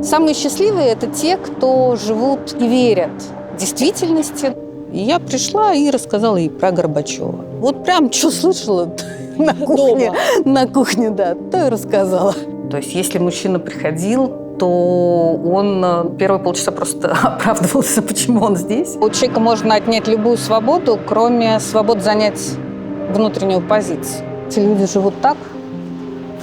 Самые счастливые – это те, кто живут и верят в действительности. И я пришла и рассказала ей про Горбачева. Вот прям что слышала на кухне, да, то и рассказала. То есть если мужчина приходил, то он первые полчаса просто оправдывался, почему он здесь. У человека можно отнять любую свободу, кроме свободы занять внутреннюю позицию. Эти люди живут так,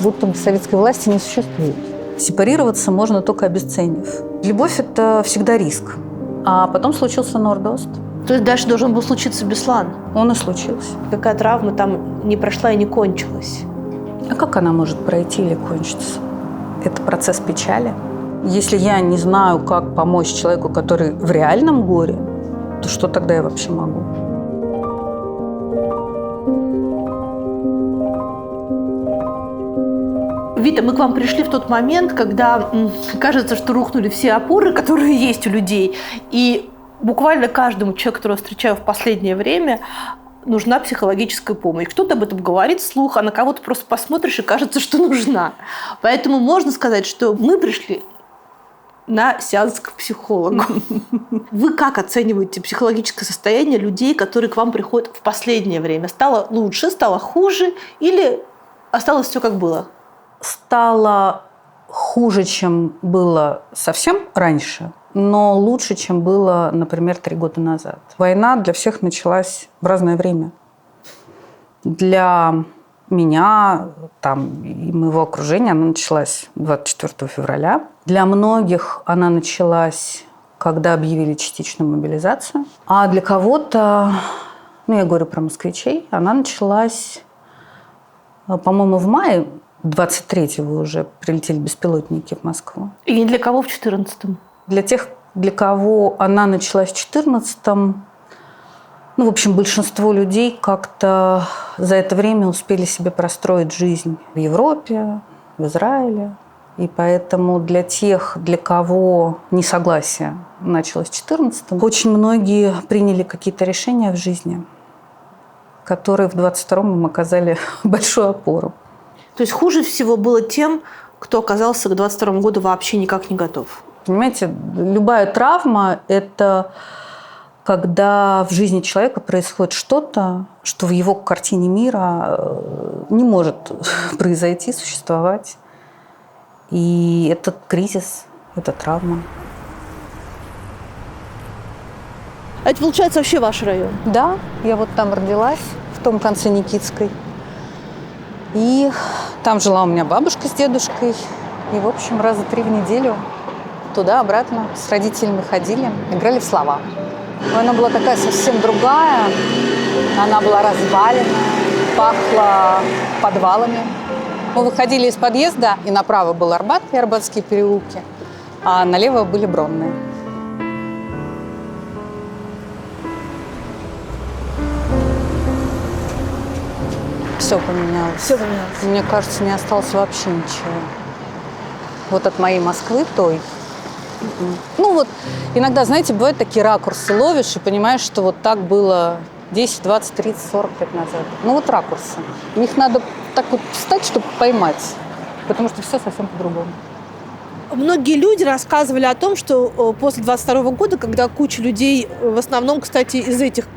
будто бы советской власти не существует. Сепарироваться можно только обесценив. Любовь – это всегда риск. А потом случился Нордост. То есть дальше должен был случиться Беслан? Он и случился. Какая травма там не прошла и не кончилась? А как она может пройти или кончиться? Это процесс печали. Если я не знаю, как помочь человеку, который в реальном горе, то что тогда я вообще могу? Вита, мы к вам пришли в тот момент, когда кажется, что рухнули все опоры, которые есть у людей. И буквально каждому человеку, которого встречаю в последнее время, нужна психологическая помощь. Кто-то об этом говорит вслух, а на кого-то просто посмотришь и кажется, что нужна. Поэтому можно сказать, что мы пришли на сеанс к психологу. Вы как оцениваете психологическое состояние людей, которые к вам приходят в последнее время? Стало лучше, стало хуже или осталось все как было? Стало хуже, чем было совсем раньше, но лучше, чем было, например, 3 года назад. Война для всех началась в разное время. Для меня и моего окружения она началась 24 февраля. Для многих она началась, когда объявили частичную мобилизацию. А для кого-то, я говорю про москвичей, она началась, по-моему, в мае. 23-го уже прилетели беспилотники в Москву. И не для кого в 14-м? Для тех, для кого она началась в 14-м, в общем, большинство людей как-то за это время успели себе простроить жизнь в Европе, в Израиле. И поэтому для тех, для кого несогласие началось в 14-м, очень многие приняли какие-то решения в жизни, которые в 22-м им оказали большую опору. То есть хуже всего было тем, кто оказался к 22 году вообще никак не готов. Понимаете, любая травма – это когда в жизни человека происходит что-то, что в его картине мира не может произойти, существовать. И это кризис, это травма. А это, получается, вообще ваш район? Да, я вот там родилась, в том конце Никитской. И там жила у меня бабушка с дедушкой. И, в общем, раза 3 в неделю туда-обратно с родителями ходили, играли в слова. Но она была такая совсем другая. Она была развалена, пахла подвалами. Мы выходили из подъезда, и направо был Арбат и Арбатские переулки, а налево были Бронные. Все поменялось. Все поменялось. Мне кажется, не осталось вообще ничего. Вот от моей Москвы той. Иногда, знаете, бывают такие ракурсы, ловишь и понимаешь, что вот так было 10, 20, 30, 40 лет назад. Ракурсы. В них надо так вот встать, чтобы поймать. Потому что все совсем по-другому. Многие люди рассказывали о том, что после 22 года, когда куча людей, в основном, кстати, из этих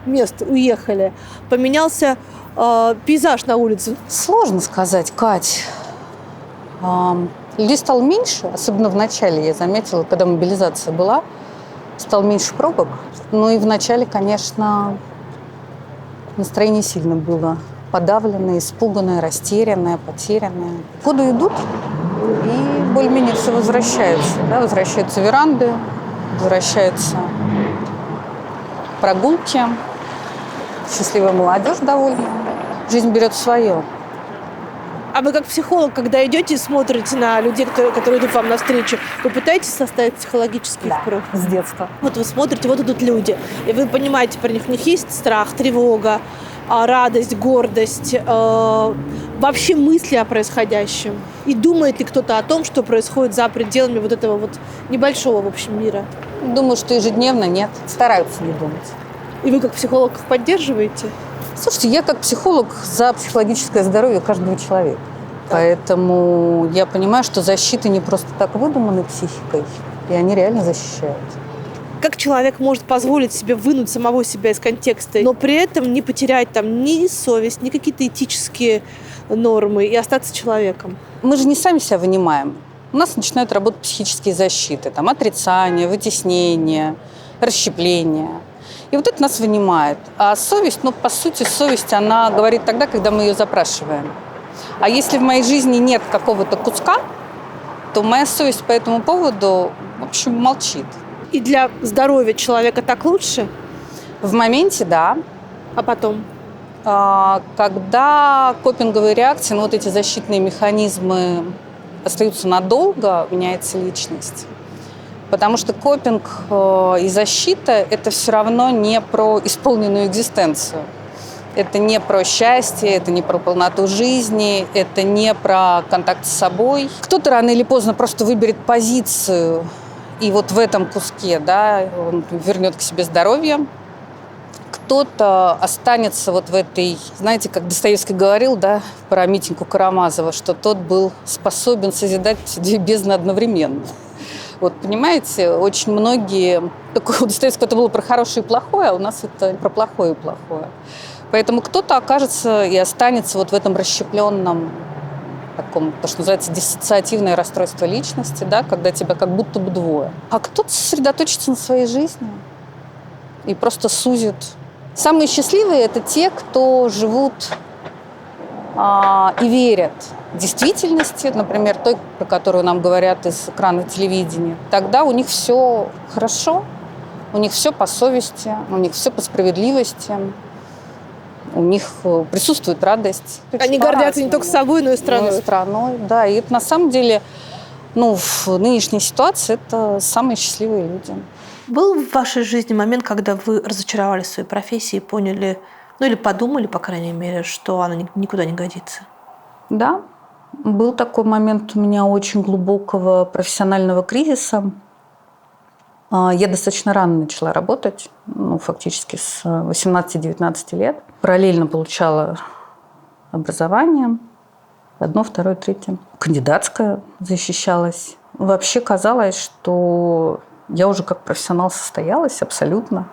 мест уехали, поменялся пейзаж на улице. Сложно сказать, Кать. Людей стало меньше, особенно в начале, я заметила, когда мобилизация была, стало меньше пробок. И в начале, конечно, настроение сильно было подавленное, испуганное, растерянное, потерянное. Годы идут, и более-менее все возвращается. Да? Возвращаются веранды, возвращаются прогулки, счастливая молодежь довольна. Жизнь берет свое. А вы как психолог, когда идете и смотрите на людей, которые идут вам навстречу, вы пытаетесь составить психологический профиль? С детства. Вот вы смотрите, вот идут люди, и вы понимаете про них, у них есть страх, тревога, радость, гордость, вообще мысли о происходящем. И думает ли кто-то о том, что происходит за пределами вот этого вот небольшого, в общем, мира? Думаю, что ежедневно нет. Стараются не думать. И вы как психолог их поддерживаете? Слушайте, я как психолог за психологическое здоровье каждого человека. Поэтому я понимаю, что защиты не просто так выдуманы психикой, и они реально защищают. Как человек может позволить себе вынуть самого себя из контекста, но при этом не потерять там ни совесть, ни какие-то этические нормы и остаться человеком? Мы же не сами себя вынимаем. У нас начинают работать психические защиты, там отрицание, вытеснение, расщепление. И вот это нас вынимает. А совесть, по сути, совесть, она говорит тогда, когда мы ее запрашиваем. А если в моей жизни нет какого-то куска, то моя совесть по этому поводу, в общем, молчит. И для здоровья человека так лучше? В моменте, да. А потом? Когда копинговые реакции, вот эти защитные механизмы остаются надолго, меняется личность. Потому что копинг и защита – это все равно не про исполненную экзистенцию. Это не про счастье, это не про полноту жизни, это не про контакт с собой. Кто-то рано или поздно просто выберет позицию, и вот в этом куске, да, он вернет к себе здоровье. Кто-то останется вот в этой, знаете, как Достоевский говорил, да, про Митеньку Карамазова, что тот был способен созидать две бездны одновременно. Вот, понимаете, очень многие... Такое у Достоевского это было про хорошее и плохое, а у нас это про плохое и плохое. Поэтому кто-то окажется и останется вот в этом расщепленном таком, то, что называется диссоциативное расстройство личности, да, когда тебя как будто бы двое. А кто-то сосредоточится на своей жизни и просто сузит. Самые счастливые – это те, кто живут и верят в действительности, например, той, про которую нам говорят из экрана телевидения. Тогда у них все хорошо, у них все по совести, у них все по справедливости. У них присутствует радость. Они гордятся не только собой, но и страной. Но и страной, да. И это на самом деле, в нынешней ситуации, это самые счастливые люди. Был в вашей жизни момент, когда вы разочаровались в своей профессии и поняли, или подумали, по крайней мере, что она никуда не годится? Да, был такой момент у меня очень глубокого профессионального кризиса. Я достаточно рано начала работать, фактически с 18-19 лет. Параллельно получала образование, 1, 2, 3, кандидатское защищалась. Вообще казалось, что я уже как профессионал состоялась абсолютно.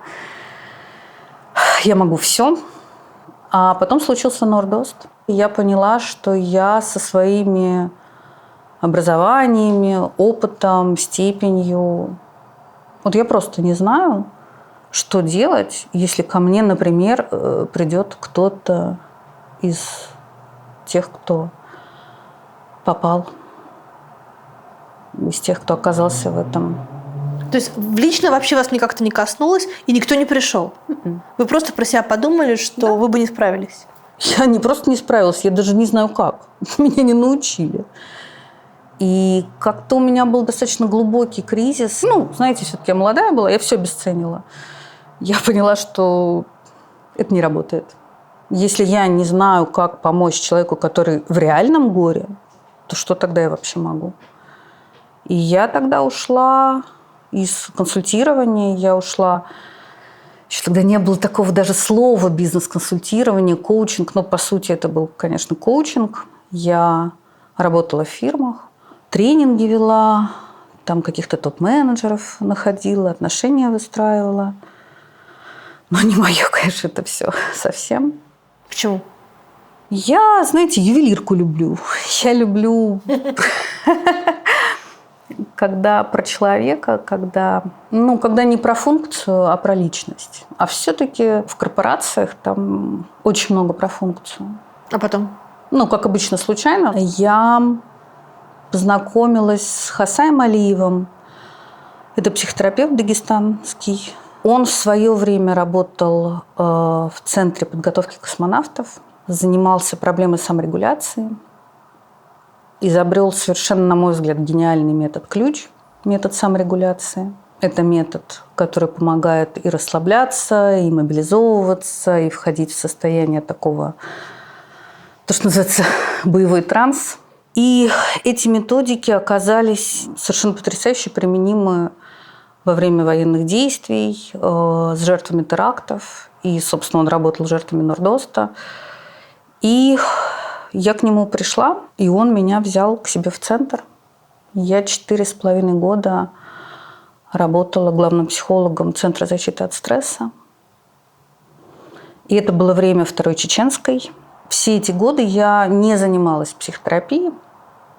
Я могу все. А потом случился Нордост. И я поняла, что я со своими образованиями, опытом, степенью... Вот я просто не знаю, что делать, если ко мне, например, придет кто-то из тех, кто попал, из тех, кто оказался в этом. То есть лично вообще вас как-то не коснулось, и никто не пришел? Вы просто про себя подумали, что вы бы не справились? Я не просто не справилась, я даже не знаю как. Меня не научили. И как-то у меня был достаточно глубокий кризис. Знаете, все-таки я молодая была, я все обесценила. Я поняла, что это не работает. Если я не знаю, как помочь человеку, который в реальном горе, то что тогда я вообще могу? И я тогда ушла из консультирования, я ушла... Еще тогда не было такого даже слова бизнес-консультирование, коучинг. Но, по сути, это был, конечно, коучинг. Я работала в фирмах, тренинги вела, там каких-то топ-менеджеров находила, отношения выстраивала. Но не мое, конечно, это все совсем. Почему? Я, знаете, ювелирку люблю. Я люблю, когда про человека, когда не про функцию, а про личность. А все-таки в корпорациях там очень много про функцию. А потом? Как обычно, случайно. Я познакомилась с Хасаем Алиевым. Это психотерапевт дагестанский. Он в свое время работал в Центре подготовки космонавтов, занимался проблемой саморегуляции, изобрел совершенно, на мой взгляд, гениальный метод-ключ, метод саморегуляции. Это метод, который помогает и расслабляться, и мобилизовываться, и входить в состояние такого, то, что называется, боевой транс. И эти методики оказались совершенно потрясающе применимы во время военных действий с жертвами терактов. И, собственно, он работал с жертвами Нордоста. И я к нему пришла, и он меня взял к себе в центр. Я 4,5 года работала главным психологом Центра защиты от стресса. И это было время Второй Чеченской. Все эти годы я не занималась психотерапией,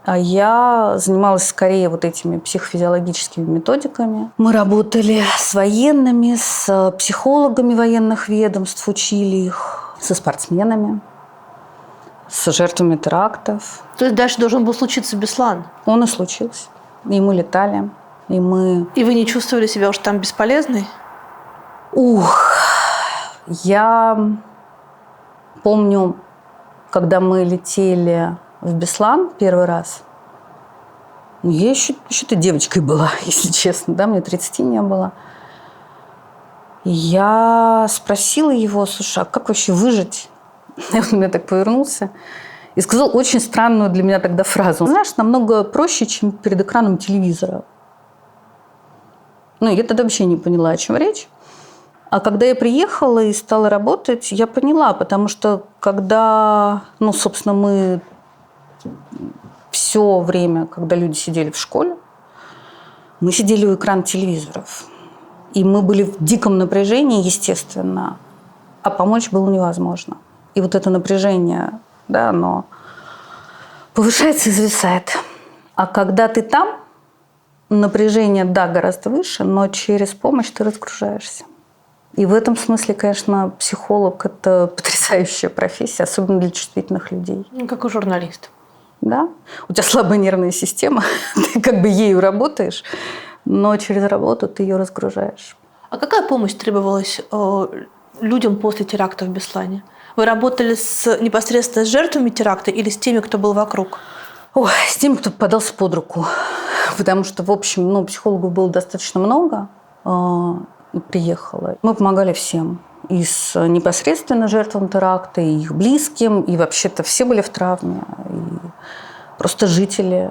а я занималась скорее вот этими психофизиологическими методиками. Мы работали с военными, с психологами военных ведомств, учили их, со спортсменами, с жертвами терактов. То есть дальше должен был случиться Беслан? Он и случился. И мы летали, и мы... И вы не чувствовали себя уж там бесполезной? Я помню, когда мы летели в Беслан первый раз, я еще-то девочкой была, если честно, да, мне 30 не было. И я спросила его: слушай, а как вообще выжить? И он на меня так повернулся и сказал очень странную для меня тогда фразу. Знаешь, намного проще, чем перед экраном телевизора. Я тогда вообще не поняла, о чем речь. А когда я приехала и стала работать, я поняла, потому что когда, собственно, мы все время, когда люди сидели в школе, мы сидели у экрана телевизоров. И мы были в диком напряжении, естественно, а помочь было невозможно. И вот это напряжение, да, оно повышается и зависает. А когда ты там, напряжение, да, гораздо выше, но через помощь ты разгружаешься. И в этом смысле, конечно, психолог – это потрясающая профессия, особенно для чувствительных людей. Как и журналист. Да. У тебя слабая нервная система, ты как бы ею работаешь, но через работу ты ее разгружаешь. А какая помощь требовалась людям после теракта в Беслане? Вы работали непосредственно с жертвами теракта или с теми, кто был вокруг? С теми, кто попадался под руку. Потому что, в общем, психологов было достаточно много. Приехала. Мы помогали всем. И с непосредственно жертвам теракта, и их близким, и вообще-то все были в травме. И просто жители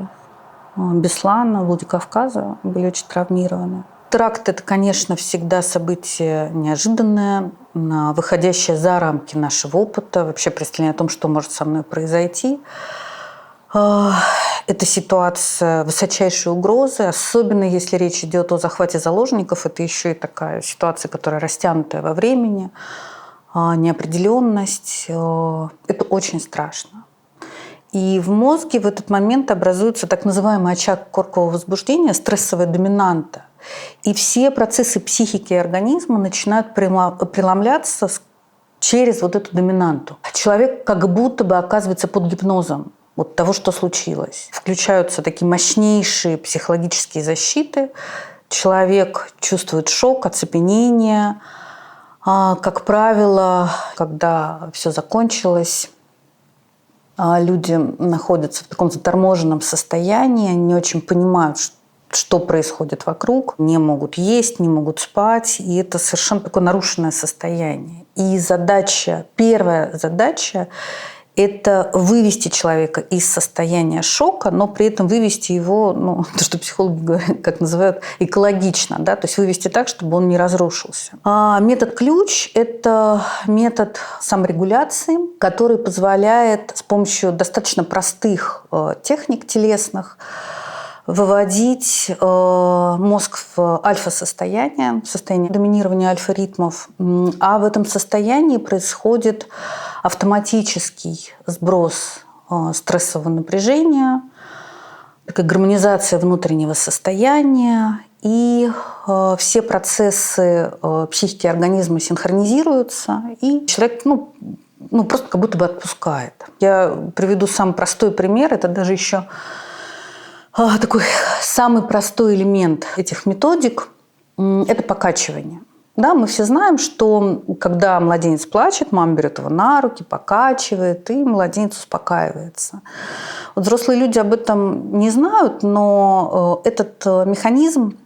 Беслана, Владикавказа были очень травмированы. Теракт – это, конечно, всегда событие неожиданное, выходящее за рамки нашего опыта, вообще представление о том, что может со мной произойти. Это ситуация высочайшей угрозы, особенно если речь идет о захвате заложников. Это еще и такая ситуация, которая растянутая во времени, неопределенность. Это очень страшно. И в мозге в этот момент образуется так называемый очаг коркового возбуждения, стрессовая доминанта. И все процессы психики и организма начинают преломляться через вот эту доминанту. Человек как будто бы оказывается под гипнозом вот того, что случилось. Включаются такие мощнейшие психологические защиты. Человек чувствует шок, оцепенение. Как правило, когда все закончилось, люди находятся в таком заторможенном состоянии, они не очень понимают, что происходит вокруг, не могут есть, не могут спать, и это совершенно такое нарушенное состояние. И первая задача – это вывести человека из состояния шока, но при этом вывести его, то, что психологи говорят, как называют, экологично, да, то есть вывести так, чтобы он не разрушился. Метод ключ – это метод саморегуляции, который позволяет с помощью достаточно простых техник телесных выводить мозг в альфа-состояние, состояние доминирования альфа-ритмов. А в этом состоянии происходит автоматический сброс стрессового напряжения, такая гармонизация внутреннего состояния, и все процессы психики организма синхронизируются, и человек просто как будто бы отпускает. Я приведу самый простой пример, это даже еще такой самый простой элемент этих методик – это покачивание. Да, мы все знаем, что когда младенец плачет, мама берет его на руки, покачивает, и младенец успокаивается. Вот взрослые люди об этом не знают, но этот механизм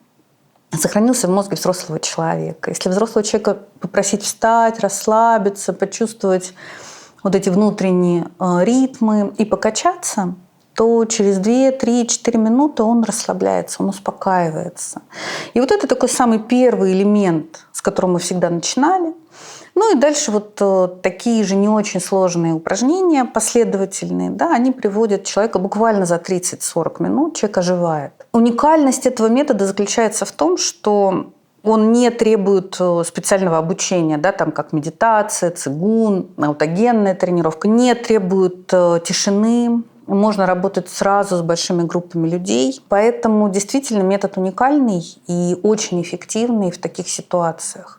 сохранился в мозге взрослого человека. Если взрослого человека попросить встать, расслабиться, почувствовать вот эти внутренние ритмы и покачаться, то через 2, 3, 4 минуты он расслабляется, он успокаивается. И вот это такой самый первый элемент, с которым мы всегда начинали, Ну и дальше вот такие же не очень сложные упражнения, последовательные, да, они приводят человека буквально за 30-40 минут, человек оживает. Уникальность этого метода заключается в том, что он не требует специального обучения, да, там, как медитация, цигун, аутогенная тренировка, не требует тишины. Можно работать сразу с большими группами людей. Поэтому действительно метод уникальный и очень эффективный в таких ситуациях.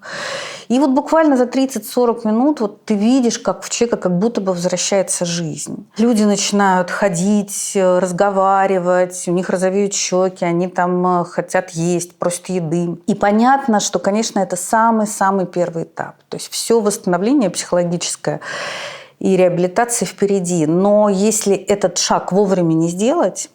И вот буквально за 30-40 минут вот ты видишь, как в человека как будто бы возвращается жизнь. Люди начинают ходить, разговаривать, у них розовеют щеки, они там хотят есть, просят еды. И понятно, что, конечно, это самый-самый первый этап. То есть все восстановление психологическое и реабилитация впереди. Но если этот шаг вовремя не сделать,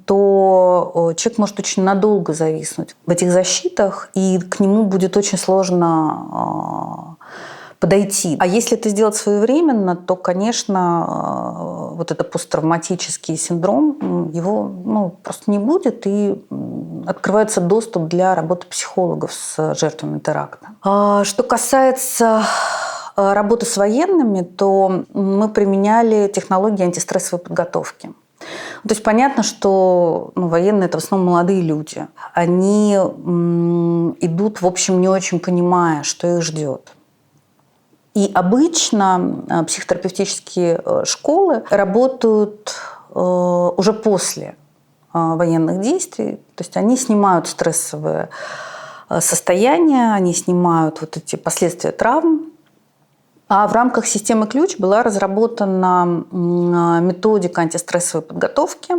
то человек может очень надолго зависнуть в этих защитах, и к нему будет очень сложно подойти. А если это сделать своевременно, то, конечно, вот этот посттравматический синдром, его просто не будет, и открывается доступ для работы психологов с жертвами теракта. Что касается работы с военными, то мы применяли технологии антистрессовой подготовки. То есть понятно, что военные – это в основном молодые люди. Они идут, в общем, не очень понимая, что их ждет. И обычно психотерапевтические школы работают уже после военных действий. То есть они снимают стрессовые состояния, они снимают вот эти последствия травм. А в рамках системы «Ключ» была разработана методика антистрессовой подготовки,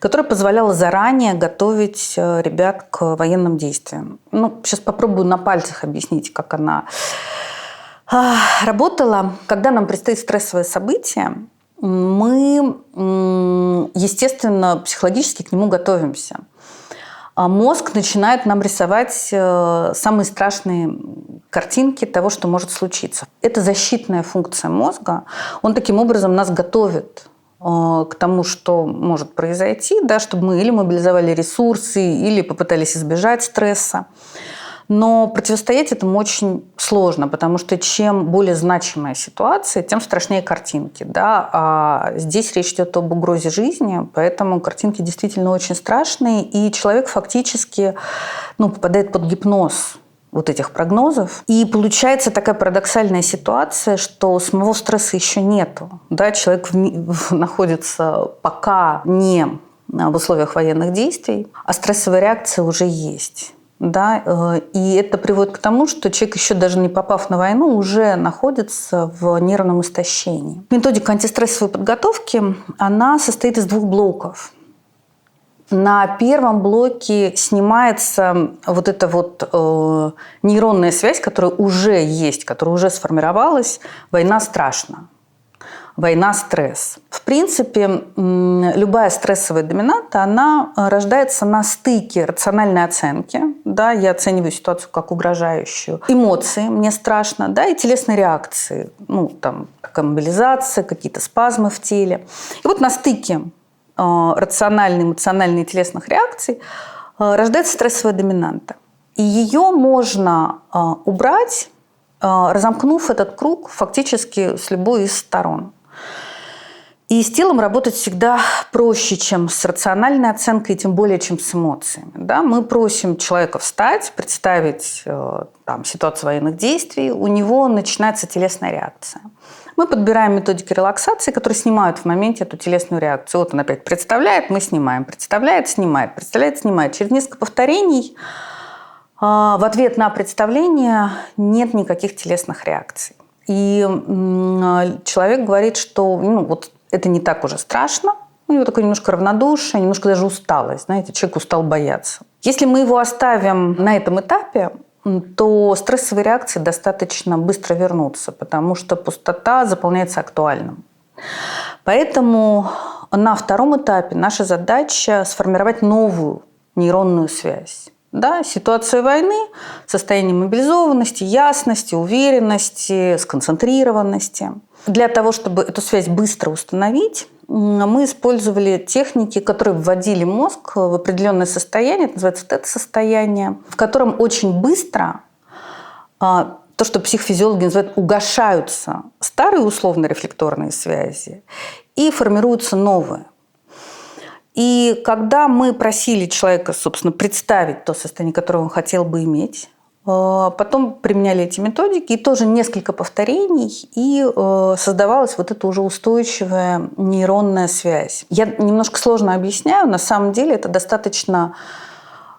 которая позволяла заранее готовить ребят к военным действиям. Сейчас попробую на пальцах объяснить, как она работала. Когда нам предстоит стрессовое событие, мы, естественно, психологически к нему готовимся. Мозг начинает нам рисовать самые страшные картинки того, что может случиться. Это защитная функция мозга. Он таким образом нас готовит к тому, что может произойти, да, чтобы мы или мобилизовали ресурсы, или попытались избежать стресса. Но противостоять этому очень сложно, потому что чем более значимая ситуация, тем страшнее картинки. Да? А здесь речь идет об угрозе жизни, поэтому картинки действительно очень страшные, и человек фактически попадает под гипноз вот этих прогнозов. И получается такая парадоксальная ситуация, что самого стресса еще нету. Да? Человек находится пока не в условиях военных действий, а стрессовая реакция уже есть. Да, и это приводит к тому, что человек, еще даже не попав на войну, уже находится в нервном истощении. Методика антистрессовой подготовки, она состоит из 2 блоков. На первом блоке снимается вот эта нейронная связь, которая уже есть, которая уже сформировалась. Война страшна. Война – стресс. В принципе, любая стрессовая доминанта, она рождается на стыке рациональной оценки. Да, я оцениваю ситуацию как угрожающую. Эмоции, мне страшно, да, и телесные реакции. Такая мобилизация, какие-то спазмы в теле. И вот на стыке рациональной, эмоциональной и телесных реакций рождается стрессовая доминанта. И ее можно убрать, разомкнув этот круг фактически с любой из сторон. И с телом работать всегда проще, чем с рациональной оценкой, и тем более, чем с эмоциями. Да? Мы просим человека встать, представить ситуацию военных действий, у него начинается телесная реакция. Мы подбираем методики релаксации, которые снимают в моменте эту телесную реакцию. Вот он опять представляет, мы снимаем, представляет, снимает, представляет, снимает. Через несколько повторений в ответ на представление нет никаких телесных реакций. И человек говорит, что это не так уже страшно. У него такое немножко равнодушие, немножко даже усталость. Знаете, человек устал бояться. Если мы его оставим на этом этапе, то стрессовые реакции достаточно быстро вернутся, потому что пустота заполняется актуальным. Поэтому на втором этапе наша задача сформировать новую нейронную связь. Да, ситуация войны, состояние мобилизованности, ясности, уверенности, сконцентрированности. Для того, чтобы эту связь быстро установить, мы использовали техники, которые вводили мозг в определенное состояние, это называется тета-состояние, в котором очень быстро то, что психофизиологи называют, угошаются старые условно-рефлекторные связи и формируются новые. И когда мы просили человека, собственно, представить то состояние, которое он хотел бы иметь, потом применяли эти методики, и тоже несколько повторений, и создавалась вот эта уже устойчивая нейронная связь. Я немножко сложно объясняю, на самом деле это достаточно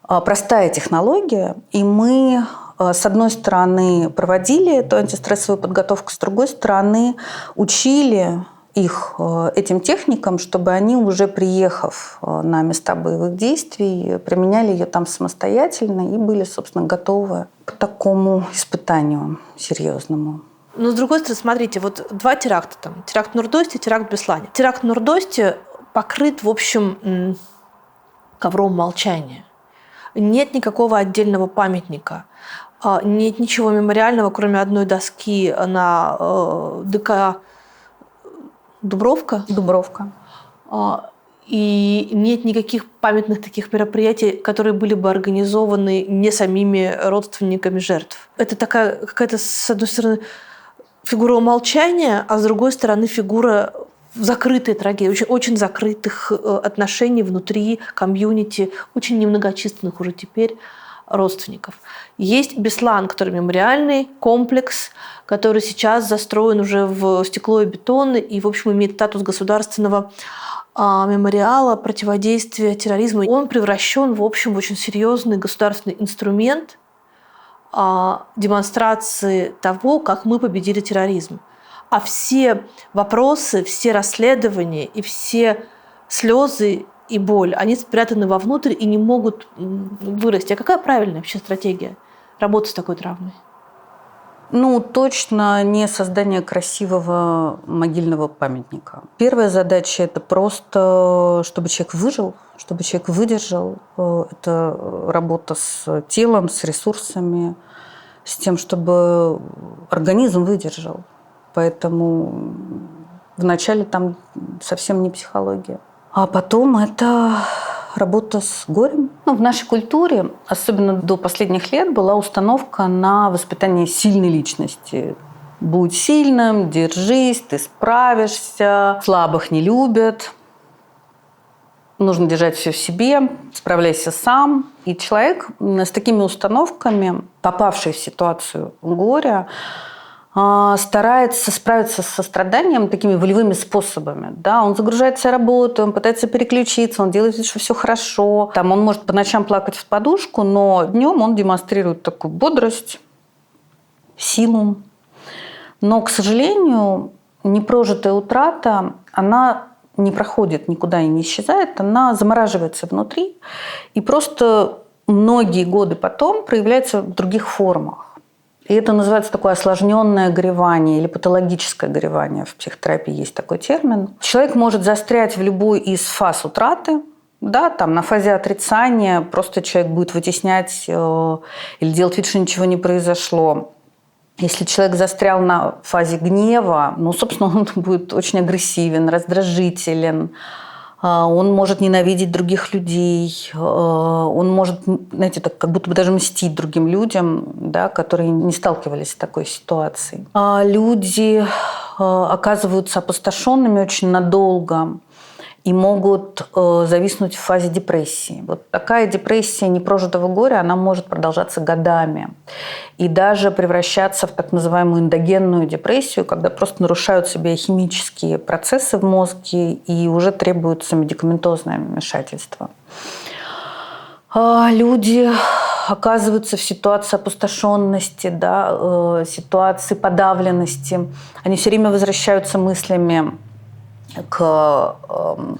простая технология, и мы, с одной стороны, проводили эту антистрессовую подготовку, с другой стороны, учили их этим техникам, чтобы они, уже приехав на места боевых действий, применяли ее там самостоятельно и были, собственно, готовы к такому испытанию серьезному. Но, с другой стороны, смотрите, вот 2 теракта там. Теракт в Нордосте, теракт в Беслане. Теракт в Нордосте покрыт, в общем, ковром молчания. Нет никакого отдельного памятника. Нет ничего мемориального, кроме одной доски на ДК Дубровка. И нет никаких памятных таких мероприятий, которые были бы организованы не самими родственниками жертв. Это такая какая-то, с одной стороны, фигура умолчания, а с другой стороны, фигура закрытой трагедии, очень, очень закрытых отношений внутри комьюнити, очень немногочисленных уже теперь родственников. Есть Беслан, который мемориальный комплекс, который сейчас застроен уже в стекло и бетон и, в общем, имеет статус государственного мемориала противодействия терроризму. Он превращен, в общем, в очень серьезный государственный инструмент демонстрации того, как мы победили терроризм. А все вопросы, все расследования и все слезы и боль, они спрятаны вовнутрь и не могут вырасти. А какая правильная вообще стратегия работы с такой травмой? Точно не создание красивого могильного памятника. Первая задача – это просто, чтобы человек выжил, чтобы человек выдержал. Это работа с телом, с ресурсами, с тем, чтобы организм выдержал. Поэтому вначале там совсем не психология. А потом это работа с горем. В нашей культуре, особенно до последних лет, была установка на воспитание сильной личности. Будь сильным, держись, ты справишься, слабых не любят. Нужно держать все в себе, справляйся сам. И человек с такими установками, попавший в ситуацию горя, старается справиться со страданием такими волевыми способами. Да? Он загружает себя работой, он пытается переключиться, он делает вид, что все хорошо. Он может по ночам плакать в подушку, но днем он демонстрирует такую бодрость, силу. Но, к сожалению, непрожитая утрата, она не проходит никуда и не исчезает, она замораживается внутри и просто многие годы потом проявляется в других формах. И это называется такое осложненное горевание или патологическое горевание. В психотерапии есть такой термин. Человек может застрять в любой из фаз утраты. Да, на фазе отрицания просто человек будет вытеснять или делать вид, что ничего не произошло. Если человек застрял на фазе гнева, собственно, он будет очень агрессивен, раздражителен. Он может ненавидеть других людей, он может, знаете, так, как будто бы даже мстить другим людям, да, которые не сталкивались с такой ситуацией. Люди оказываются опустошенными очень надолго и могут зависнуть в фазе депрессии. Вот такая депрессия непрожитого горя, она может продолжаться годами и даже превращаться в так называемую эндогенную депрессию, когда просто нарушаются биохимические процессы в мозге и уже требуется медикаментозное вмешательство. Люди оказываются в ситуации опустошенности, да, ситуации подавленности. Они все время возвращаются мыслями к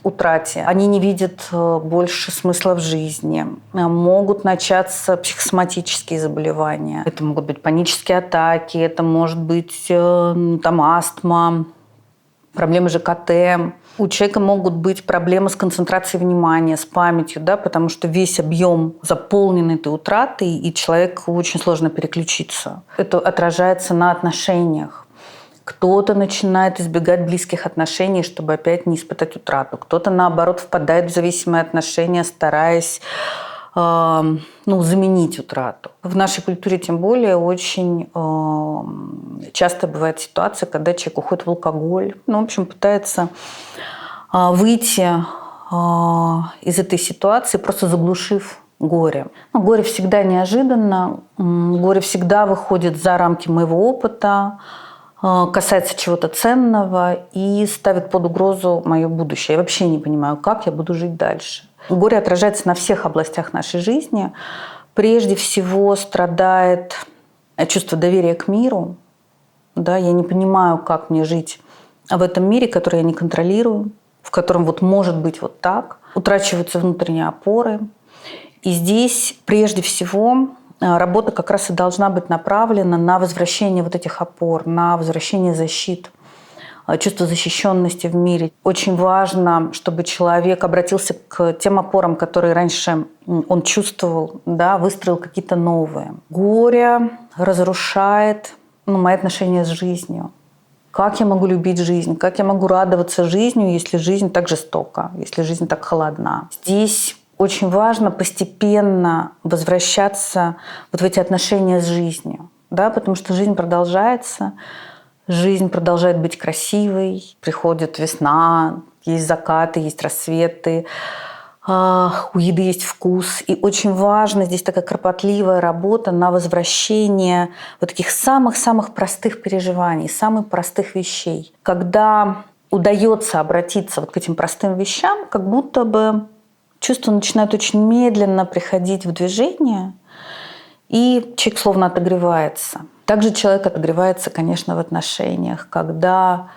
утрате. Они не видят больше смысла в жизни. Могут начаться психосоматические заболевания. Это могут быть панические атаки, это может быть астма, проблемы ЖКТ. У человека могут быть проблемы с концентрацией внимания, с памятью, да, потому что весь объем заполнен этой утратой, и человеку очень сложно переключиться. Это отражается на отношениях. Кто-то начинает избегать близких отношений, чтобы опять не испытать утрату. Кто-то, наоборот, впадает в зависимые отношения, стараясь заменить утрату. В нашей культуре тем более очень часто бывает ситуация, когда человек уходит в алкоголь, в общем, пытается выйти из этой ситуации, просто заглушив горе. Горе всегда неожиданно, горе всегда выходит за рамки моего опыта, касается чего-то ценного и ставит под угрозу мое будущее. Я вообще не понимаю, как я буду жить дальше. Горе отражается на всех областях нашей жизни. Прежде всего страдает чувство доверия к миру. Да, я не понимаю, как мне жить в этом мире, который я не контролирую, в котором может быть вот так. Утрачиваются внутренние опоры. И здесь прежде всего работа как раз и должна быть направлена на возвращение вот этих опор, на возвращение защит, чувство защищенности в мире. Очень важно, чтобы человек обратился к тем опорам, которые раньше он чувствовал, да, выстроил какие-то новые. Горе разрушает мои отношения с жизнью. Как я могу любить жизнь? Как я могу радоваться жизнью, если жизнь так жестока, если жизнь так холодна? Здесь очень важно постепенно возвращаться в эти отношения с жизнью, да, потому что жизнь продолжается, жизнь продолжает быть красивой, приходит весна, есть закаты, есть рассветы, у еды есть вкус. И очень важно здесь такая кропотливая работа на возвращение таких самых-самых простых переживаний, самых простых вещей. Когда удается обратиться к этим простым вещам, как будто бы чувства начинают очень медленно приходить в движение, и человек словно отогревается. Также человек отогревается, конечно, в отношениях. Когда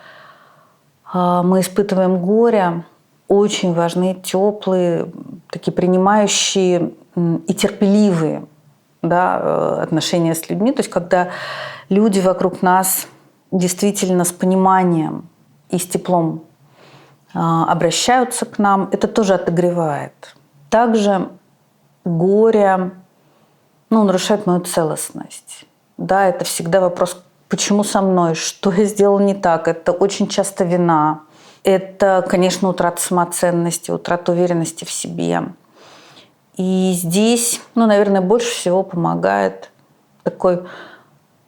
мы испытываем горе, очень важны теплые, такие принимающие и терпеливые, да, отношения с людьми. То есть когда люди вокруг нас действительно с пониманием и с теплом обращаются к нам, это тоже отогревает. Также горе нарушает мою целостность. Да, это всегда вопрос, почему со мной, что я сделала не так. Это очень часто вина. Это, конечно, утрата самоценности, утрата уверенности в себе. И здесь, наверное, больше всего помогает такой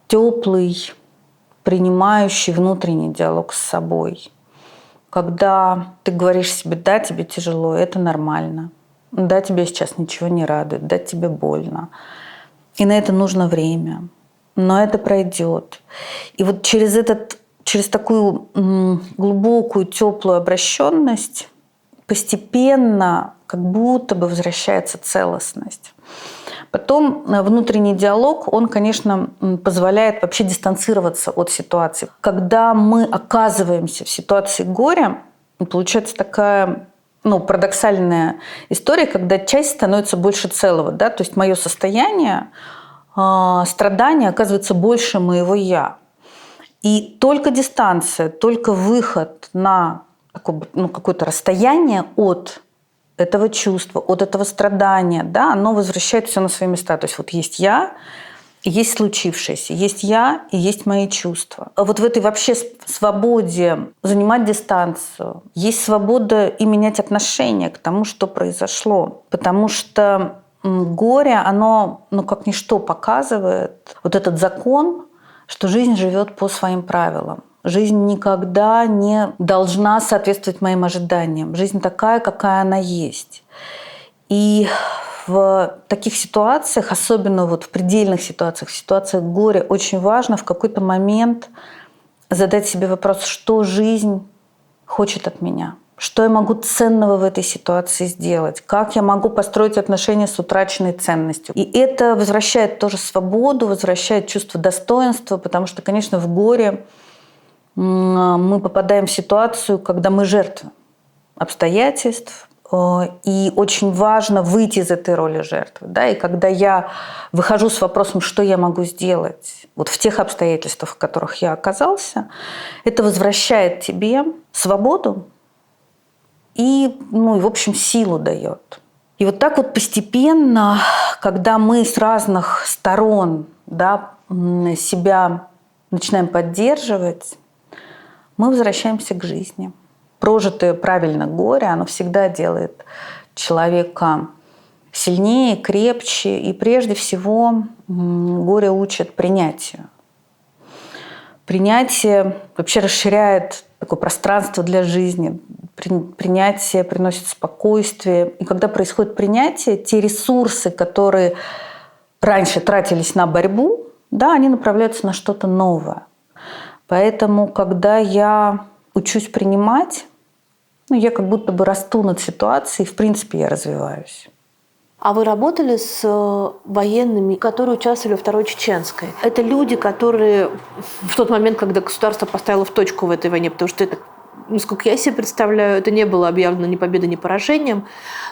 теплый, принимающий внутренний диалог с собой. Когда ты говоришь себе: да, тебе тяжело, это нормально. Да, тебе сейчас ничего не радует, да, тебе больно. И на это нужно время. Но это пройдет. И через такую глубокую, теплую обращенность постепенно как будто бы возвращается целостность. Потом внутренний диалог, он, конечно, позволяет вообще дистанцироваться от ситуации. Когда мы оказываемся в ситуации горя, получается такая парадоксальная история, когда часть становится больше целого. Да? То есть мое состояние, страдание оказывается больше моего «я». И только дистанция, только выход на какое-то расстояние от этого чувства, от этого страдания, да, оно возвращает все на свои места. То есть есть я, и есть случившееся, есть я, и есть мои чувства. А в этой вообще свободе занимать дистанцию, есть свобода и менять отношение к тому, что произошло. Потому что горе, оно, как ничто показывает этот закон, что жизнь живет по своим правилам. Жизнь никогда не должна соответствовать моим ожиданиям. Жизнь такая, какая она есть. И в таких ситуациях, особенно в предельных ситуациях, в ситуациях горя, очень важно в какой-то момент задать себе вопрос, что жизнь хочет от меня. Что я могу ценного в этой ситуации сделать? Как я могу построить отношения с утраченной ценностью? И это возвращает тоже свободу, возвращает чувство достоинства, потому что, конечно, в горе мы попадаем в ситуацию, когда мы жертвы обстоятельств, и очень важно выйти из этой роли жертвы. Да? И когда я выхожу с вопросом, что я могу сделать в тех обстоятельствах, в которых я оказался, это возвращает тебе свободу и, в общем, силу дает. И так постепенно, когда мы с разных сторон, да, себя начинаем поддерживать, мы возвращаемся к жизни. Прожитое правильно горе, оно всегда делает человека сильнее, крепче. И прежде всего горе учит принятию. Принятие вообще расширяет такое пространство для жизни. Принятие приносит спокойствие. И когда происходит принятие, те ресурсы, которые раньше тратились на борьбу, да, они направляются на что-то новое. Поэтому, когда я учусь принимать, я как будто бы расту над ситуацией, в принципе, я развиваюсь. А вы работали с военными, которые участвовали во Второй Чеченской? Это люди, которые в тот момент, когда государство поставило в точку в этой войне, потому что это, насколько я себе представляю, это не было объявлено ни победой, ни поражением,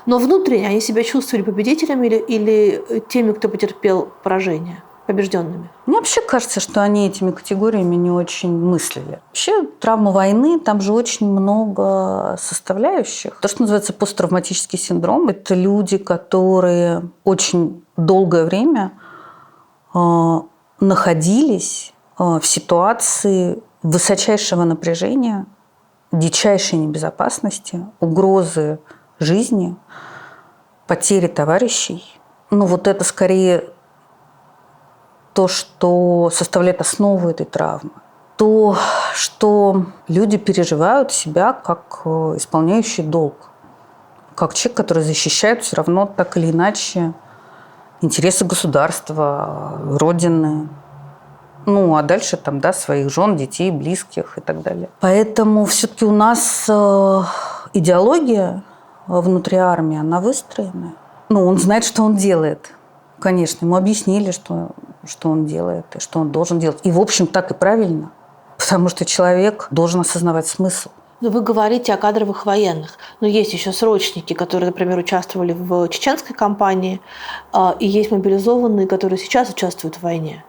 но внутренне они себя чувствовали победителями или теми, кто потерпел поражение? Побежденными? Мне вообще кажется, что они этими категориями не очень мыслили. Вообще травма войны, там же очень много составляющих. То, что называется посттравматический синдром, это люди, которые очень долгое время находились в ситуации высочайшего напряжения, дичайшей небезопасности, угрозы жизни, потери товарищей. Вот это скорее то, что составляет основу этой травмы. То, что люди переживают себя как исполняющий долг. Как человек, который защищает все равно так или иначе интересы государства, Родины. А дальше своих жен, детей, близких и так далее. Поэтому все-таки у нас идеология внутри армии, она выстроена. Он знает, что он делает. Конечно, ему объяснили, что он делает и что он должен делать. И, в общем, так и правильно. Потому что человек должен осознавать смысл. Но вы говорите о кадровых военных. Но есть еще срочники, которые, например, участвовали в чеченской кампании, и есть мобилизованные, которые сейчас участвуют в войне.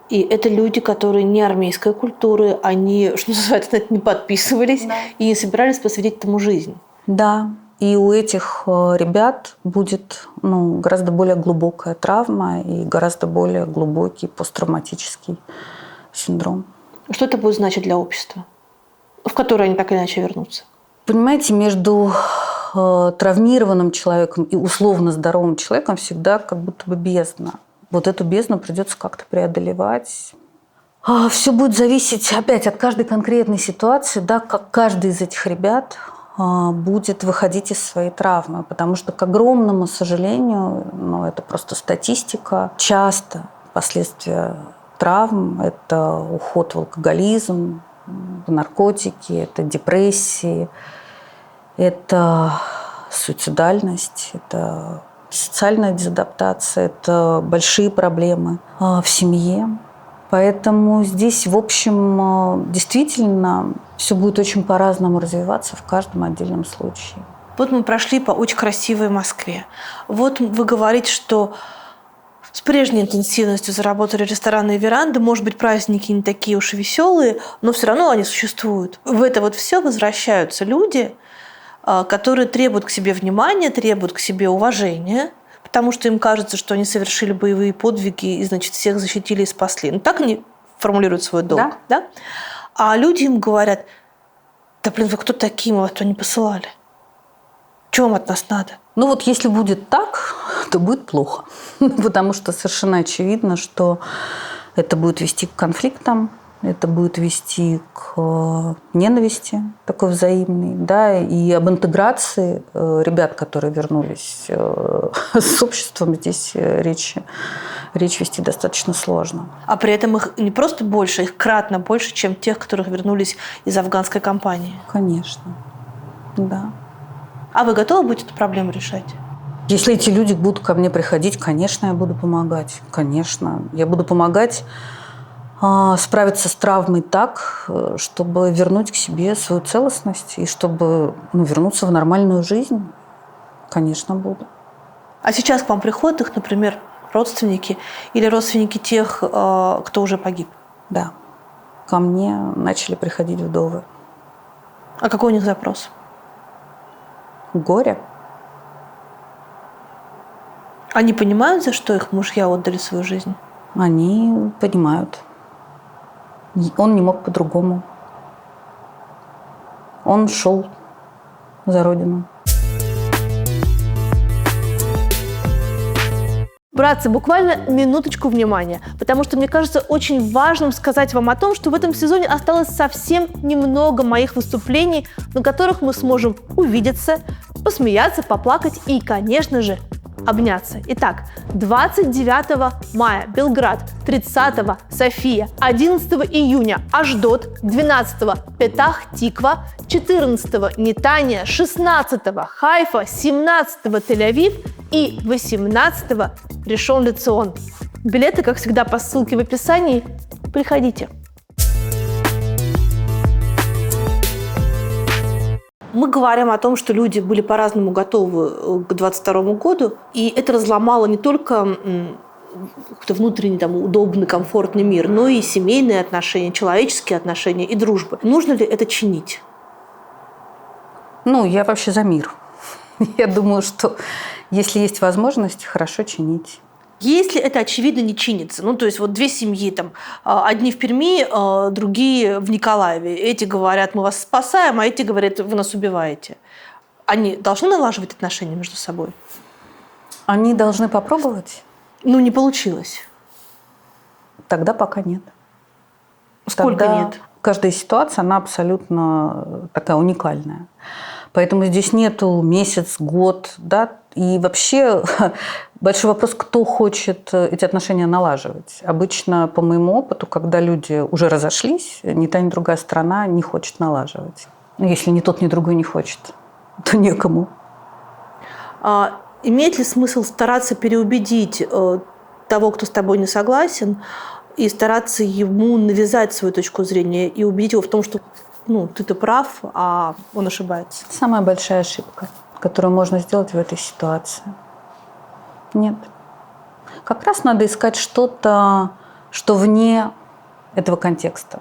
И это люди, которые не армейской культуры, они, что называется, не подписывались, да, и не собирались посвятить этому жизнь. Да. И у этих ребят будет гораздо более глубокая травма и гораздо более глубокий посттравматический синдром. Что это будет значить для общества, в которое они так или иначе вернутся? Понимаете, между травмированным человеком и условно здоровым человеком всегда как будто бы бездна. Вот эту бездну придется как-то преодолевать. Все будет зависеть опять от каждой конкретной ситуации, да, как каждый из этих ребят будет выходить из своей травмы. Потому что, к огромному сожалению, это просто статистика, часто последствия травм – это уход в алкоголизм, в наркотики, это депрессии, это суицидальность, это социальная дезадаптация, это большие проблемы в семье. Поэтому здесь, в общем, действительно все будет очень по-разному развиваться в каждом отдельном случае. Вот мы прошли по очень красивой Москве. Вот вы говорите, что с прежней интенсивностью заработали рестораны и веранды. Может быть, праздники не такие уж и веселые, но все равно они существуют. В это все возвращаются люди, которые требуют к себе внимания, требуют к себе уважения, потому что им кажется, что они совершили боевые подвиги и, значит, всех защитили и спасли. Так они формулируют свой долг. Да? А люди им говорят: да блин, вы кто такие, мы вас туда не посылали. Чего вам от нас надо? Если будет так, то будет плохо. Потому что совершенно очевидно, что это будет вести к конфликтам, это будет вести к ненависти такой взаимной, да, и об интеграции ребят, которые вернулись с обществом, здесь речь вести достаточно сложно. А при этом их не просто больше, их кратно больше, чем тех, которых вернулись из афганской кампании. Конечно, да. А вы готовы будете эту проблему решать? Если эти люди будут ко мне приходить, конечно, я буду помогать. Конечно. Я буду помогать справиться с травмой так, чтобы вернуть к себе свою целостность и чтобы вернуться в нормальную жизнь. Конечно, буду. А сейчас к вам приходят их, например, родственники или родственники тех, кто уже погиб? Да. Ко мне начали приходить вдовы. А какой у них запрос? Горе. Они понимают, за что их мужья отдали свою жизнь? Они понимают. Он не мог по-другому. Он шел за Родину. Братцы, буквально минуточку внимания, потому что мне кажется очень важным сказать вам о том, что в этом сезоне осталось совсем немного моих выступлений, на которых мы сможем увидеться, посмеяться, поплакать и, конечно же, обняться. Итак, 29 мая Белград, 30 София, 11 июня Ашдод, 12 Петах-Тиква, 14 Нетания, 16 Хайфа, 17 Тель-Авив и 18 Ришон-ле-Цион. Билеты, как всегда, по ссылке в описании. Приходите. Мы говорим о том, что люди были по-разному готовы к 22 году, и это разломало не только какой-то внутренний, удобный, комфортный мир, но и семейные отношения, человеческие отношения и дружбы. Нужно ли это чинить? Я вообще за мир. Я думаю, что если есть возможность, хорошо чинить. Если это, очевидно, не чинится, то есть вот две семьи, одни в Перми, другие в Николаеве, эти говорят, мы вас спасаем, а эти говорят, вы нас убиваете. Они должны налаживать отношения между собой? Они должны попробовать? Не получилось. Тогда пока нет. Сколько нет? Каждая ситуация, она абсолютно такая уникальная. Поэтому здесь нету месяц, год, да, и вообще большой вопрос, кто хочет эти отношения налаживать. Обычно, по моему опыту, когда люди уже разошлись, ни та, ни другая сторона не хочет налаживать. Если ни тот, ни другой не хочет, то некому. Имеет ли смысл стараться переубедить того, кто с тобой не согласен, и стараться ему навязать свою точку зрения и убедить его в том, что ты-то прав, а он ошибается? Самая большая ошибка, которую можно сделать в этой ситуации. Нет. Как раз надо искать что-то, что вне этого контекста.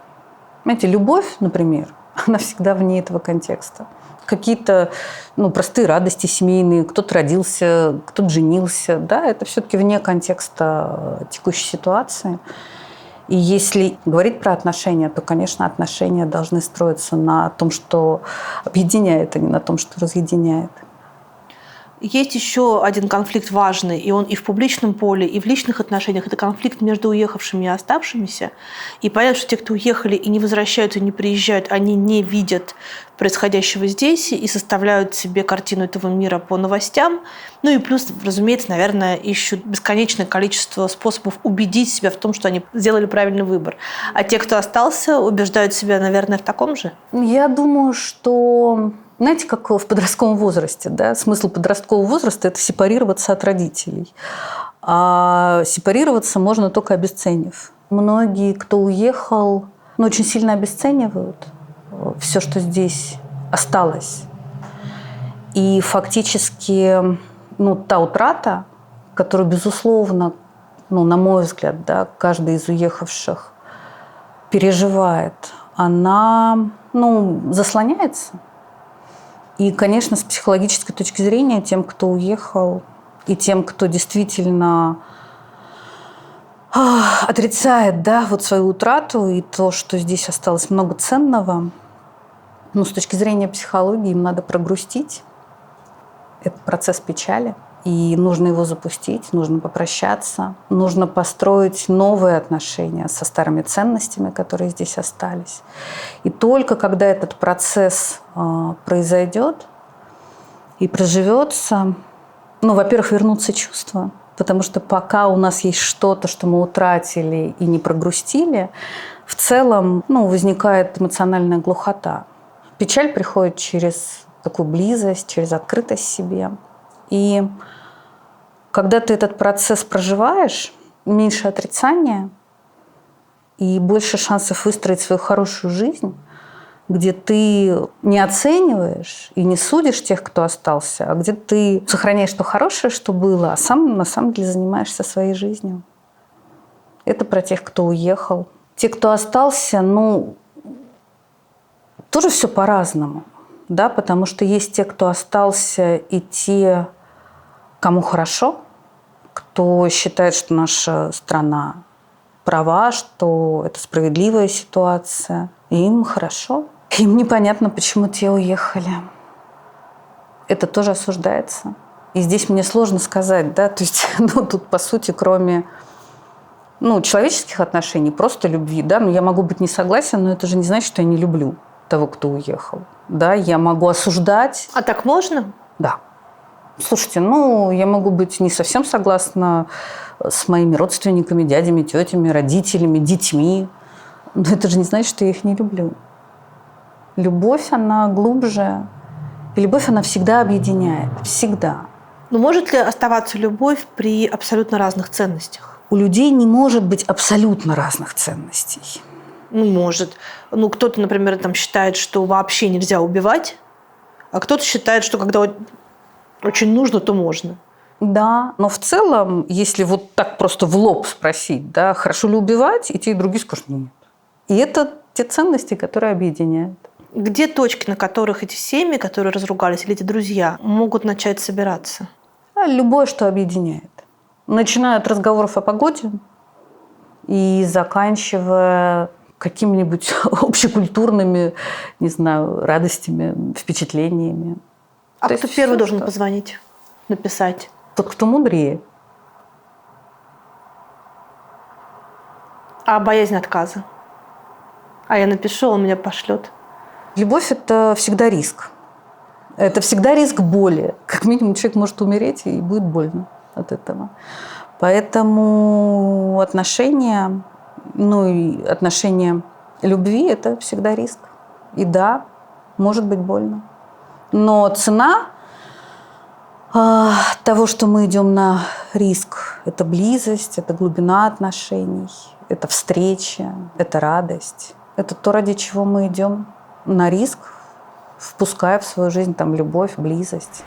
Знаете, любовь, например, она всегда вне этого контекста. Какие-то простые радости семейные, кто-то родился, кто-то женился, да, это все-таки вне контекста текущей ситуации. И если говорить про отношения, то, конечно, отношения должны строиться на том, что объединяет, а не на том, что разъединяет. Есть еще один конфликт важный, и он и в публичном поле, и в личных отношениях. Это конфликт между уехавшими и оставшимися. И понятно, что те, кто уехали и не возвращаются, не приезжают, они не видят происходящего здесь и составляют себе картину этого мира по новостям. И плюс, разумеется, наверное, ищут бесконечное количество способов убедить себя в том, что они сделали правильный выбор. А те, кто остался, убеждают себя, наверное, в таком же? Я думаю, что... Знаете, как в подростковом возрасте, да? Смысл подросткового возраста – это сепарироваться от родителей. А сепарироваться можно только обесценив. Многие, кто уехал, очень сильно обесценивают все, что здесь осталось. И фактически та утрата, которую, безусловно, на мой взгляд, да, каждый из уехавших переживает, она заслоняется. И, конечно, с психологической точки зрения, тем, кто уехал, и тем, кто действительно отрицает, да, свою утрату и то, что здесь осталось много ценного, с точки зрения психологии им надо прогрустить. Это процесс печали. И нужно его запустить, нужно попрощаться, нужно построить новые отношения со старыми ценностями, которые здесь остались. И только когда этот процесс произойдет и проживется, во-первых, вернутся чувства, потому что пока у нас есть что-то, что мы утратили и не прогрустили, в целом возникает эмоциональная глухота. Печаль приходит через такую близость, через открытость себе. И когда ты этот процесс проживаешь, меньше отрицания и больше шансов выстроить свою хорошую жизнь, где ты не оцениваешь и не судишь тех, кто остался, а где ты сохраняешь то хорошее, что было, а сам на самом деле занимаешься своей жизнью. Это про тех, кто уехал. Те, кто остался, тоже все по-разному, да, потому что есть те, кто остался, и те, кому хорошо, кто считает, что наша страна права, что это справедливая ситуация, и им хорошо. Им непонятно, почему те уехали. Это тоже осуждается. И здесь мне сложно сказать, да, то есть, ну, тут, по сути, кроме, ну, человеческих отношений, просто любви, да, я могу быть не согласен, но это же не значит, что я не люблю того, кто уехал, да, я могу осуждать. А так можно? Да. Слушайте, я могу быть не совсем согласна с моими родственниками, дядями, тетями, родителями, детьми, но это же не значит, что я их не люблю. Любовь, она глубже, и любовь, она всегда объединяет, всегда. Но может ли оставаться любовь при абсолютно разных ценностях? У людей не может быть абсолютно разных ценностей. Может. Кто-то, например, считает, что вообще нельзя убивать, а кто-то считает, что когда очень нужно, то можно. Да, но в целом, если вот так просто в лоб спросить, да, хорошо ли убивать, и те, и другие скажут нет. И это те ценности, которые объединяют. Где точки, на которых эти семьи, которые разругались, или эти друзья, могут начать собираться? Любое, что объединяет. Начиная от разговоров о погоде и заканчивая какими-нибудь общекультурными, не знаю, радостями, впечатлениями. А кто первый должен позвонить, написать? Тот, кто мудрее. А боязнь отказа? А я напишу, он меня пошлет. Любовь – это всегда риск. Это всегда риск боли. Как минимум человек может умереть, и будет больно от этого. Поэтому отношения, и отношения любви – это всегда риск. И да, может быть больно. Но цена того, что мы идем на риск, это близость, это глубина отношений, это встреча, это радость. Это то, ради чего мы идем на риск, впуская в свою жизнь любовь, близость.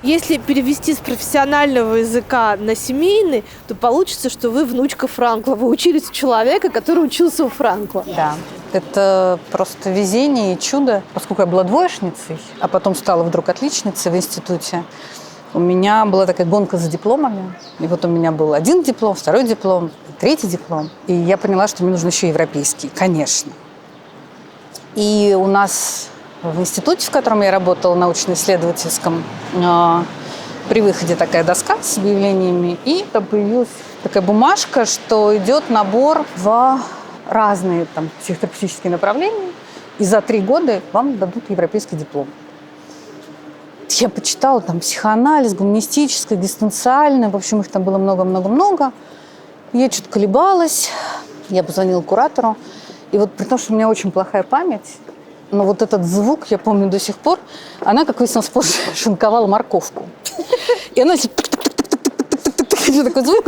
Если перевести с профессионального языка на семейный, то получится, что вы внучка Франкла. Вы учились у человека, который учился у Франкла. Да. Это просто везение и чудо. Поскольку я была двоечницей, а потом стала вдруг отличницей в институте, у меня была такая гонка за дипломами. И вот у меня был один диплом, второй диплом, третий диплом. И я поняла, что мне нужен еще европейский, конечно. И у нас в институте, в котором я работала, научно-исследовательском, при выходе такая доска с объявлениями, и там появилась такая бумажка, что идет набор в разные психотерапевтические направления, и за 3 года вам дадут европейский диплом. Я почитала психоанализ, гуманистическое, экзистенциальное, в общем, их там было много-много-много. Я что-то колебалась, я позвонила куратору, и вот при том, что у меня очень плохая память, но вот этот звук, я помню до сих пор, она, как выяснилось, позже шинковала морковку. И она такой звук.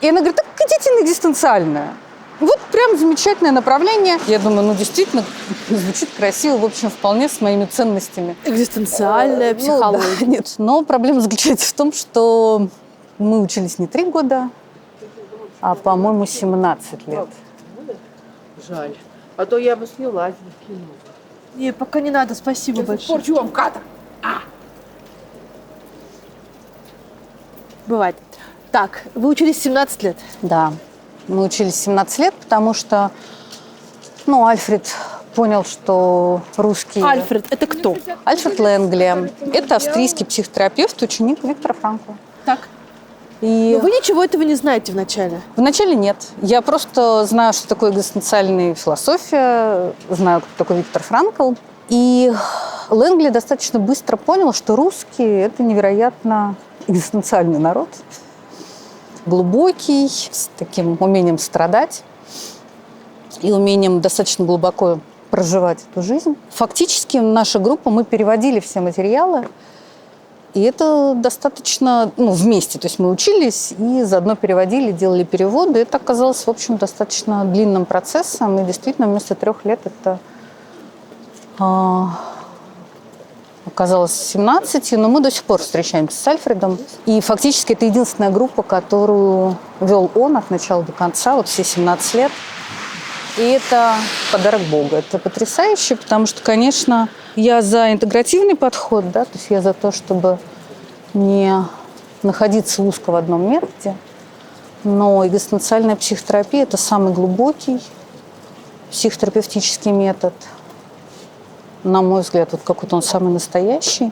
И она говорит, так идите на экзистенциальное. Вот прям замечательное направление. Я думаю, действительно, звучит красиво, в общем, вполне с моими ценностями. Экзистенциальная психология. Да, нет, но проблема заключается в том, что мы учились не 3 года, а, по-моему, 17 лет. Жаль. А то я бы снялась в кино. Не, пока не надо, спасибо большое. Порчу вам кадр. Бывает. Так, вы учились 17 лет? Да, мы учились 17 лет, потому что, Альфред понял, что русские... Альфред, это кто? Альфред Ленгли. Это австрийский психотерапевт, ученик Виктора Франкла. Так. И... Но вы ничего этого не знаете вначале? Вначале нет. Я просто знаю, что такое экзистенциальная философия, знаю, кто такой Виктор Франкл. И Ленгли достаточно быстро понял, что русские – это невероятно экзистенциальный народ. Глубокий, с таким умением страдать и умением достаточно глубоко проживать эту жизнь. Фактически наша группа, мы переводили все материалы, и это достаточно, вместе. То есть мы учились и заодно переводили, делали переводы. Это оказалось, в общем, достаточно длинным процессом. И действительно, вместо 3 лет это оказалось 17. Но мы до сих пор встречаемся с Альфредом. И фактически это единственная группа, которую вел он от начала до конца, вот все 17 лет. И это подарок Бога. Это потрясающе, потому что, конечно, я за интегративный подход, да, то есть я за то, чтобы не находиться узко в одном методе. Но экзистенциальная психотерапия – это самый глубокий психотерапевтический метод. На мой взгляд, какой-то он самый настоящий.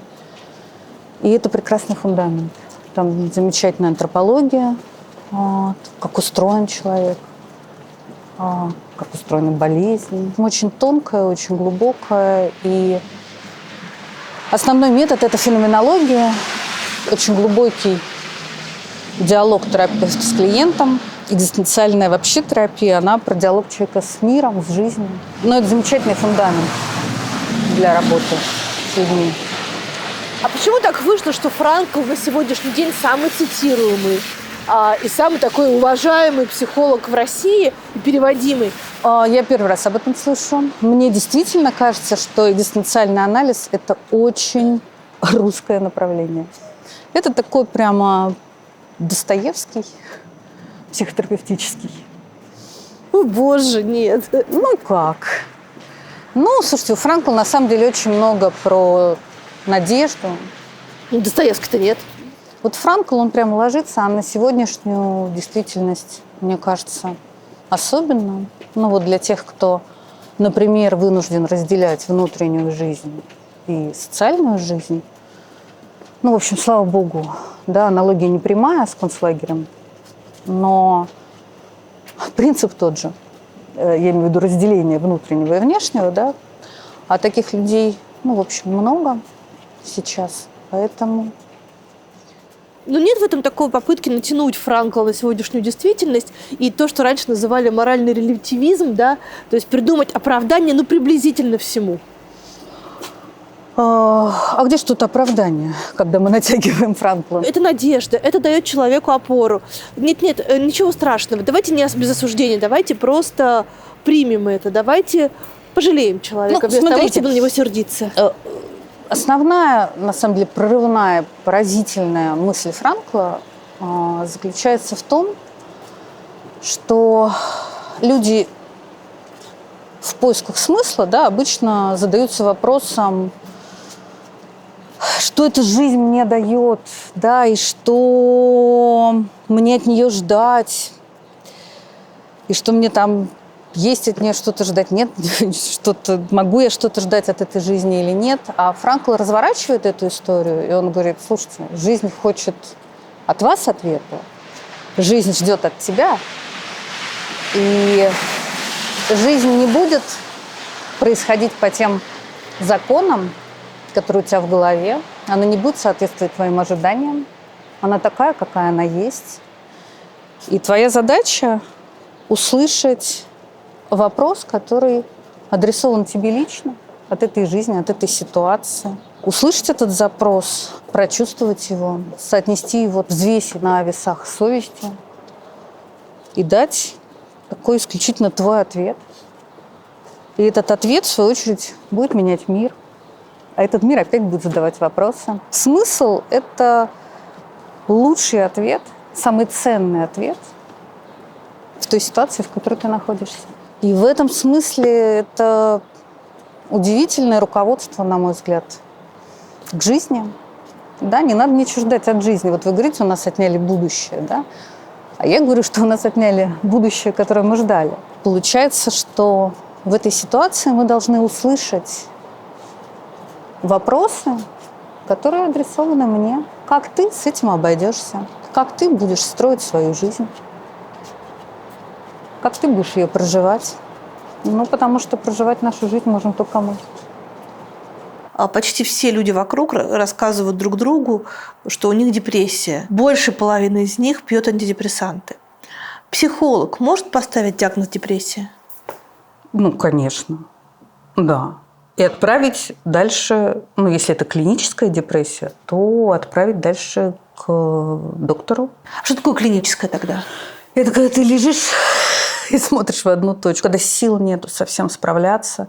И это прекрасный фундамент. Там замечательная антропология, вот, как устроен человек, как устроена болезнь. Очень тонкая, очень глубокая. И основной метод – это феноменология, очень глубокий диалог терапевта с клиентом. Экзистенциальная вообще терапия, она про диалог человека с миром, с жизнью. Но это замечательный фундамент для работы с людьми. А почему так вышло, что Франкл на сегодняшний день самый цитируемый и самый такой уважаемый психолог в России и переводимый? Я первый раз об этом слышу. Мне действительно кажется, что экзистенциальный анализ – это очень русское направление. Это такой прямо Достоевский, психотерапевтический. О, боже, нет. Ну как? Ну, слушайте, у Франкла на самом деле очень много про надежду. Ну, Достоевский-то нет. Вот Франкл, он прямо ложится, а на сегодняшнюю действительность, мне кажется, особенно. Ну вот для тех, кто, например, вынужден разделять внутреннюю жизнь и социальную жизнь. Ну, в общем, слава богу, да, аналогия не прямая с концлагерем, но принцип тот же. Я имею в виду разделение внутреннего и внешнего, да. А таких людей, ну, в общем, много сейчас, поэтому... Но нет в этом такой попытки натянуть Франкла на сегодняшнюю действительность и то, что раньше называли моральный релятивизм, да, то есть придумать оправдание, ну, приблизительно всему. А где ж тут оправдание, когда мы натягиваем Франкла? Это надежда, это дает человеку опору. Нет, ничего страшного. Давайте не без осуждения, давайте просто примем это, давайте пожалеем человека, Ну, вместо того, смотрите, чтобы на него сердиться. Основная, на самом деле, прорывная, поразительная мысль Франкла заключается в том, что люди в поисках смысла, да, обычно задаются вопросом, что эта жизнь мне дает, да, и что мне от нее ждать, и что мне там есть от нее что-то ждать, нет, что-то, могу я что-то ждать от этой жизни или нет. А Франкл разворачивает эту историю, и он говорит: слушайте, жизнь хочет от вас ответа, жизнь ждет от тебя, и жизнь не будет происходить по тем законам, которые у тебя в голове, она не будет соответствовать твоим ожиданиям, она такая, какая она есть. И твоя задача услышать вопрос, который адресован тебе лично, от этой жизни, от этой ситуации. Услышать этот запрос, прочувствовать его, соотнести его, взвесить на весах совести и дать такой исключительно твой ответ. И этот ответ, в свою очередь, будет менять мир. А этот мир опять будет задавать вопросы. Смысл – это лучший ответ, самый ценный ответ в той ситуации, в которой ты находишься. И в этом смысле это удивительное руководство, на мой взгляд, к жизни. Да, не надо ничего ждать от жизни. Вот вы говорите, у нас отняли будущее, да? А я говорю, что у нас отняли будущее, которое мы ждали. Получается, что в этой ситуации мы должны услышать вопросы, которые адресованы мне. Как ты с этим обойдешься? Как ты будешь строить свою жизнь? Как ты будешь ее проживать? Ну, потому что проживать нашу жизнь можем только мы. Почти все люди вокруг рассказывают друг другу, что у них депрессия. Больше половины из них пьет антидепрессанты. Психолог может поставить диагноз депрессия? Ну, конечно, да. И отправить дальше, ну, если это клиническая депрессия, то отправить дальше к доктору. Что такое клиническая тогда? Это когда ты лежишь и смотришь в одну точку, когда сил нет совсем справляться,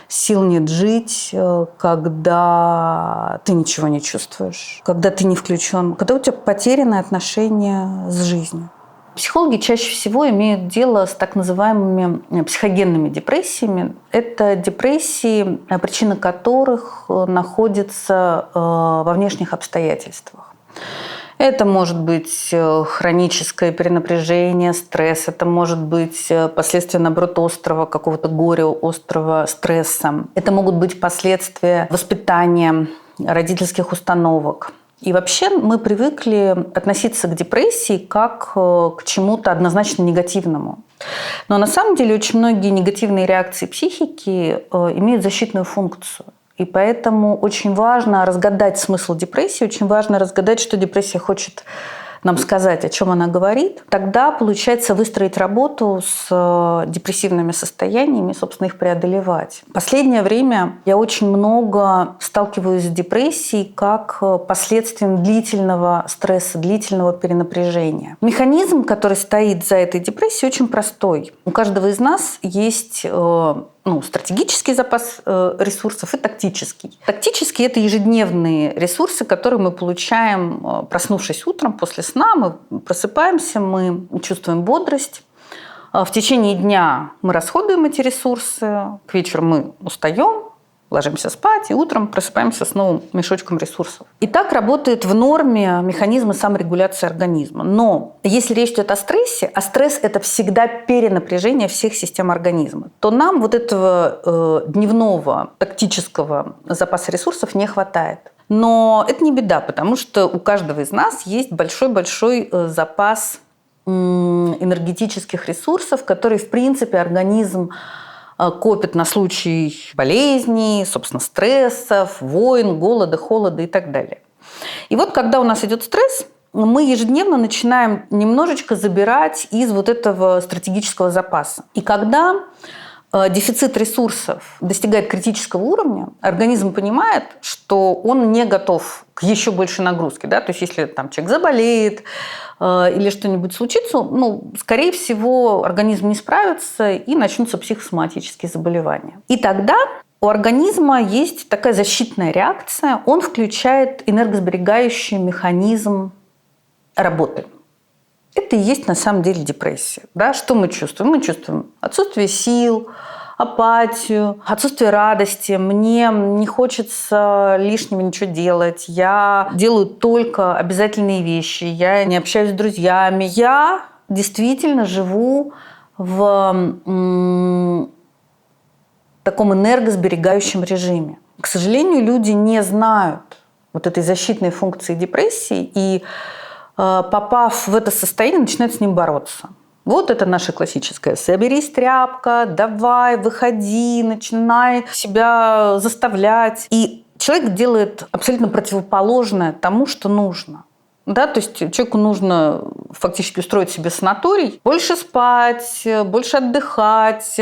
сил нет жить, когда ты ничего не чувствуешь, когда ты не включен, когда у тебя потерянное отношение с жизнью. Психологи чаще всего имеют дело с так называемыми психогенными депрессиями. Это депрессии, причина которых находится во внешних обстоятельствах. Это может быть хроническое перенапряжение, стресс, это может быть последствия, наоборот, острого какого-то горя, острого стресса. Это могут быть последствия воспитания, родительских установок. И вообще мы привыкли относиться к депрессии как к чему-то однозначно негативному. Но на самом деле очень многие негативные реакции психики имеют защитную функцию. И поэтому очень важно разгадать смысл депрессии, очень важно разгадать, что депрессия хочет нам сказать, о чем она говорит. Тогда получается выстроить работу с депрессивными состояниями, собственно, их преодолевать. В последнее время я очень много сталкиваюсь с депрессией как последствием длительного стресса, длительного перенапряжения. Механизм, который стоит за этой депрессией, очень простой. У каждого из нас есть стратегический запас ресурсов и тактический. Тактический – это ежедневные ресурсы, которые мы получаем, проснувшись утром после сна. Мы просыпаемся, мы чувствуем бодрость. В течение дня мы расходуем эти ресурсы. К вечеру мы устаем, ложимся спать, и утром просыпаемся с новым мешочком ресурсов. И так работает в норме механизмы саморегуляции организма. Но если речь идет о стрессе, а стресс – это всегда перенапряжение всех систем организма, то нам вот этого дневного тактического запаса ресурсов не хватает. Но это не беда, потому что у каждого из нас есть большой-большой запас энергетических ресурсов, которые, в принципе, организм копит на случай болезней, собственно, стрессов, войн, голода, холода и так далее. И вот когда у нас идет стресс, мы ежедневно начинаем немножечко забирать из вот этого стратегического запаса. И когда дефицит ресурсов достигает критического уровня, организм понимает, что он не готов к еще большей нагрузке. Да? То есть если там человек заболеет или что-нибудь случится, скорее всего, организм не справится и начнутся психосоматические заболевания. И тогда у организма есть такая защитная реакция, он включает энергосберегающий механизм работы. Это и есть на самом деле депрессия. Да? Что мы чувствуем? Мы чувствуем отсутствие сил, апатию, отсутствие радости. Мне не хочется лишнего ничего делать. Я делаю только обязательные вещи. Я не общаюсь с друзьями. Я действительно живу в таком энергосберегающем режиме. К сожалению, люди не знают вот этой защитной функции депрессии и, попав в это состояние, начинают с ним бороться. Вот это наша классическая «соберись, тряпка, давай, выходи, начинай себя заставлять». И человек делает абсолютно противоположное тому, что нужно. Да, то есть человеку нужно фактически устроить себе санаторий, больше спать, больше отдыхать,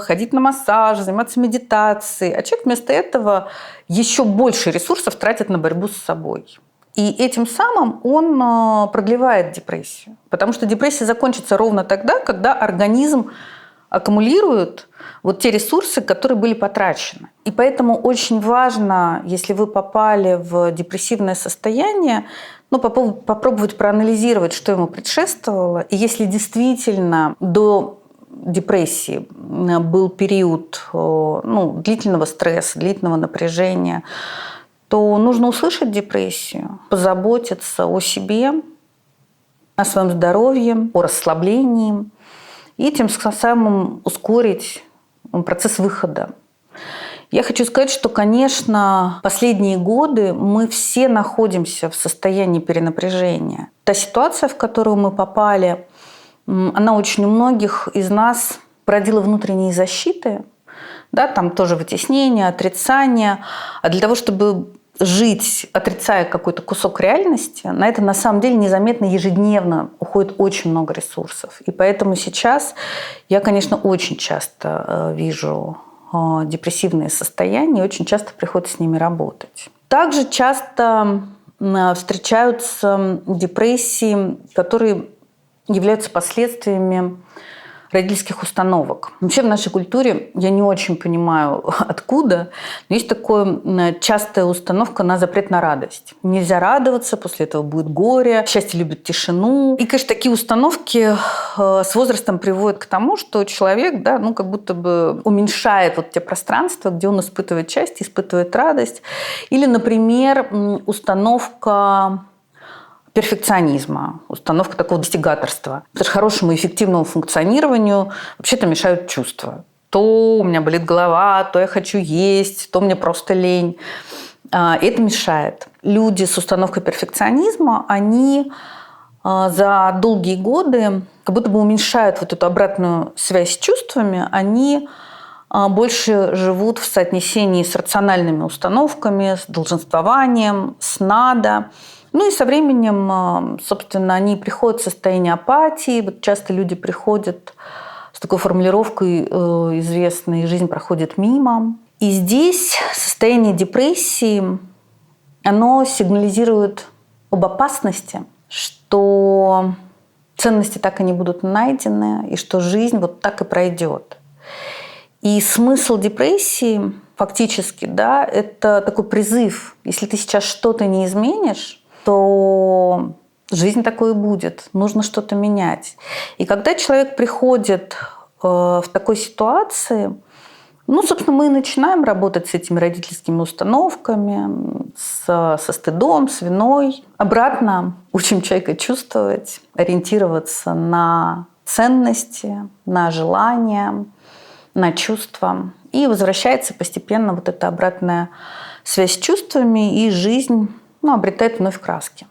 ходить на массаж, заниматься медитацией. А человек вместо этого еще больше ресурсов тратит на борьбу с собой. И этим самым он продлевает депрессию. Потому что депрессия закончится ровно тогда, когда организм аккумулирует вот те ресурсы, которые были потрачены. И поэтому очень важно, если вы попали в депрессивное состояние, попробовать проанализировать, что ему предшествовало. И если действительно до депрессии был период длительного стресса, длительного напряжения, то нужно услышать депрессию, позаботиться о себе, о своем здоровье, о расслаблении и тем самым ускорить процесс выхода. Я хочу сказать, что, конечно, последние годы мы все находимся в состоянии перенапряжения. Та ситуация, в которую мы попали, она очень у многих из нас породила внутренние защиты, да, там тоже вытеснение, отрицание. А для того, чтобы жить, отрицая какой-то кусок реальности, на это на самом деле незаметно ежедневно уходит очень много ресурсов. И поэтому сейчас я, конечно, очень часто вижу депрессивные состояния, и очень часто приходится с ними работать. Также часто встречаются депрессии, которые являются последствиями родительских установок. Вообще в нашей культуре, я не очень понимаю, откуда, но есть такая частая установка на запрет на радость. Нельзя радоваться, после этого будет горе, счастье любит тишину. И, конечно, такие установки с возрастом приводят к тому, что человек, как будто бы уменьшает вот те пространства, где он испытывает счастье, испытывает радость. Или, например, установка перфекционизма, установка такого достигаторства. Потому что хорошему эффективному функционированию вообще-то мешают чувства. То у меня болит голова, то я хочу есть, то мне просто лень. Это мешает. Люди с установкой перфекционизма, они за долгие годы как будто бы уменьшают вот эту обратную связь с чувствами, они больше живут в соотнесении с рациональными установками, с долженствованием, с надо. Ну и со временем, собственно, они приходят в состояние апатии. Вот часто люди приходят с такой формулировкой известной «жизнь проходит мимо». И здесь состояние депрессии, оно сигнализирует об опасности, что ценности так и не будут найдены, и что жизнь вот так и пройдет. И смысл депрессии фактически, да, это такой призыв. Если ты сейчас что-то не изменишь, то жизнь такой и будет. Нужно что-то менять. И когда человек приходит в такой ситуации, собственно, мы и начинаем работать с этими родительскими установками, со стыдом, с виной. Обратно учим человека чувствовать, ориентироваться на ценности, на желания, на чувства. И возвращается постепенно вот эта обратная связь с чувствами, и жизнь обретает вновь краски.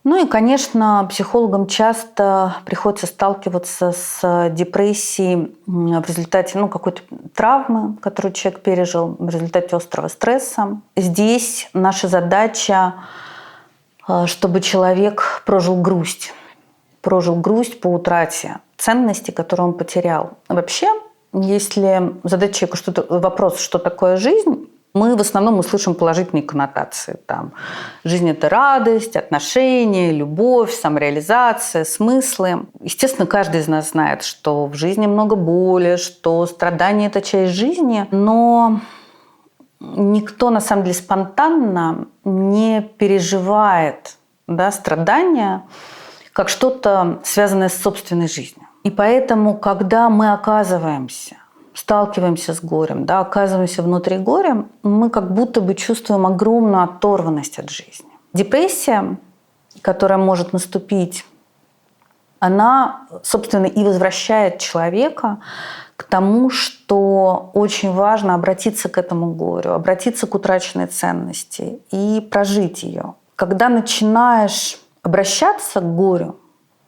Ну и, конечно, психологам часто приходится сталкиваться с депрессией в результате какой-то травмы, которую человек пережил, в результате острого стресса. Здесь наша задача, чтобы человек прожил грусть по утрате ценности, которую он потерял. Вообще, если задать человеку вопрос, что такое жизнь, мы в основном услышим положительные коннотации. Жизнь – это радость, отношения, любовь, самореализация, смыслы. Естественно, каждый из нас знает, что в жизни много боли, что страдания – это часть жизни, но никто, на самом деле, спонтанно не переживает страдания как что-то, связанное с собственной жизнью. И поэтому, когда мы сталкиваемся с горем, оказываемся внутри горя, мы как будто бы чувствуем огромную оторванность от жизни. Депрессия, которая может наступить, она, собственно, и возвращает человека к тому, что очень важно обратиться к этому горю, обратиться к утраченной ценности и прожить ее. Когда начинаешь обращаться к горю,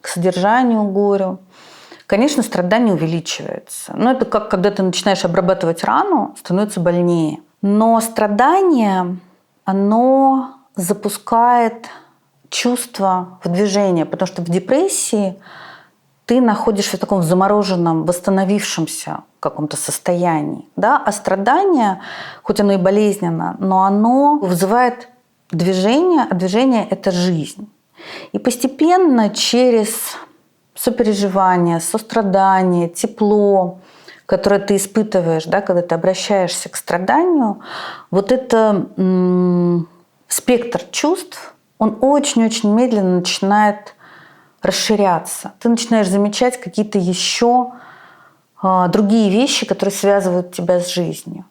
к содержанию горю, конечно, страдание увеличивается. Это как когда ты начинаешь обрабатывать рану, становится больнее. Но страдание, оно запускает чувство в движение, потому что в депрессии ты находишься в таком замороженном, восстановившемся каком-то состоянии. А страдание, хоть оно и болезненно, но оно вызывает движение, а движение – это жизнь. И постепенно через сопереживание, сострадание, тепло, которое ты испытываешь, когда ты обращаешься к страданию, вот это спектр чувств, он очень-очень медленно начинает расширяться. Ты начинаешь замечать какие-то еще другие вещи, которые связывают тебя с жизнью.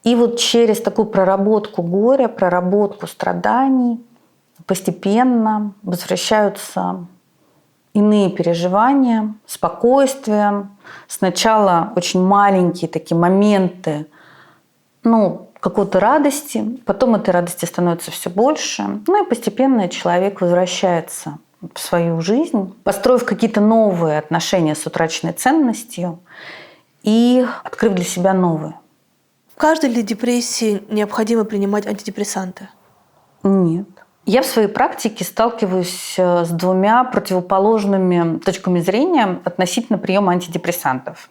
И вот через такую проработку горя, проработку страданий постепенно возвращаются иные переживания, спокойствие. Сначала очень маленькие такие моменты, какой-то радости, потом этой радости становится все больше. И постепенно человек возвращается в свою жизнь, построив какие-то новые отношения с утраченной ценностью и открыв для себя новые. В каждой ли депрессии необходимо принимать антидепрессанты? Нет. Я в своей практике сталкиваюсь с двумя противоположными точками зрения относительно приема антидепрессантов.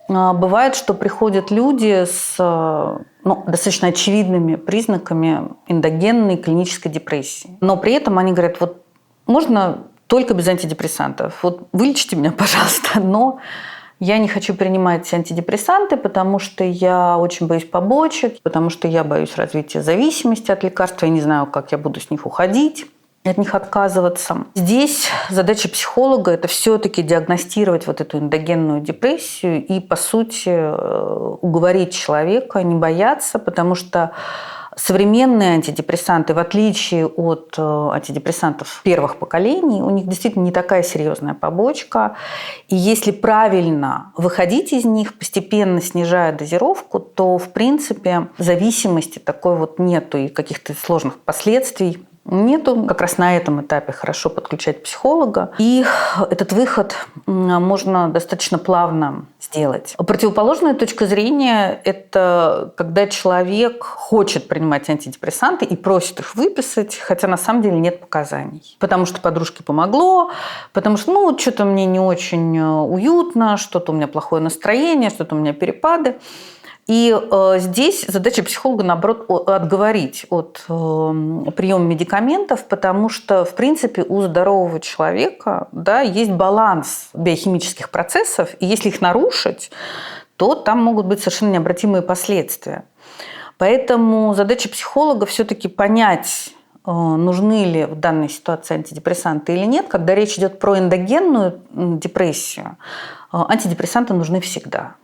Бывает, что приходят люди с достаточно очевидными признаками эндогенной клинической депрессии. Но при этом они говорят, можно только без антидепрессантов. Вылечите меня, пожалуйста, но я не хочу принимать антидепрессанты, потому что я очень боюсь побочек, потому что я боюсь развития зависимости от лекарств, я не знаю, как я буду с них уходить, от них отказываться. Здесь задача психолога – это все-таки диагностировать эту эндогенную депрессию и, по сути, уговорить человека не бояться, потому что современные антидепрессанты, в отличие от антидепрессантов первых поколений, у них действительно не такая серьезная побочка. И если правильно выходить из них, постепенно снижая дозировку, то, в принципе, зависимости такой вот нету и каких-то сложных последствий нету. Как раз на этом этапе хорошо подключать психолога. И этот выход можно достаточно плавно сделать. Противоположная точка зрения – это когда человек хочет принимать антидепрессанты и просит их выписать, хотя на самом деле нет показаний. Потому что подружке помогло, потому что что-то мне не очень уютно, что-то у меня плохое настроение, что-то у меня перепады. И здесь задача психолога, наоборот, отговорить от приема медикаментов, потому что, в принципе, у здорового человека, да, есть баланс биохимических процессов, и если их нарушить, то там могут быть совершенно необратимые последствия. Поэтому задача психолога все-таки понять, нужны ли в данной ситуации антидепрессанты или нет. Когда речь идет про эндогенную депрессию, антидепрессанты нужны всегда.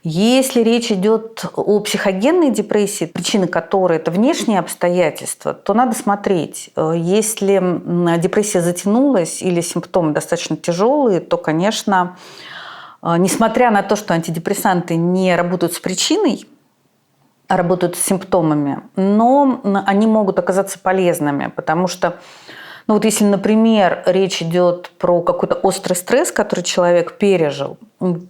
Если речь идет о психогенной депрессии, причины которой это внешние обстоятельства, то надо смотреть. Если депрессия затянулась или симптомы достаточно тяжелые, то, конечно, несмотря на то, что антидепрессанты не работают с причиной, а работают с симптомами, но они могут оказаться полезными, потому что если, например, речь идет про какой-то острый стресс, который человек пережил,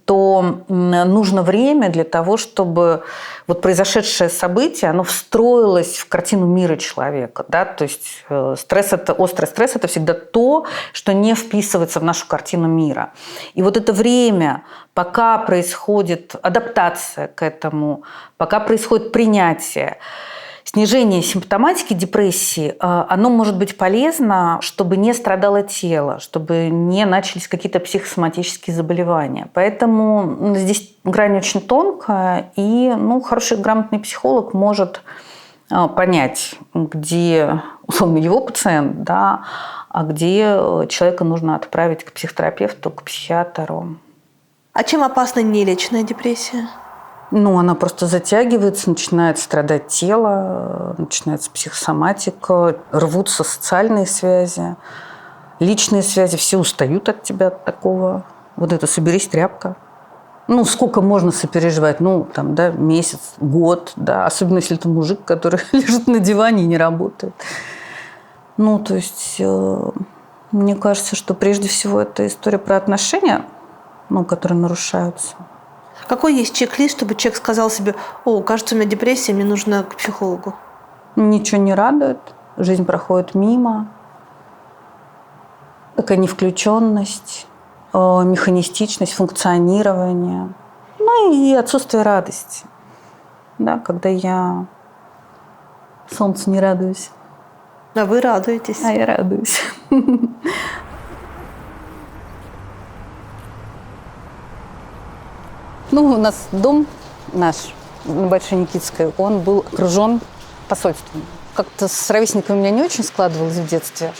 то нужно время для того, чтобы произошедшее событие, оно встроилось в картину мира человека. Да? То есть острый стресс – это всегда то, что не вписывается в нашу картину мира. И это время, пока происходит адаптация к этому, пока происходит принятие, снижение симптоматики депрессии, оно может быть полезно, чтобы не страдало тело, чтобы не начались какие-то психосоматические заболевания. Поэтому здесь грань очень тонкая, и хороший грамотный психолог может понять, где, условно, его пациент, да, а где человека нужно отправить к психотерапевту, к психиатру. А чем опасна нелеченная депрессия? Она просто затягивается, начинает страдать тело, начинается психосоматика, рвутся социальные связи, личные связи. Все устают от тебя, от такого. Это «соберись, тряпка». Сколько можно сопереживать? Месяц, год, да. Особенно, если это мужик, который лежит на диване и не работает. То есть, мне кажется, что прежде всего это история про отношения, которые нарушаются. Какой есть чек-лист, чтобы человек сказал себе: кажется, у меня депрессия, мне нужно к психологу? Ничего не радует, жизнь проходит мимо. Такая невключенность, механистичность, функционирование. И отсутствие радости. Да, когда я солнцу не радуюсь. А вы радуетесь. А я радуюсь. У нас дом наш, на Большой Никитской, он был окружен посольством. Как-то с ровесниками у меня не очень складывалось в детстве.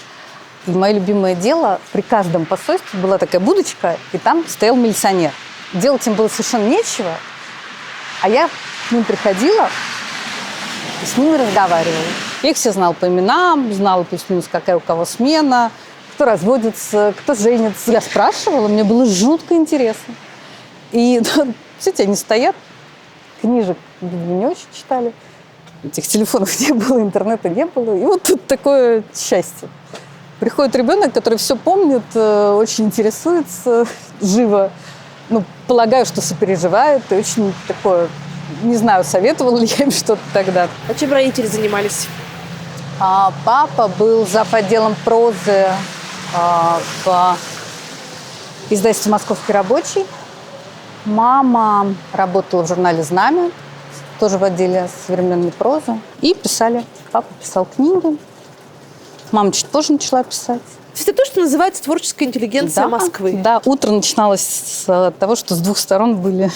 И мое любимое дело, при каждом посольстве была такая будочка, и там стоял милиционер. Делать им было совершенно нечего, а я к ним приходила и с ними разговаривала. Я их все знала по именам, знала плюс-минус, какая у кого смена, кто разводится, кто женится. Я спрашивала, мне было жутко интересно. И, кстати, они стоят, книжек не очень читали, этих телефонов не было, интернета не было. И тут такое счастье. Приходит ребенок, который все помнит, очень интересуется, живо, полагаю, что сопереживает, и очень такое, не знаю, советовала ли я им что-то тогда. А чем родители занимались? Папа был зав. Отделом прозы в издательстве «Московский рабочий». Мама работала в журнале «Знамя», тоже в отделе современной прозы. И писали. Папа писал книги. Мама чуть позже начала писать. То есть это то, что называется творческая интеллигенция Москвы. Да, утро начиналось с того, что с двух сторон были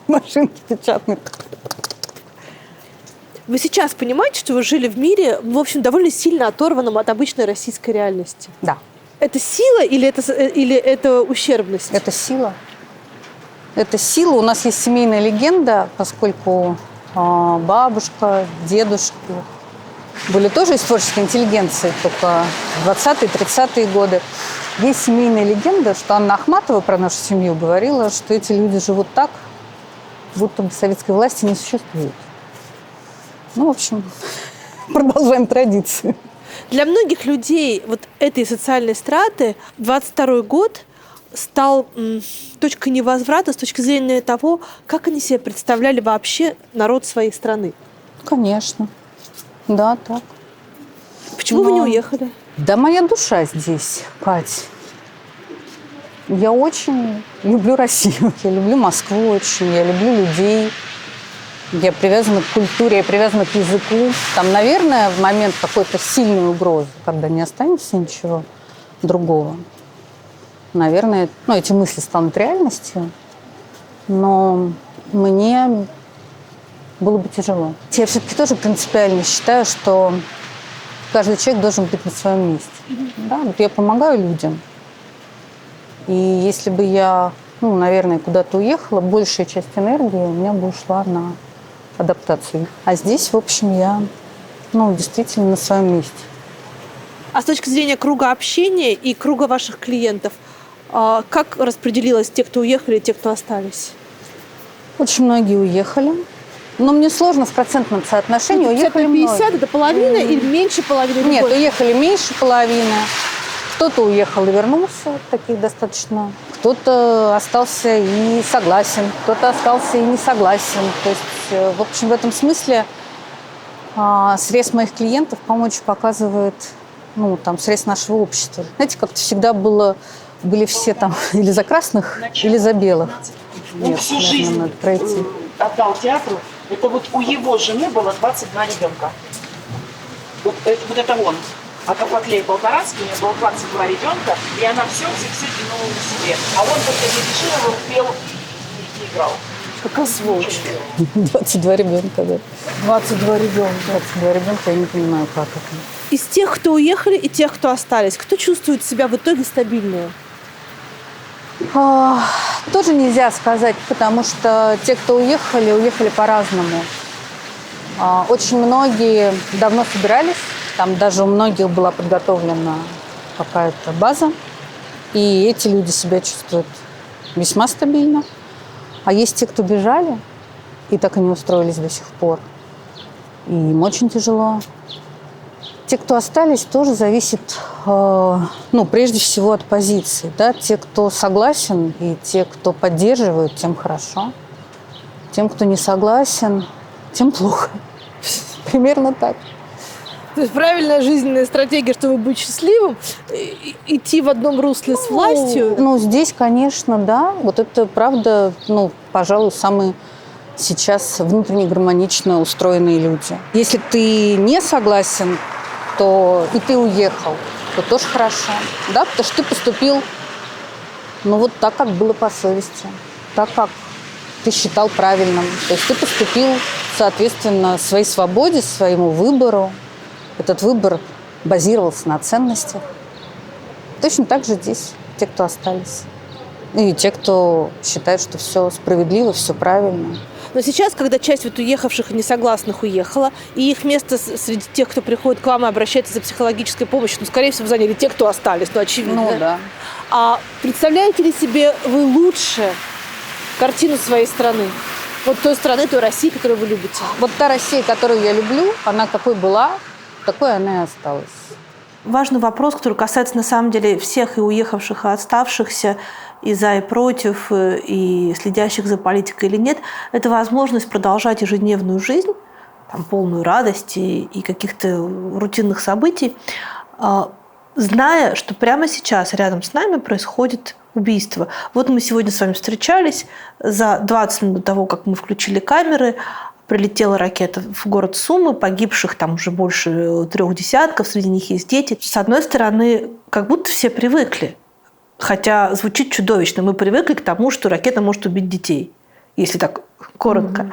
машинки печатные. Вы сейчас понимаете, что вы жили в мире, в общем, довольно сильно оторванном от обычной российской реальности? Да. Это сила или это ущербность? Это сила. Это сила. У нас есть семейная легенда, поскольку бабушка, дедушки были тоже из творческой интеллигенции, только 20-е, 30-е годы. Есть семейная легенда, что Анна Ахматова про нашу семью говорила, что эти люди живут так, будто бы советской власти не существует. Ну, в общем, продолжаем традицию. Для многих людей вот этой социальной страты 22-й год стал точкой невозврата с точки зрения того, как они себе представляли вообще народ своей страны. Конечно. Да, так. Почему вы не уехали? Да моя душа здесь, Кать. Я очень люблю Россию, я люблю Москву очень, я люблю людей. Я привязана к культуре, я привязана к языку. Там, наверное, в момент какой-то сильной угрозы, когда не останется ничего другого, наверное, эти мысли станут реальностью. Но мне было бы тяжело. Я все-таки тоже принципиально считаю, что каждый человек должен быть на своем месте. Да, вот я помогаю людям. И если бы я, наверное, куда-то уехала, большая часть энергии у меня бы ушла на адаптацию. А здесь, в общем, я, действительно на своем месте. А с точки зрения круга общения и круга ваших клиентов, как распределилось те, кто уехали, и те, кто остались? Очень многие уехали. Но мне сложно в процентном соотношении. 50 на 50 – это половина или меньше половины? Нет, уехали меньше половины. Кто-то уехал и вернулся, таких достаточно. Кто-то остался и согласен, кто-то остался и не согласен. То есть, в общем, в этом смысле срез моих клиентов, по-моему, очень показывает, срез нашего общества. Знаете, как-то всегда были все там или за красных, или за белых. Он Нет, всю наверное, жизнь надо пройти. отдал театру. Это вот у его жены было 22 ребенка. Вот это он. А Капоклей Полторацкий, у нее было 22 ребенка, и она все тянула на себе. А он только режиссировал, пел и играл. Какая сволочь. 22 ребенка, да. 22 ребенка. 22 ребенка, я не понимаю, как это. Из тех, кто уехали, и тех, кто остались, кто чувствует себя в итоге стабильнее? Тоже нельзя сказать, потому что те, кто уехали по-разному. Очень многие давно собирались, там даже у многих была подготовлена какая-то база, и эти люди себя чувствуют весьма стабильно. А есть те, кто бежали, и так и не устроились до сих пор. И им очень тяжело. Те, кто остались, тоже зависит, прежде всего от позиции. Да? Те, кто согласен, и те, кто поддерживают, тем хорошо. Тем, кто не согласен, тем плохо. Примерно так. То есть правильная жизненная стратегия, чтобы быть счастливым, идти в одном русле с властью? Здесь, конечно, да. Вот это, правда, пожалуй, самые сейчас внутренне гармонично устроенные люди. Если ты не согласен, то и ты уехал, то тоже хорошо. Да? Потому что ты поступил, так, как было по совести. Так, как ты считал правильным. То есть ты поступил, соответственно, своей свободе, своему выбору. Этот выбор базировался на ценностях. Точно так же здесь те, кто остались. И те, кто считает, что все справедливо, все правильно. Но сейчас, когда часть уехавших и несогласных уехала, и их место среди тех, кто приходит к вам и обращается за психологической помощью, скорее всего, заняли те, кто остались, очевидно. Да. А представляете ли себе вы лучше картину своей страны? Вот той страны, той России, которую вы любите? Вот та Россия, которую я люблю, она какой была, такой она и осталась. Важный вопрос, который касается, на самом деле, всех и уехавших, и оставшихся, и за, и против, и следящих за политикой или нет, это возможность продолжать ежедневную жизнь, полную радости и каких-то рутинных событий, зная, что прямо сейчас рядом с нами происходит убийство. Вот мы сегодня с вами встречались, за 20 минут до того, как мы включили камеры, прилетела ракета в город Сумы, погибших там уже больше 3 десятков, среди них есть дети. С одной стороны, как будто все привыкли, хотя звучит чудовищно. Мы привыкли к тому, что ракета может убить детей, если так коротко.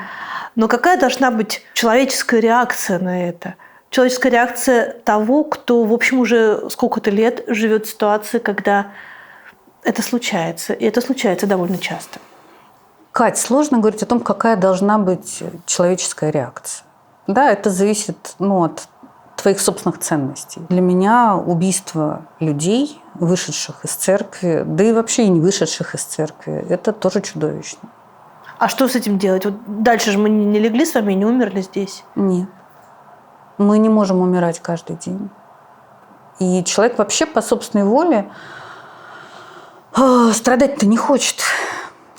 Но какая должна быть человеческая реакция на это? Человеческая реакция того, кто, в общем, уже сколько-то лет живет в ситуации, когда это случается. И это случается довольно часто. Кать, сложно говорить о том, какая должна быть человеческая реакция. Да, это зависит от твоих собственных ценностей. Для меня убийство людей, вышедших из церкви, да и вообще и не вышедших из церкви, это тоже чудовищно. А что с этим делать? Вот дальше же мы не легли с вами, не умерли здесь. Нет. Мы не можем умирать каждый день. И человек вообще по собственной воле страдать-то не хочет.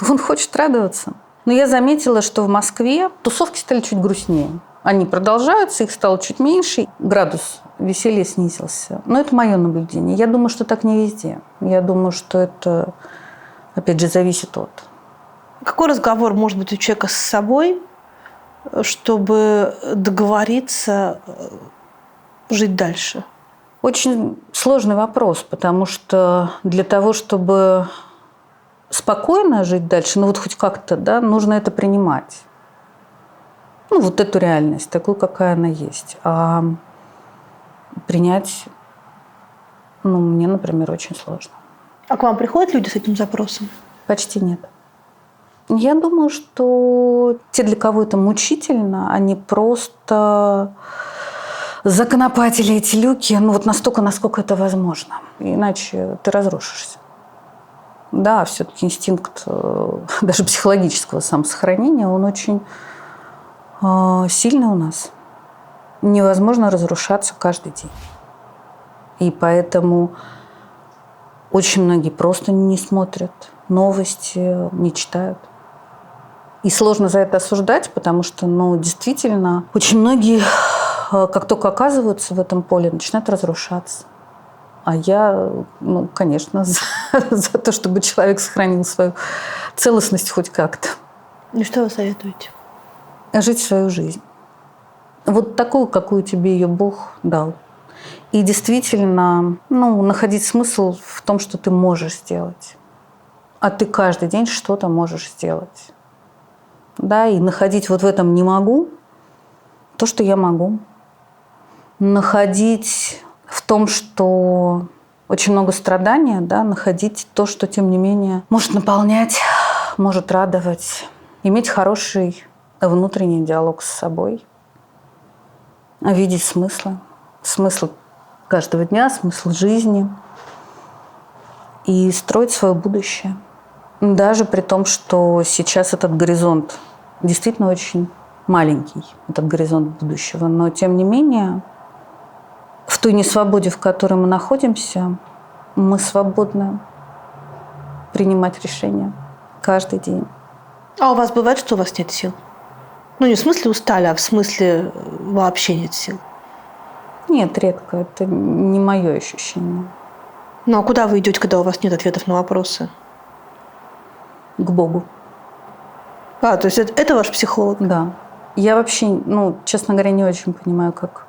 Он хочет радоваться. Но я заметила, что в Москве тусовки стали чуть грустнее. Они продолжаются, их стало чуть меньше. Градус веселья снизился. Но это мое наблюдение. Я думаю, что так не везде. Я думаю, что это, опять же, зависит от... Какой разговор может быть у человека с собой, чтобы договориться жить дальше? Очень сложный вопрос, потому что для того, чтобы спокойно жить дальше, вот хоть как-то, да, нужно это принимать. Вот эту реальность, такую, какая она есть. А принять, мне, например, очень сложно. А к вам приходят люди с этим запросом? Почти нет. Я думаю, что те, для кого это мучительно, они просто законопатили эти люки, настолько, насколько это возможно. Иначе ты разрушишься. Да, все-таки инстинкт даже психологического самосохранения, он очень сильный у нас. Невозможно разрушаться каждый день. И поэтому очень многие просто не смотрят новости, не читают. И сложно за это осуждать, потому что, действительно, очень многие, как только оказываются в этом поле, начинают разрушаться. А я, конечно, за то, чтобы человек сохранил свою целостность хоть как-то. И что вы советуете? Жить свою жизнь. Вот такую, какую тебе ее Бог дал. И действительно, находить смысл в том, что ты можешь сделать. А ты каждый день что-то можешь сделать. Да, и находить вот в этом «не могу» то, что я могу. Находить в том, что очень много страдания, да, находить то, что, тем не менее, может наполнять, может радовать. Иметь хороший внутренний диалог с собой. Видеть смыслы. Смысл каждого дня, смысл жизни. И строить свое будущее. Даже при том, что сейчас этот горизонт действительно очень маленький, этот горизонт будущего. Но, тем не менее, в той несвободе, в которой мы находимся, мы свободны принимать решения каждый день. А у вас бывает, что у вас нет сил? Не в смысле устали, а в смысле вообще нет сил? Нет, редко. Это не мое ощущение. А куда вы идете, когда у вас нет ответов на вопросы? К Богу. То есть это ваш психолог? Да. Я вообще, честно говоря, не очень понимаю, как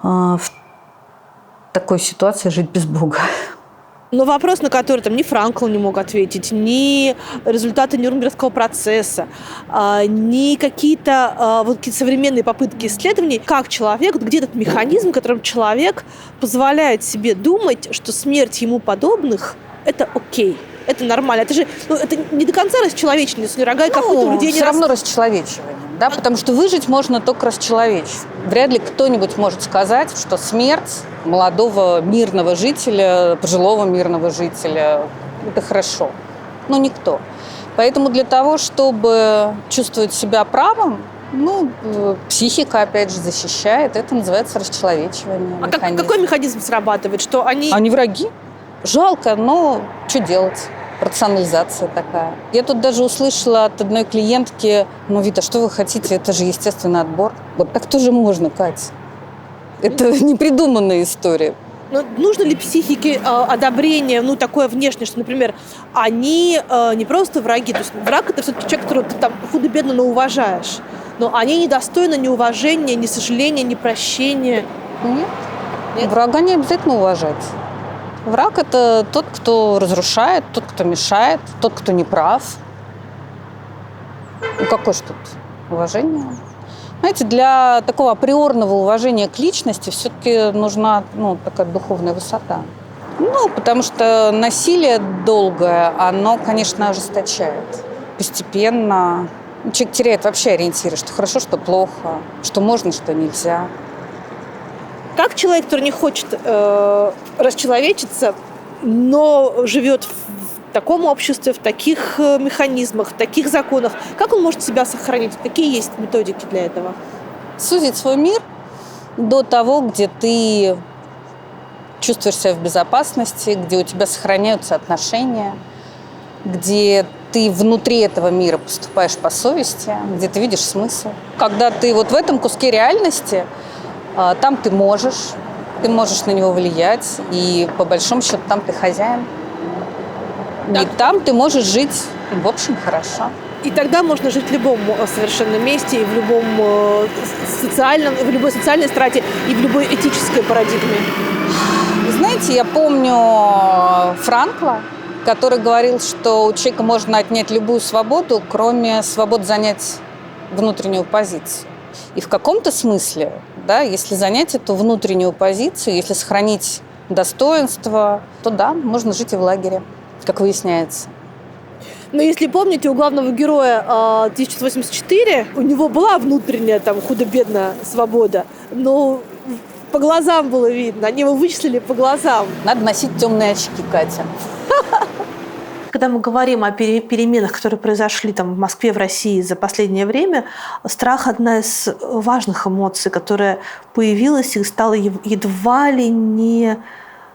в такой ситуации жить без Бога. Но вопрос, на который ни Франкл не мог ответить, ни результаты Нюрнбергского процесса, ни какие-то современные попытки исследований, как человек, где этот механизм, которым человек позволяет себе думать, что смерть ему подобных – это окей. Это нормально. Это же это не до конца расчеловечение, если рога какой-то у людей все равно расчеловечивание, да, потому что выжить можно только расчеловечив. Вряд ли кто-нибудь может сказать, что смерть молодого мирного жителя, пожилого мирного жителя – это хорошо. Никто. Поэтому для того, чтобы чувствовать себя правым, психика, опять же, защищает. Это называется расчеловечивание. А какой механизм срабатывает? Что они враги? Жалко, но что делать? Рационализация такая. Я тут даже услышала от одной клиентки: Вита, что вы хотите? Это же естественный отбор. Вот так тоже можно, Кать. Это непридуманная история. Нужно ли психике одобрение, такое внешнее, что, например, они не просто враги, то есть враг – это все-таки человек, которого ты худо-бедно, но уважаешь, но они недостойны ни уважения, ни сожаления, ни прощения? Нет. Врага не обязательно уважать. Враг – это тот, кто разрушает, тот, кто мешает, тот, кто не прав. Какое ж тут уважение? Знаете, для такого априорного уважения к личности все-таки нужна такая духовная высота. Потому что насилие долгое, оно, конечно, ожесточает. постепенно человек теряет вообще ориентиры, что хорошо, что плохо, что можно, что нельзя. Как человек, который не хочет расчеловечиться, но живет в таком обществе, в таких механизмах, в таких законах, как он может себя сохранить? Какие есть методики для этого? Сузить свой мир до того, где ты чувствуешь себя в безопасности, где у тебя сохраняются отношения, где ты внутри этого мира поступаешь по совести, где ты видишь смысл. Когда ты вот в этом куске реальности, там ты можешь на него влиять, и по большому счету там ты хозяин. И там ты можешь жить, в общем, хорошо. И тогда можно жить в любом совершенно месте, и в любом в любой социальной страте, и в любой этической парадигме. Вы знаете, я помню Франкла, который говорил, что у человека можно отнять любую свободу, кроме свободы занять внутреннюю позицию. И в каком-то смысле, да, если занять эту внутреннюю позицию, если сохранить достоинство, то да, можно жить и в лагере, как выясняется. Но если помните, у главного героя 1984 у него была внутренняя там худо-бедная свобода, но по глазам было видно, они его вычислили по глазам. Надо носить темные очки, Катя. Когда мы говорим о переменах, которые произошли там в Москве, в России за последнее время, страх – одна из важных эмоций, которая появилась и стала едва ли не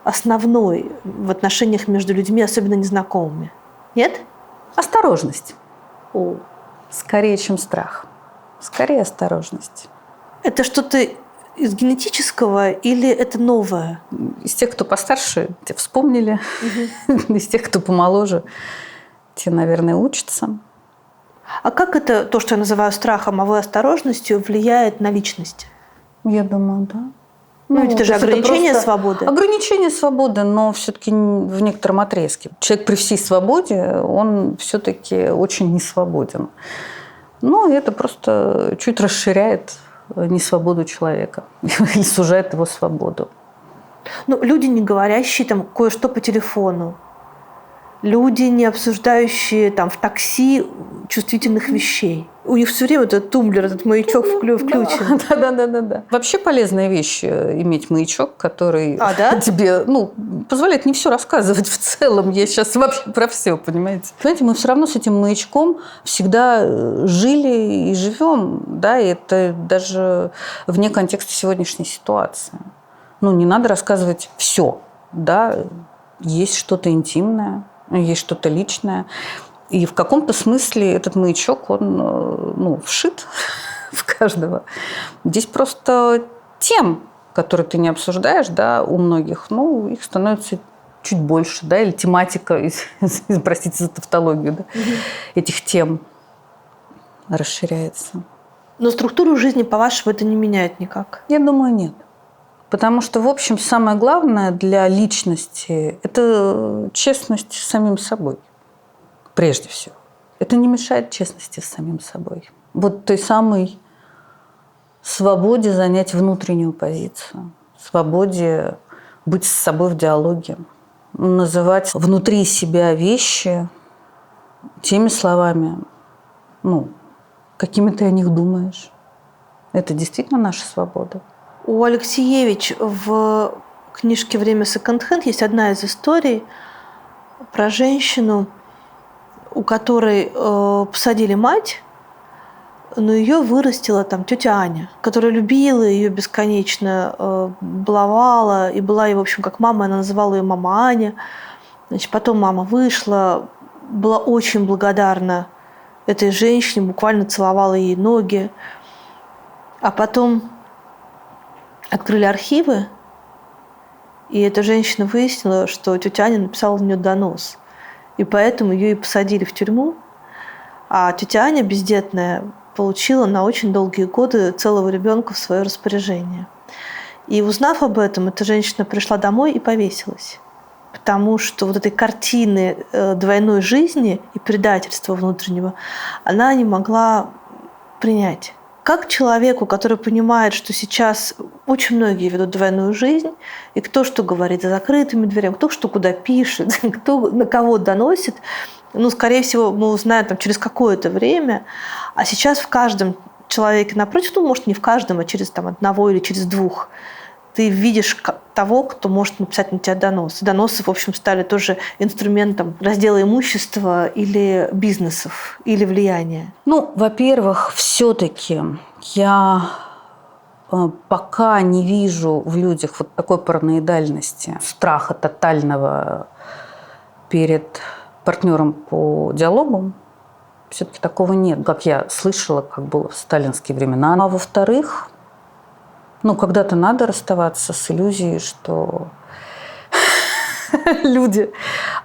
основной в отношениях между людьми, особенно незнакомыми. Нет? Осторожность. Скорее, чем страх. Скорее осторожность. Это что-то из генетического или это новое? Из тех, кто постарше, те вспомнили. Из тех, кто помоложе, те, наверное, учатся. А как это, то, что я называю страхом, а вы осторожностью, влияет на личность? Я думаю, да. Ведь это же ограничение свободы. Ограничение свободы, но все-таки в некотором отрезке. Человек при всей свободе, он все-таки очень несвободен. Но это просто чуть расширяет несвободу человека или сужает его свободу. Ну, люди, не говорящие там кое-что по телефону, люди, не обсуждающие там в такси чувствительных вещей. У них все время этот тумблер, этот маячок включен. Да. Вообще полезная вещь иметь маячок, который да? тебе позволяет не все рассказывать в целом. Я сейчас вообще про все, понимаете? Знаете, мы все равно с этим маячком всегда жили и живем, да, и это даже вне контекста сегодняшней ситуации. Не надо рассказывать все, да, есть что-то интимное, есть что-то личное. И в каком-то смысле этот маячок, он вшит в каждого. Здесь просто тем, которые ты не обсуждаешь, да, у многих, их становится чуть больше, да, или тематика, простите за тавтологию, да, этих тем расширяется. Но структуру жизни, по-вашему, это не меняет никак? Я думаю, нет. Потому что, в общем, самое главное для личности – это честность с самим собой. Прежде всего. Это не мешает честности с самим собой. Вот той самой свободе занять внутреннюю позицию, свободе быть с собой в диалоге, называть внутри себя вещи теми словами, какими ты о них думаешь. Это действительно наша свобода. У Алексеевич в книжке «Время секонд-хенд» есть одна из историй про женщину, у которой посадили мать, но ее вырастила там тетя Аня, которая любила ее бесконечно, баловала и была ей, в общем, как мама, она называла ее мама Аня. Значит, потом мама вышла, была очень благодарна этой женщине, буквально целовала ей ноги. А потом открыли архивы, и эта женщина выяснила, что тетя Аня написала на нее донос. И поэтому ее и посадили в тюрьму. А тетя Аня, бездетная, получила на очень долгие годы целого ребенка в свое распоряжение. И узнав об этом, эта женщина пришла домой и повесилась. Потому что вот этой картины двойной жизни и предательства внутреннего она не могла принять. как человеку, который понимает, что сейчас очень многие ведут двойную жизнь, и кто что говорит за закрытыми дверями, кто что куда пишет, кто на кого доносит, скорее всего, мы узнаем через какое-то время, а сейчас в каждом человеке напротив, может, не в каждом, а через одного или через двух, ты видишь того, кто может написать на тебя донос. Доносы, в общем, стали тоже инструментом раздела имущества или бизнесов, или влияния. Во-первых, все-таки я пока не вижу в людях вот такой параноидальности, страха тотального перед партнером по диалогу. Все-таки такого нет, как я слышала, как было в сталинские времена. А во-вторых, когда-то надо расставаться с иллюзией, что люди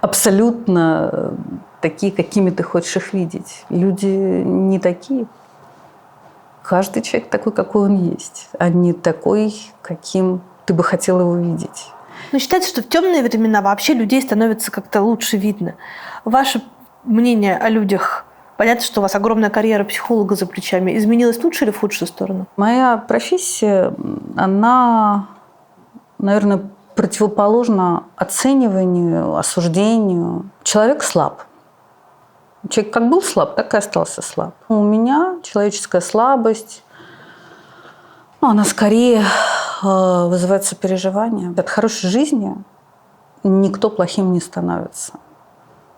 абсолютно такие, какими ты хочешь их видеть. Люди не такие. Каждый человек такой, какой он есть, а не такой, каким ты бы хотел его видеть. Считается, что в темные времена вообще людей становится как-то лучше видно. Ваше мнение о людях? Понятно, что у вас огромная карьера психолога за плечами. Изменилась в лучшую или в худшую сторону? Моя профессия, она, наверное, противоположна оцениванию, осуждению. Человек слаб. Человек как был слаб, так и остался слаб. У меня человеческая слабость, она скорее вызывает сопереживание. От хорошей жизни никто плохим не становится.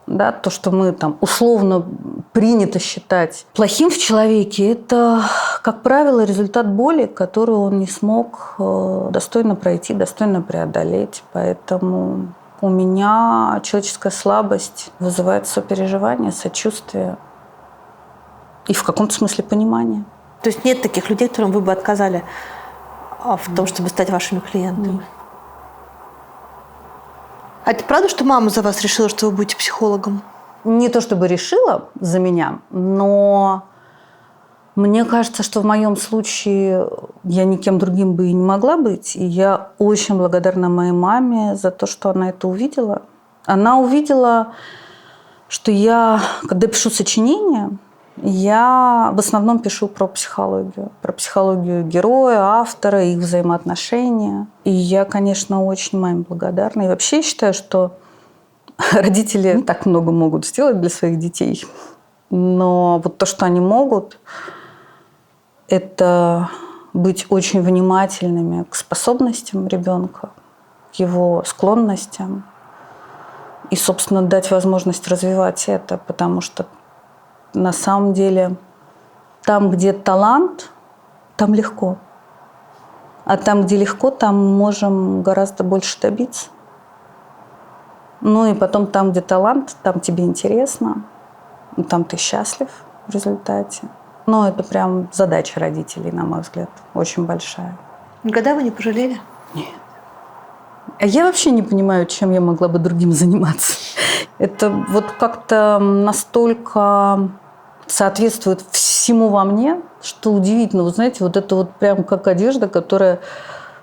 Да, то, что мы условно принято считать плохим в человеке, это, как правило, результат боли, которую он не смог достойно пройти, достойно преодолеть. Поэтому у меня человеческая слабость вызывает сопереживание, сочувствие и в каком-то смысле понимание. То есть нет таких людей, которым вы бы отказали в том, чтобы стать вашими клиентами? А это правда, что мама за вас решила, что вы будете психологом? Не то чтобы решила за меня, но мне кажется, что в моем случае я никем другим бы и не могла быть. И я очень благодарна моей маме за то, что она это увидела. Она увидела, что я, когда пишу сочинения, я в основном пишу про психологию героя, автора, их взаимоотношения. И я, конечно, очень маме благодарна. И вообще считаю, что родители не так много могут сделать для своих детей. Но вот то, что они могут, это быть очень внимательными к способностям ребенка, к его склонностям. И, собственно, дать возможность развивать это, потому что на самом деле, там, где талант, там легко. А там, где легко, там можем гораздо больше добиться. И потом там, где талант, там тебе интересно, там ты счастлив в результате. Это прям задача родителей, на мой взгляд, очень большая. Никогда вы не пожалели? Нет. А я вообще не понимаю, чем я могла бы другим заниматься. Это вот как-то настолько соответствует всему во мне, что удивительно. Вы знаете, вот это вот прям как одежда, которая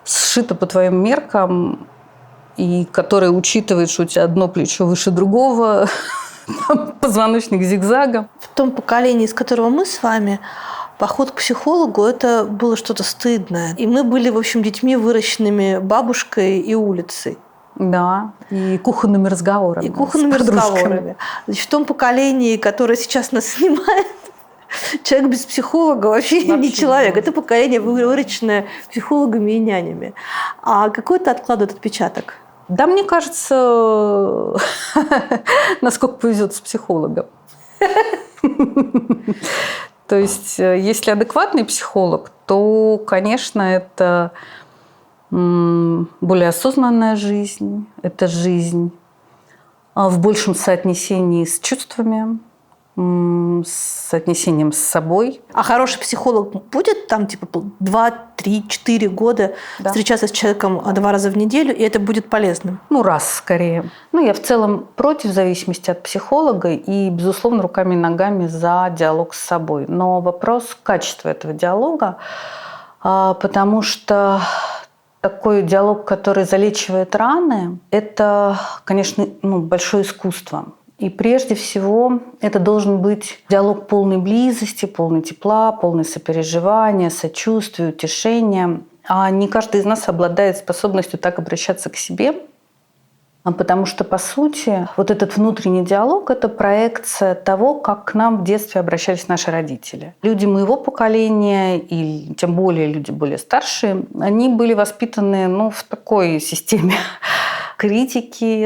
сшита по твоим меркам и которая учитывает, что у тебя одно плечо выше другого, позвоночник зигзагом. В том поколении, из которого мы с вами, поход к психологу – это было что-то стыдное. И мы были, в общем, детьми, выращенными бабушкой и улицей. Да, и кухонными разговорами. Значит, в том поколении, которое сейчас нас снимает, человек без психолога вообще не человек. Это поколение, выращенное психологами и нянями. А какой это откладывает отпечаток? Да, мне кажется, насколько повезет с психологом. То есть, если адекватный психолог, то, конечно, это более осознанная жизнь, это жизнь в большем соотнесении с чувствами, с соотнесением с собой. А хороший психолог будет 2, 3, 4 года встречаться с человеком 2 раза в неделю, и это будет полезным? Раз скорее. Я в целом против зависимости от психолога и, безусловно, руками и ногами за диалог с собой. Но вопрос качества этого диалога, потому что такой диалог, который залечивает раны, это, конечно, большое искусство. И прежде всего это должен быть диалог полной близости, полный тепла, полный сопереживания, сочувствия, утешения. А не каждый из нас обладает способностью так обращаться к себе, потому что, по сути, вот этот внутренний диалог – это проекция того, как к нам в детстве обращались наши родители. Люди моего поколения, и тем более люди более старшие, они были воспитаны в такой системе критики,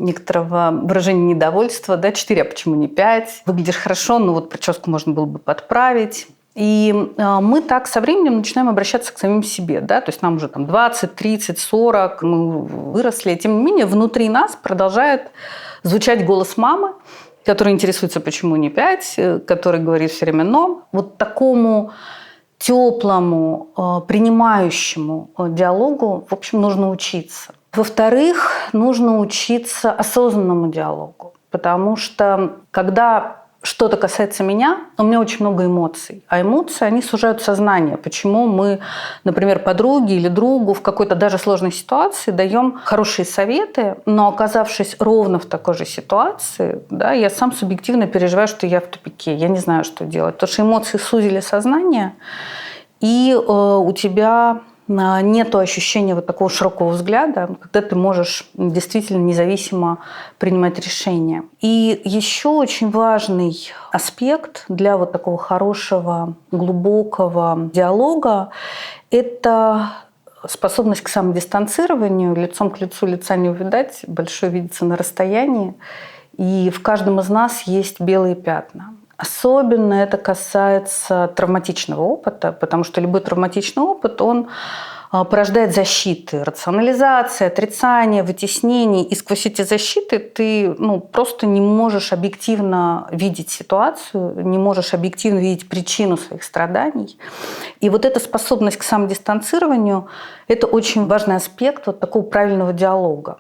некоторого выражения недовольства. 4, а почему не 5? Выглядишь хорошо, но вот прическу можно было бы подправить. И мы так со временем начинаем обращаться к самим себе. То есть нам уже 20, 30, 40, мы выросли. Тем не менее, внутри нас продолжает звучать голос мамы, которая интересуется, почему не 5, который говорит все время «но». Вот такому теплому, принимающему диалогу, в общем, нужно учиться. Во-вторых, нужно учиться осознанному диалогу, потому что когда что-то касается меня, у меня очень много эмоций. А эмоции, они сужают сознание. Почему мы, например, подруге или другу в какой-то даже сложной ситуации даем хорошие советы, но оказавшись ровно в такой же ситуации, я сам субъективно переживаю, что я в тупике, я не знаю, что делать. Потому что эмоции сузили сознание, и у тебя нет ощущения вот такого широкого взгляда, когда ты можешь действительно независимо принимать решения. И еще очень важный аспект для вот такого хорошего, глубокого диалога – это способность к самодистанцированию. Лицом к лицу лица не увидать, большое видится на расстоянии. И в каждом из нас есть белые пятна. Особенно это касается травматичного опыта, потому что любой травматичный опыт, он порождает защиты, рационализация, отрицание, вытеснение. И сквозь эти защиты ты просто не можешь объективно видеть ситуацию, не можешь объективно видеть причину своих страданий. И вот эта способность к самодистанцированию – это очень важный аспект вот такого правильного диалога.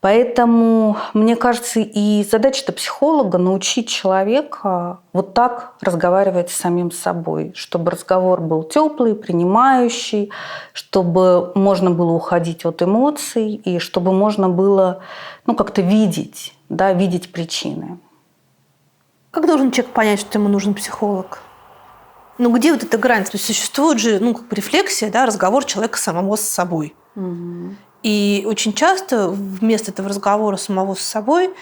Поэтому, мне кажется, и задача-то психолога – научить человека вот так разговаривать с самим собой, чтобы разговор был теплый, принимающий, чтобы можно было уходить от эмоций и чтобы можно было как-то видеть причины. Как должен человек понять, что ему нужен психолог? Где вот эта грань? То есть существует же рефлексия, разговор человека самого с собой. Угу. И очень часто вместо этого разговора самого с собой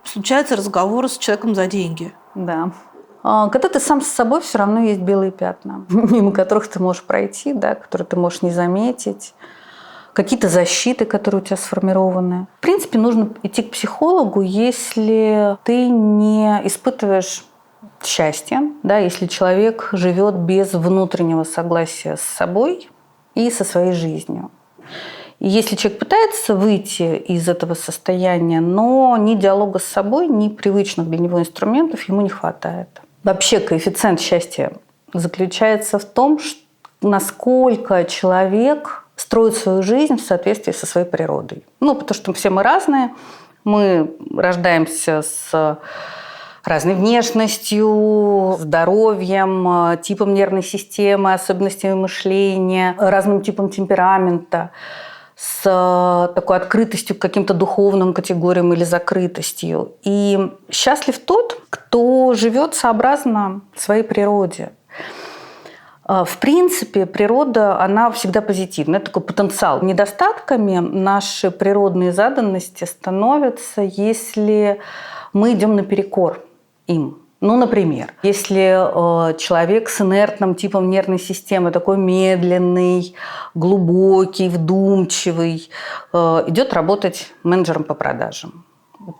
случается разговор с человеком за деньги. Да. Когда ты сам с собой, все равно есть белые пятна, мимо которых ты можешь пройти, которые ты можешь не заметить. Какие-то защиты, которые у тебя сформированы. В принципе, нужно идти к психологу, если ты не испытываешь счастья, если человек живет без внутреннего согласия с собой и со своей жизнью. И если человек пытается выйти из этого состояния, но ни диалога с собой, ни привычных для него инструментов ему не хватает. Вообще коэффициент счастья заключается в том, насколько человек строит свою жизнь в соответствии со своей природой. Потому что все мы разные, мы рождаемся с разной внешностью, здоровьем, типом нервной системы, особенностями мышления, разным типом темперамента, с такой открытостью к каким-то духовным категориям или закрытостью. И счастлив тот, кто живет сообразно своей природе. В принципе, природа, она всегда позитивна. Это такой потенциал. Недостатками наши природные заданности становятся, если мы идем наперекор им. Например, если человек с инертным типом нервной системы, такой медленный, глубокий, вдумчивый, идет работать менеджером по продажам,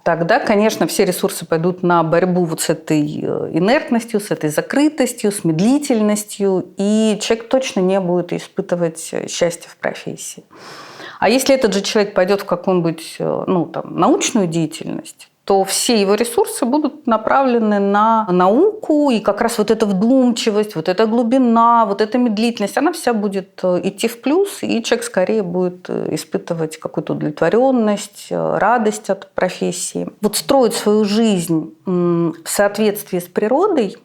тогда, конечно, все ресурсы пойдут на борьбу с этой инертностью, с этой закрытостью, с медлительностью, и человек точно не будет испытывать счастье в профессии. А если этот же человек пойдет в какую-нибудь научную деятельность, то все его ресурсы будут направлены на науку, и как раз вот эта вдумчивость, вот эта глубина, вот эта медлительность, она вся будет идти в плюс, и человек скорее будет испытывать какую-то удовлетворенность, радость от профессии. Вот строить свою жизнь в соответствии с природой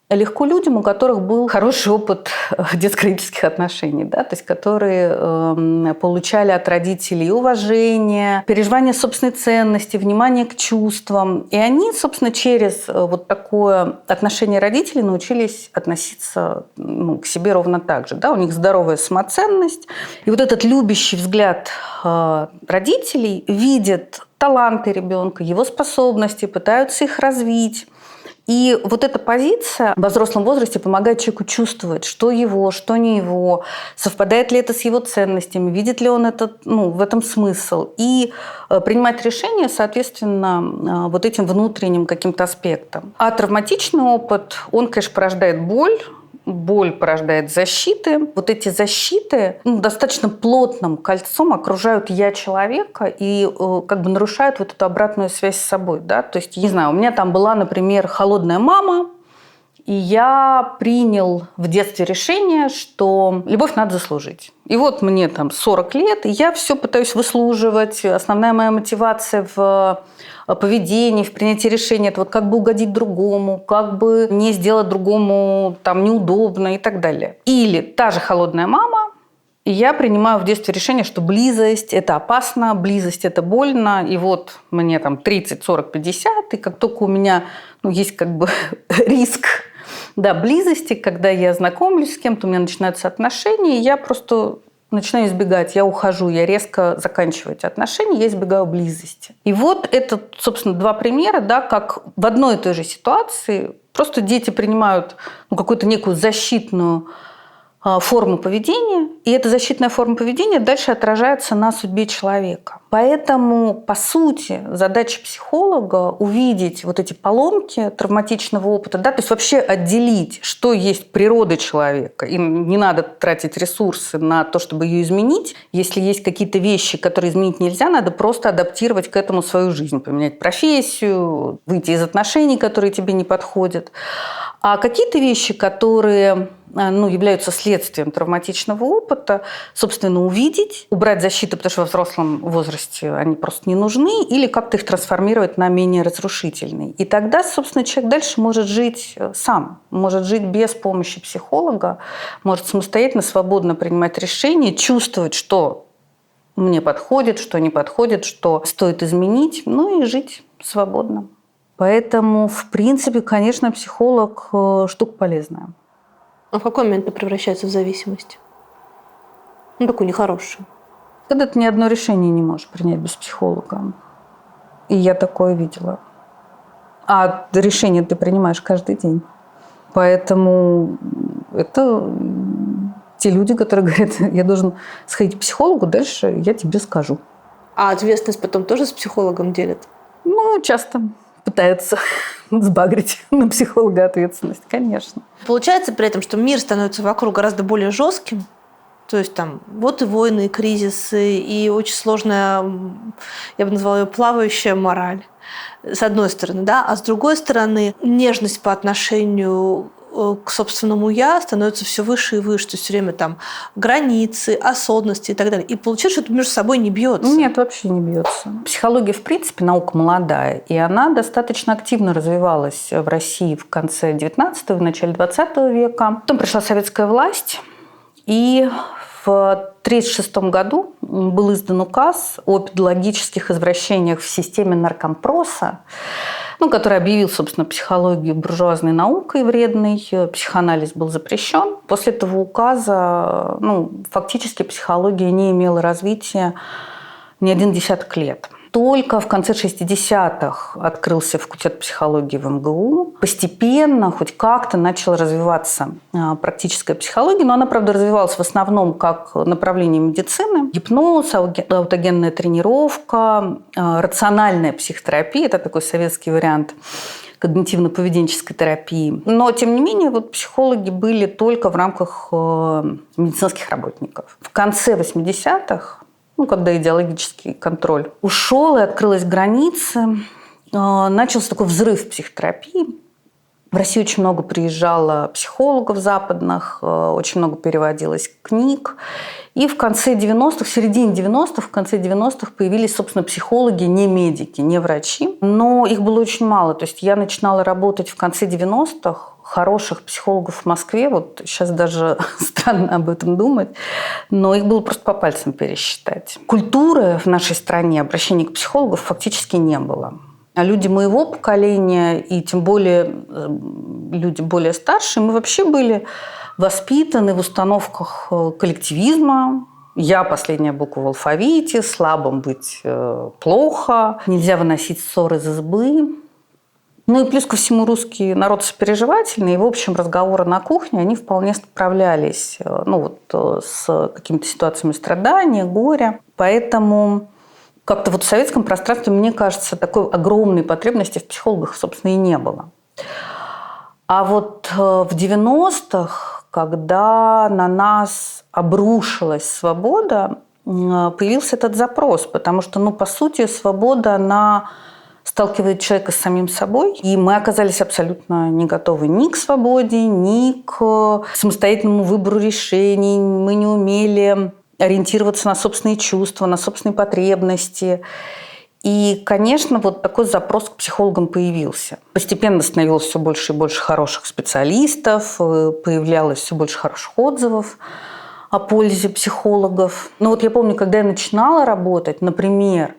Легко людям, у которых был хороший опыт детско-родительских отношений, да, то есть которые получали от родителей уважение, переживание собственной ценности, внимание к чувствам. И они, собственно, через вот такое отношение родителей научились относиться к себе ровно так же. Да? У них здоровая самоценность. И вот этот любящий взгляд родителей видит таланты ребенка, его способности, пытаются их развить. И вот эта позиция в взрослом возрасте помогает человеку чувствовать, что его, что не его, совпадает ли это с его ценностями, видит ли он в этом смысл, и принимать решения, соответственно, вот этим внутренним каким-то аспектом. А травматичный опыт, он, конечно, порождает боль порождает защиты. Вот эти защиты достаточно плотным кольцом окружают я человека и как бы нарушают вот эту обратную связь с собой. Да? То есть, не знаю, у меня там была, например, холодная мама, и я принял в детстве решение, что любовь надо заслужить. И вот мне там 40 лет, и я все пытаюсь выслуживать. Основная моя мотивация в поведении, в принятии решений, это вот как бы угодить другому, как бы не сделать другому там неудобно и так далее. Или та же холодная мама, и я принимаю в детстве решение, что близость – это опасно, близость – это больно, и вот мне там 30, 40, 50, и как только у меня есть как бы риск близости, когда я знакомлюсь с кем-то, у меня начинаются отношения, и я просто начинаю избегать, я ухожу, я резко заканчиваю эти отношения, я избегаю близости. И вот это, собственно, два примера, да, как в одной и той же ситуации просто дети принимают какую-то некую защитную форму поведения, и эта защитная форма поведения дальше отражается на судьбе человека. Поэтому, по сути, задача психолога – увидеть вот эти поломки травматичного опыта, да, то есть вообще отделить, что есть природа человека, и не надо тратить ресурсы на то, чтобы ее изменить. Если есть какие-то вещи, которые изменить нельзя, надо просто адаптировать к этому свою жизнь, поменять профессию, выйти из отношений, которые тебе не подходят. А какие-то вещи, которые являются следствием травматичного опыта, собственно, увидеть, убрать защиту, потому что во взрослом возрасте они просто не нужны, или как-то их трансформировать на менее разрушительные. И тогда, собственно, человек дальше может жить сам, может жить без помощи психолога, может самостоятельно, свободно принимать решения, чувствовать, что мне подходит, что не подходит, что стоит изменить, и жить свободно. Поэтому, в принципе, конечно, психолог – штука полезная. А в какой момент это превращается в зависимость? Такую нехорошую. Когда ты ни одно решение не можешь принять без психолога. И я такое видела. А решение ты принимаешь каждый день. Поэтому это те люди, которые говорят, я должен сходить к психологу, дальше я тебе скажу. А ответственность потом тоже с психологом делят? Часто пытаются сбагрить на психолога ответственность, конечно. Получается при этом, что мир становится вокруг гораздо более жестким. То есть там вот и войны, и кризисы, и очень сложная, я бы назвала ее плавающая мораль, с одной стороны, да, а с другой стороны нежность по отношению к собственному «я» становится все выше и выше. То есть все время там границы, осознанности и так далее. И получается, что это между собой не бьется. Нет, вообще не бьется. Психология, в принципе, наука молодая, и она достаточно активно развивалась в России в конце XIX и в начале XX века. Потом пришла советская власть, и в 1936 году был издан указ о педагогических извращениях в системе наркомпроса, который объявил, собственно, психологию буржуазной наукой вредной, психоанализ был запрещен. После этого указа фактически психология не имела развития ни один десяток лет. Только в конце 60-х открылся факультет психологии в МГУ. Постепенно, хоть как-то начала развиваться практическая психология, но она, правда, развивалась в основном как направление медицины. Гипноз, аутогенная тренировка, рациональная психотерапия – это такой советский вариант когнитивно-поведенческой терапии. Но, тем не менее, психологи были только в рамках медицинских работников. В конце 80-х, когда идеологический контроль ушел и открылись границы, начался такой взрыв психотерапии. В Россию очень много приезжало психологов западных, очень много переводилось книг. И в конце 90-х, в середине 90-х, в конце 90-х появились, собственно, психологи, не медики, не врачи. Но их было очень мало. То есть я начинала работать в конце 90-х. Хороших психологов в Москве, вот сейчас даже странно об этом думать, но их было просто по пальцам пересчитать. Культуры в нашей стране обращения к психологу фактически не было. А люди моего поколения, и тем более люди более старшие, мы вообще были воспитаны в установках коллективизма. Я последняя буква в алфавите, слабым быть плохо, нельзя выносить ссоры из избы. Ну и плюс ко всему русский народ сопереживательный, и в общем разговоры на кухне, они вполне справлялись с какими-то ситуациями страдания, горя. Поэтому как-то вот в советском пространстве, мне кажется, такой огромной потребности в психологах, собственно, и не было. А вот в 90-х, когда на нас обрушилась свобода, появился этот запрос, потому что, по сути, свобода, она сталкивает человека с самим собой, и мы оказались абсолютно не готовы ни к свободе, ни к самостоятельному выбору решений. Мы не умели ориентироваться на собственные чувства, на собственные потребности. И, конечно, вот такой запрос к психологам появился. Постепенно становилось все больше и больше хороших специалистов, появлялось все больше хороших отзывов о пользе психологов. Но вот я помню, когда я начинала работать, например,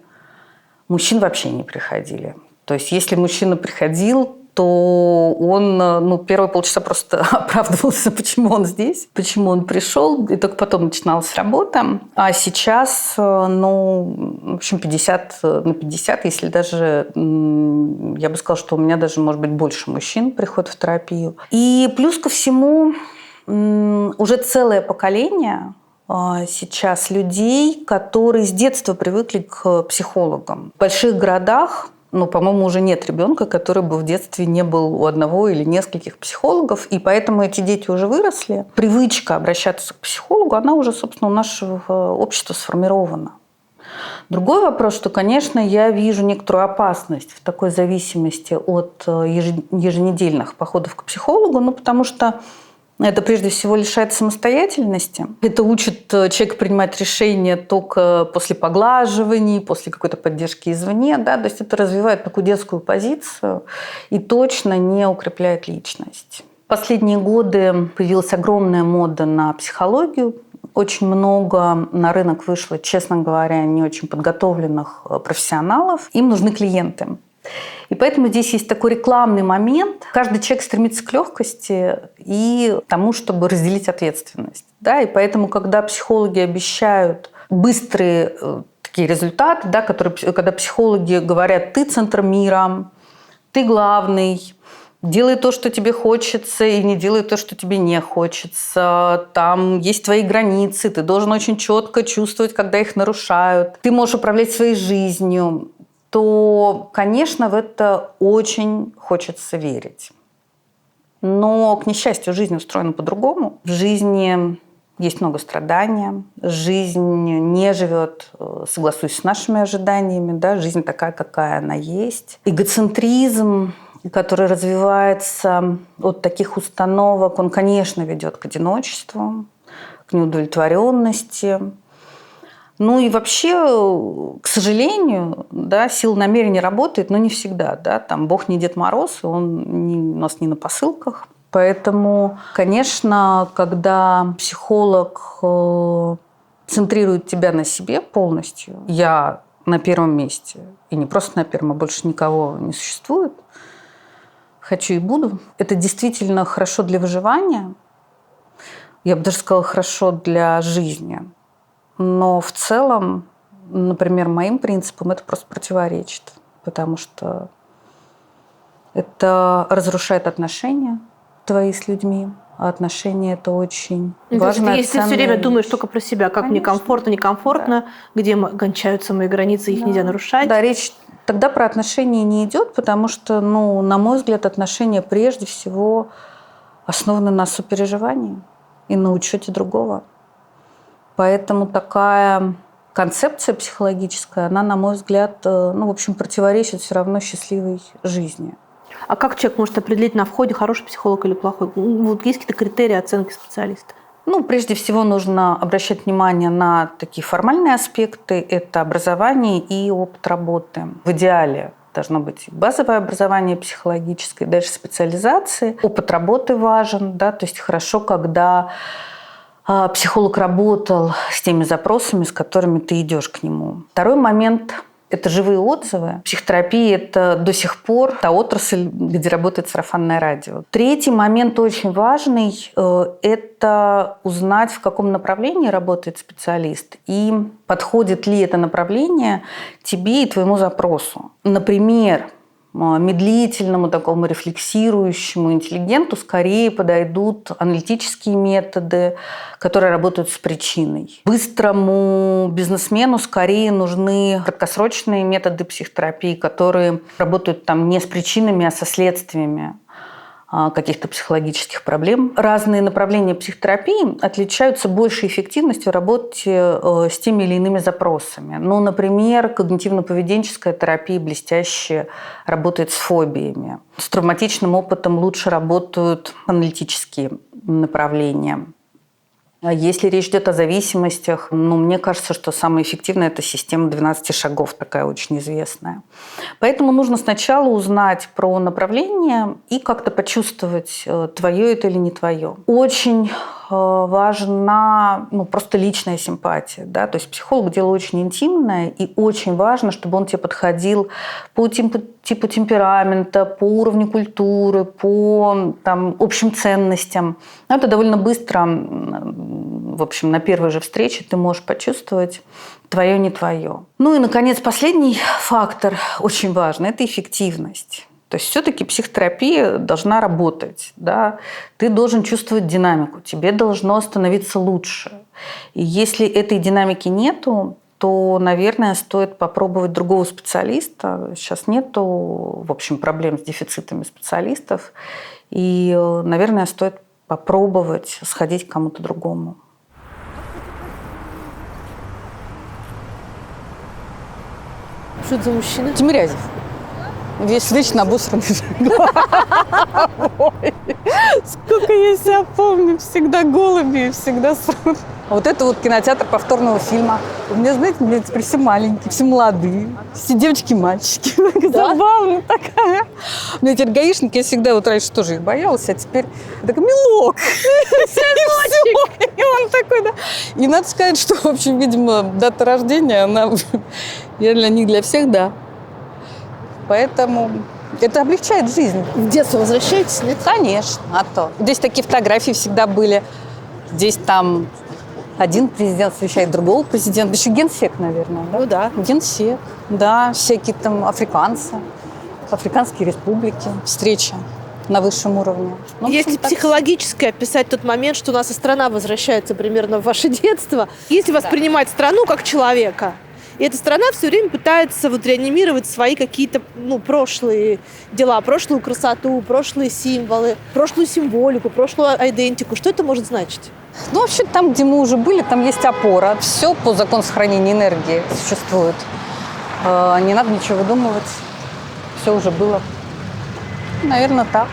мужчин вообще не приходили. То есть если мужчина приходил, то он первые полчаса просто оправдывался, почему он здесь, почему он пришел, и только потом начиналась работа. А сейчас, в общем, 50 на 50, если даже, я бы сказала, что у меня даже, может быть, больше мужчин приходят в терапию. И плюс ко всему, уже целое поколение сейчас людей, которые с детства привыкли к психологам. В больших городах, по-моему, уже нет ребенка, который бы в детстве не был у одного или нескольких психологов, и поэтому эти дети уже выросли. Привычка обращаться к психологу, она уже, собственно, у нашего общества сформирована. Другой вопрос, что, конечно, я вижу некоторую опасность в такой зависимости от еженедельных походов к психологу, потому что это прежде всего лишает самостоятельности. Это учит человека принимать решения только после поглаживаний, после какой-то поддержки извне. Да? То есть это развивает такую детскую позицию и точно не укрепляет личность. В последние годы появилась огромная мода на психологию. Очень много на рынок вышло, честно говоря, не очень подготовленных профессионалов. Им нужны клиенты. И поэтому здесь есть такой рекламный момент. Каждый человек стремится к легкости и тому, чтобы разделить ответственность. Да? И поэтому, когда психологи обещают быстрые такие результаты, да, когда психологи говорят: ты центр мира, ты главный, делай то, что тебе хочется, и не делай то, что тебе не хочется. Там есть твои границы, ты должен очень четко чувствовать, когда их нарушают. Ты можешь управлять своей жизнью. То, конечно, в это очень хочется верить. Но, к несчастью, жизнь устроена по-другому. В жизни есть много страдания. Жизнь не живет, согласуясь с нашими ожиданиями. Да? Жизнь такая, какая она есть. Эгоцентризм, который развивается от таких установок, он, конечно, ведет к одиночеству, к неудовлетворенности. И вообще, к сожалению, да, сила намерения работает, но не всегда. Да? Там Бог не Дед Мороз, он у нас не на посылках. Поэтому, конечно, когда психолог центрирует тебя на себе полностью, я на первом месте, и не просто на первом, а больше никого не существует, хочу и буду, это действительно хорошо для выживания, я бы даже сказала, хорошо для жизни. Но в целом, например, моим принципам это просто противоречит, потому что это разрушает отношения твои с людьми. А отношения – это очень важно. Если ты все время думаешь только про себя, как мне комфортно, некомфортно, да. Где кончаются мои границы, их нельзя нарушать. Да, речь тогда про отношения не идет, потому что, на мой взгляд, отношения прежде всего основаны на сопереживании и на учете другого. Поэтому такая концепция психологическая, она, на мой взгляд, в общем, противоречит все равно счастливой жизни. А как человек может определить на входе, хороший психолог или плохой? Вот есть какие-то критерии оценки специалиста? Ну, прежде всего нужно обращать внимание на такие формальные аспекты. Это образование и опыт работы. В идеале должно быть базовое образование психологическое, дальше специализации. Опыт работы важен, да, то есть хорошо, когда психолог работал с теми запросами, с которыми ты идешь к нему. Второй момент – это живые отзывы. Психотерапия – это до сих пор та отрасль, где работает сарафанное радио. Третий момент очень важный – это узнать, в каком направлении работает специалист и подходит ли это направление тебе и твоему запросу. Например, медлительному, такому рефлексирующему интеллигенту скорее подойдут аналитические методы, которые работают с причиной. Быстрому бизнесмену скорее нужны краткосрочные методы психотерапии, которые работают там не с причинами, а со следствиями каких-то психологических проблем. Разные направления психотерапии отличаются большей эффективностью в работе с теми или иными запросами. Ну, например, когнитивно-поведенческая терапия блестяще работает с фобиями. С травматичным опытом лучше работают аналитические направления. Если речь идет о зависимостях, мне кажется, что самое эффективное – это система 12 шагов, такая очень известная. Поэтому нужно сначала узнать про направление и как-то почувствовать, твое это или не твое. Очень важна просто личная симпатия. Да? То есть психолог – дело очень интимное, и очень важно, чтобы он тебе подходил по типу темперамента, по уровню культуры, по общим ценностям. Это довольно быстро, в общем, на первой же встрече ты можешь почувствовать твое, не твое. Ну и, наконец, последний фактор очень важный – это эффективность. То есть все-таки психотерапия должна работать. Да? Ты должен чувствовать динамику, тебе должно становиться лучше. И если этой динамики нету, то, наверное, стоит попробовать другого специалиста. Сейчас нету, в общем, проблем с дефицитами специалистов. И, наверное, стоит попробовать сходить к кому-то другому. Что это за мужчина? Тимирязев. Весь вечно обосранный. Сколько я себя помню. Всегда голуби, всегда срут. Вот это вот кинотеатр повторного фильма. У меня, знаете, теперь все маленькие, все молодые. Все девочки и мальчики. Забавно такая. У меня теперь гаишники, я всегда вот раньше тоже их боялась, а теперь такой милок. И он такой, да. И надо сказать, что, в общем, видимо, дата рождения, она для них, для всех, да. Поэтому это облегчает жизнь. В детство возвращаетесь, нет? Конечно, а то. Здесь такие фотографии всегда были. Здесь там один президент встречает другого президента. Еще генсек, наверное. Да? Ну да. Генсек, да. Всякие там африканцы, африканские республики. Встреча на высшем уровне. Если психологически описать тот момент, что у нас и страна возвращается примерно в ваше детство, если воспринимать страну как человека, и эта страна все время пытается реанимировать свои какие-то прошлые дела, прошлую красоту, прошлые символы, прошлую символику, прошлую айдентику. Что это может значить? Вообще там, где мы уже были, там есть опора. Все по закону сохранения энергии существует. Не надо ничего выдумывать. Все уже было. Наверное, так.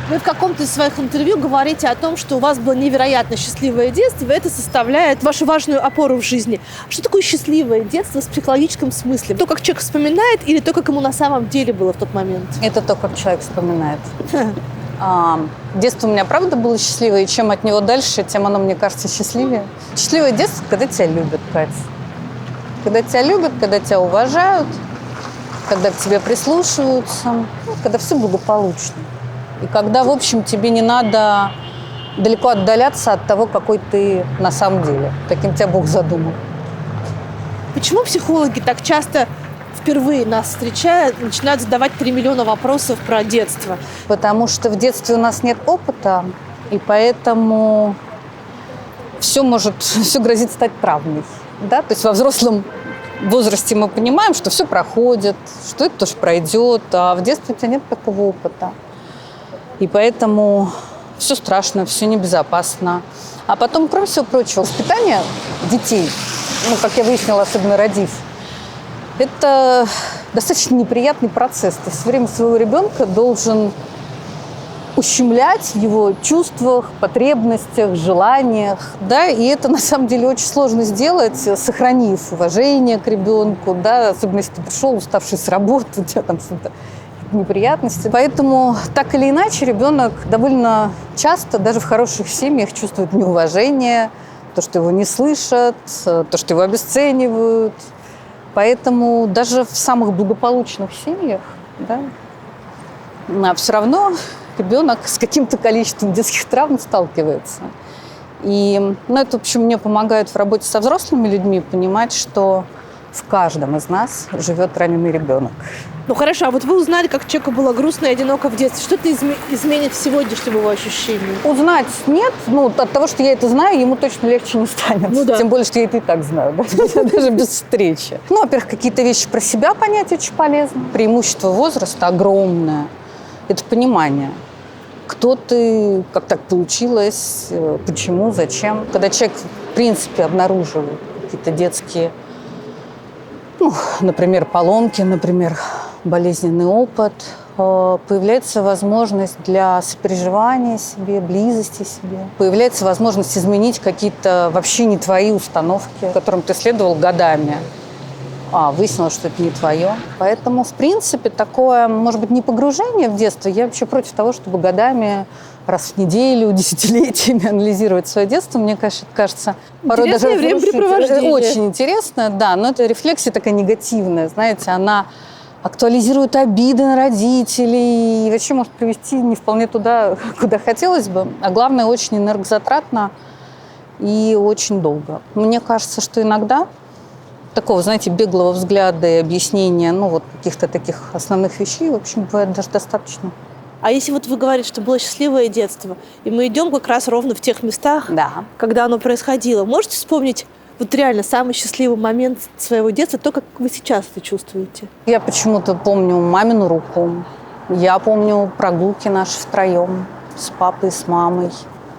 Вы в каком-то из своих интервью говорите о том, что у вас было невероятно счастливое детство, и это составляет вашу важную опору в жизни. Что такое счастливое детство в психологическом смысле? То, как человек вспоминает, или то, как ему на самом деле было в тот момент? Это то, как человек вспоминает. Детство у меня, правда, было счастливое, и чем от него дальше, тем оно, мне кажется, счастливее. Счастливое детство, когда тебя любят, Катя. Когда тебя любят, когда тебя уважают, когда к тебе прислушиваются, когда все благополучно. И когда, в общем, тебе не надо далеко отдаляться от того, какой ты на самом деле. Каким тебя Бог задумал. Почему психологи так часто впервые нас встречают, начинают задавать 3 миллиона вопросов про детство? Потому что в детстве у нас нет опыта, и поэтому все грозит стать правдой. Да? То есть во взрослом возрасте мы понимаем, что все проходит, что это тоже пройдет, а в детстве у тебя нет такого опыта. И поэтому все страшно, все небезопасно. А потом, кроме всего прочего, воспитание детей, как я выяснила, особенно родив, это достаточно неприятный процесс. Ты все время своего ребенка должен ущемлять в его чувствах, потребностях, желаниях, да, и это на самом деле очень сложно сделать, сохранив уважение к ребенку, да, особенно если ты пришел уставший с работы, у тебя там что-то неприятности. Поэтому так или иначе ребенок довольно часто, даже в хороших семьях, чувствует неуважение, то, что его не слышат, то, что его обесценивают. Поэтому даже в самых благополучных семьях, да, все равно ребенок с каким-то количеством детских травм сталкивается. И это, в общем, мне помогает в работе со взрослыми людьми понимать, что в каждом из нас живет раненый ребенок. Ну хорошо, а вот вы узнали, как человеку было грустно и одиноко в детстве. Что это изменит в сегодняшнем его ощущении? Узнать нет. От того, что я это знаю, ему точно легче не станет. Ну, да. Тем более, что я это и так знаю, да? Даже без встречи. Во-первых, какие-то вещи про себя понять очень полезно. Преимущество возраста огромное. Это понимание. Кто ты, как так получилось, почему, зачем. Когда человек, в принципе, обнаруживает какие-то детские, например, поломки, например, болезненный опыт, появляется возможность для сопереживания себе, близости себе. Появляется возможность изменить какие-то вообще не твои установки, которым ты следовал годами. Выяснилось, что это не твое. Поэтому, в принципе, такое, может быть, не погружение в детство. Я вообще против того, чтобы годами, раз в неделю, десятилетиями анализировать свое детство. Мне, конечно, кажется, порой даже времяпрепровождение. Очень интересно, да. Но это рефлексия такая негативная, знаете, она актуализирует обиды на родителей и вообще может привести не вполне туда, куда хотелось бы. А главное, очень энергозатратно и очень долго. Мне кажется, что иногда такого, знаете, беглого взгляда и объяснения, каких-то таких основных вещей, в общем, бывает даже достаточно. А если вот вы говорите, что было счастливое детство, и мы идем как раз ровно в тех местах, да, когда оно происходило, можете вспомнить вот реально самый счастливый момент своего детства, то, как вы сейчас это чувствуете? Я почему-то помню мамину руку. Я помню прогулки наши втроем с папой, с мамой.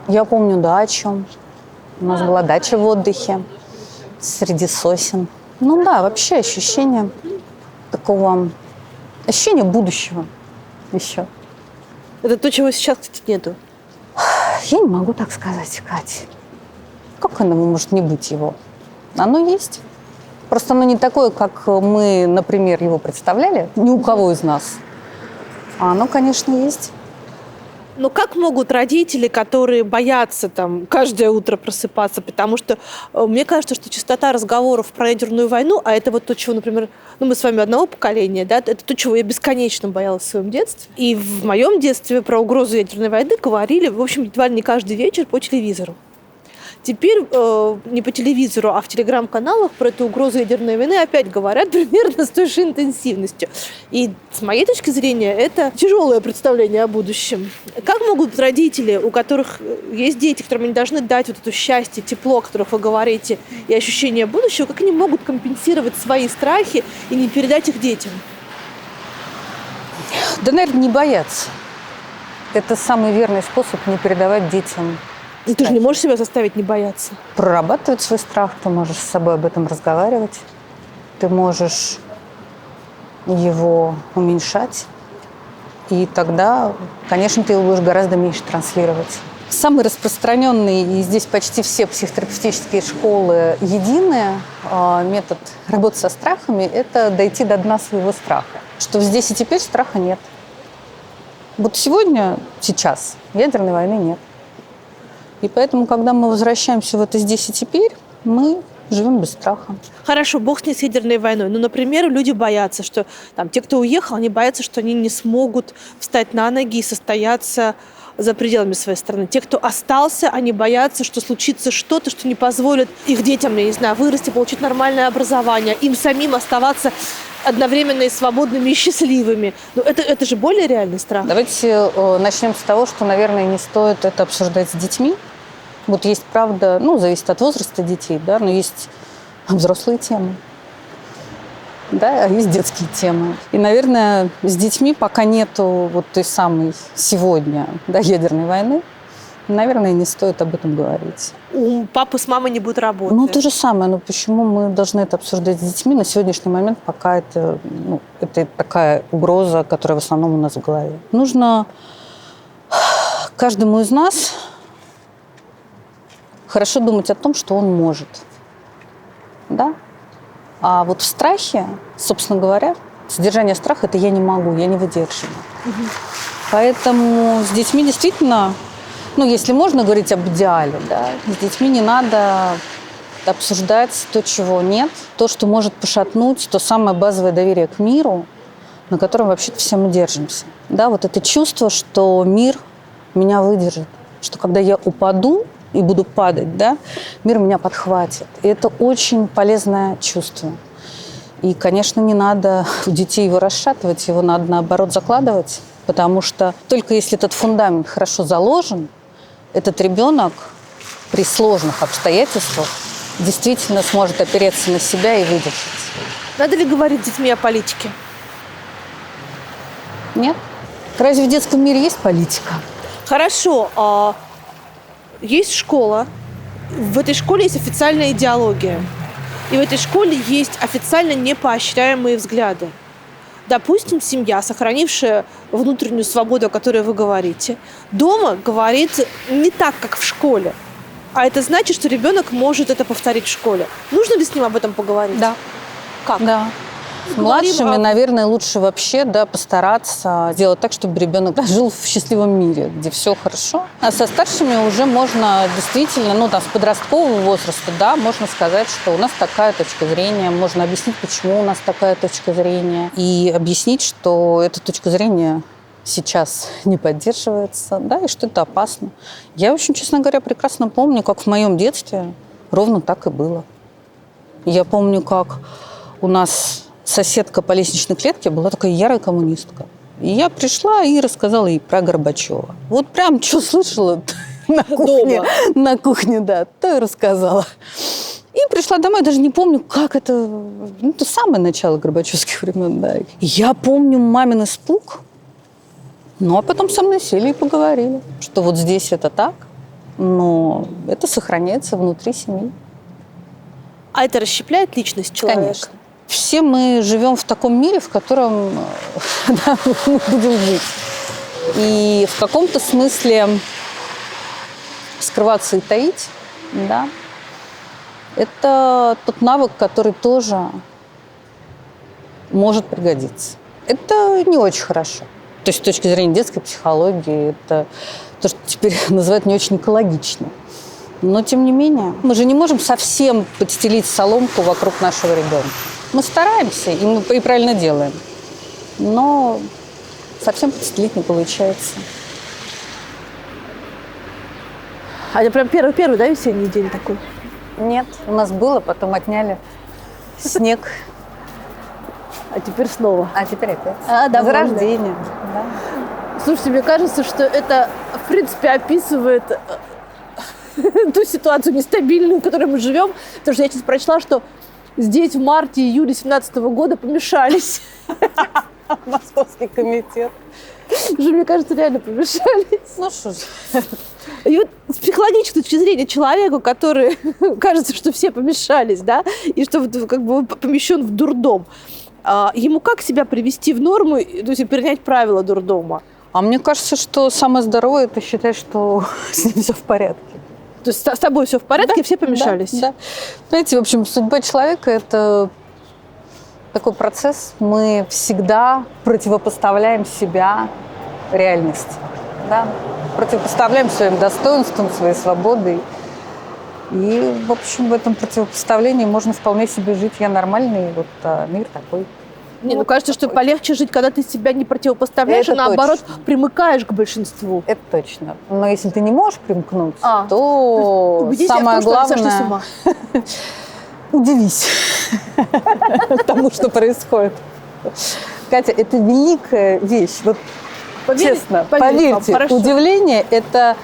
Я помню дачу. У нас была дача в отдыхе среди сосен. Вообще ощущение такого, ощущение будущего еще. Это то, чего сейчас, кстати, нету. Я не могу так сказать, Катя. Как оно может не быть его? Оно есть. Просто оно не такое, как мы, например, его представляли, ни у кого из нас. А оно, конечно, есть. Но как могут родители, которые боятся каждое утро просыпаться, потому что мне кажется, что частота разговоров про ядерную войну, а это вот то, чего, например, мы с вами одного поколения, да, это то, чего я бесконечно боялась в своем детстве. И в моем детстве про угрозу ядерной войны говорили, в общем, едва ли не каждый вечер по телевизору. Теперь не по телевизору, а в телеграм-каналах про эту угрозу ядерной войны опять говорят примерно с той же интенсивностью. И с моей точки зрения это тяжелое представление о будущем. Как могут родители, у которых есть дети, которым они должны дать вот это счастье, тепло, о которых вы говорите, и ощущение будущего, как они могут компенсировать свои страхи и не передать их детям? Да, наверное, не бояться. Это самый верный способ не передавать детям. Ну, ты же не можешь себя заставить не бояться. Прорабатывать свой страх, ты можешь с собой об этом разговаривать, ты можешь его уменьшать, и тогда, конечно, ты его будешь гораздо меньше транслировать. Самый распространенный, и здесь почти все психотерапевтические школы единые, метод работы со страхами – это дойти до дна своего страха. Что здесь и теперь страха нет. Вот сегодня, сейчас ядерной войны нет. И поэтому, когда мы возвращаемся в это здесь и теперь, мы живем без страха. Хорошо, бог с ней с ядерной войной. Но, например, люди боятся, что те, кто уехал, они боятся, что они не смогут встать на ноги и состояться за пределами своей страны. Те, кто остался, они боятся, что случится что-то, что не позволит их детям, я не знаю, вырасти, получить нормальное образование, им самим оставаться одновременно и свободными, и счастливыми. Но это же более реальный страх. Давайте начнем с того, что, наверное, не стоит это обсуждать с детьми. Вот есть, правда, зависит от возраста детей, да, но есть взрослые темы, да, а есть детские темы. И, наверное, с детьми пока нету вот той самой сегодня, да, ядерной войны, наверное, не стоит об этом говорить. У папы с мамой не будет работы. Ну, то же самое. Но почему мы должны это обсуждать с детьми? На сегодняшний момент пока это такая угроза, которая в основном у нас в голове. Нужно каждому из нас хорошо думать о том, что он может. Да? А вот в страхе, собственно говоря, содержание страха – это я не могу, я не выдерживаю. Поэтому с детьми действительно, если можно говорить об идеале, да, с детьми не надо обсуждать то, чего нет, то, что может пошатнуть, то самое базовое доверие к миру, на котором вообще-то все мы держимся. Да, вот это чувство, что мир меня выдержит, что когда я упаду и буду падать, да, мир меня подхватит. И это очень полезное чувство. И, конечно, не надо у детей его расшатывать, его надо, наоборот, закладывать, потому что только если этот фундамент хорошо заложен, этот ребенок при сложных обстоятельствах действительно сможет опереться на себя и выдержать. Надо ли говорить с детьми о политике? Нет? Разве в детском мире есть политика? Хорошо. Есть школа. В этой школе есть официальная идеология. И в этой школе есть официально непоощряемые взгляды. Допустим, семья, сохранившая внутреннюю свободу, о которой вы говорите, дома говорит не так, как в школе. А это значит, что ребенок может это повторить в школе. Нужно ли с ним об этом поговорить? Да. Как? Да. С младшими, наверное, лучше вообще постараться сделать так, чтобы ребенок жил в счастливом мире, где все хорошо. А со старшими уже можно действительно, с подросткового возраста, да, можно сказать, что у нас такая точка зрения, можно объяснить, почему у нас такая точка зрения, и объяснить, что эта точка зрения сейчас не поддерживается, да, и что это опасно. Я очень, честно говоря, прекрасно помню, как в моем детстве ровно так и было. Я помню, как у нас соседка по лестничной клетке была такая ярая коммунистка. И я пришла и рассказала ей про Горбачева. Вот прям что слышала на кухне, да, то и рассказала. И пришла домой, даже не помню, как это... Это самое начало горбачевских времен, да. И я помню мамин испуг. А потом со мной сели и поговорили, что вот здесь это так, но это сохраняется внутри семьи. А это расщепляет личность человека? Конечно. Все мы живем в таком мире, в котором мы будем жить. И в каком-то смысле скрываться и таить, да, это тот навык, который тоже может пригодиться. Это не очень хорошо. То есть с точки зрения детской психологии, это то, что теперь называют не очень экологично. Но, тем не менее, мы же не можем совсем подстелить соломку вокруг нашего ребенка. Мы стараемся, и мы и правильно делаем. Но совсем подстелить не получается. А это прям первый, да, весенний день такой? Нет, у нас было, потом отняли снег. А теперь снова. А теперь опять. Возрождение. Да. Слушайте, мне кажется, что это, в принципе, описывает ту ситуацию нестабильную, в которой мы живем. Потому что я сейчас прочла, что здесь в марте-июле 2017 года помешались. Московский комитет. Уже, мне кажется, реально помешались. Ну что ж. И вот с психологической точки зрения человеку, который кажется, что все помешались, да, и что как бы он помещен в дурдом, ему как себя привести в норму, то есть перенять правила дурдома? А мне кажется, что самое здоровое – это считать, что с ним все в порядке. То есть с тобой все в порядке, да, все помешались? Да. Знаете, в общем, судьба человека – это такой процесс. Мы всегда противопоставляем себя реальности. Да? Противопоставляем своим достоинствам, своей свободой. И, в общем, в этом противопоставлении можно вполне себе жить. Я нормальный, вот мир такой. Не, кажется, что полегче жить, когда ты себя не противопоставляешь, а наоборот примыкаешь к большинству. Это точно. Но если ты не можешь примкнуть, то самое главное – удивись тому, что происходит. Катя, это великая вещь. Вот честно, поверьте, удивление – это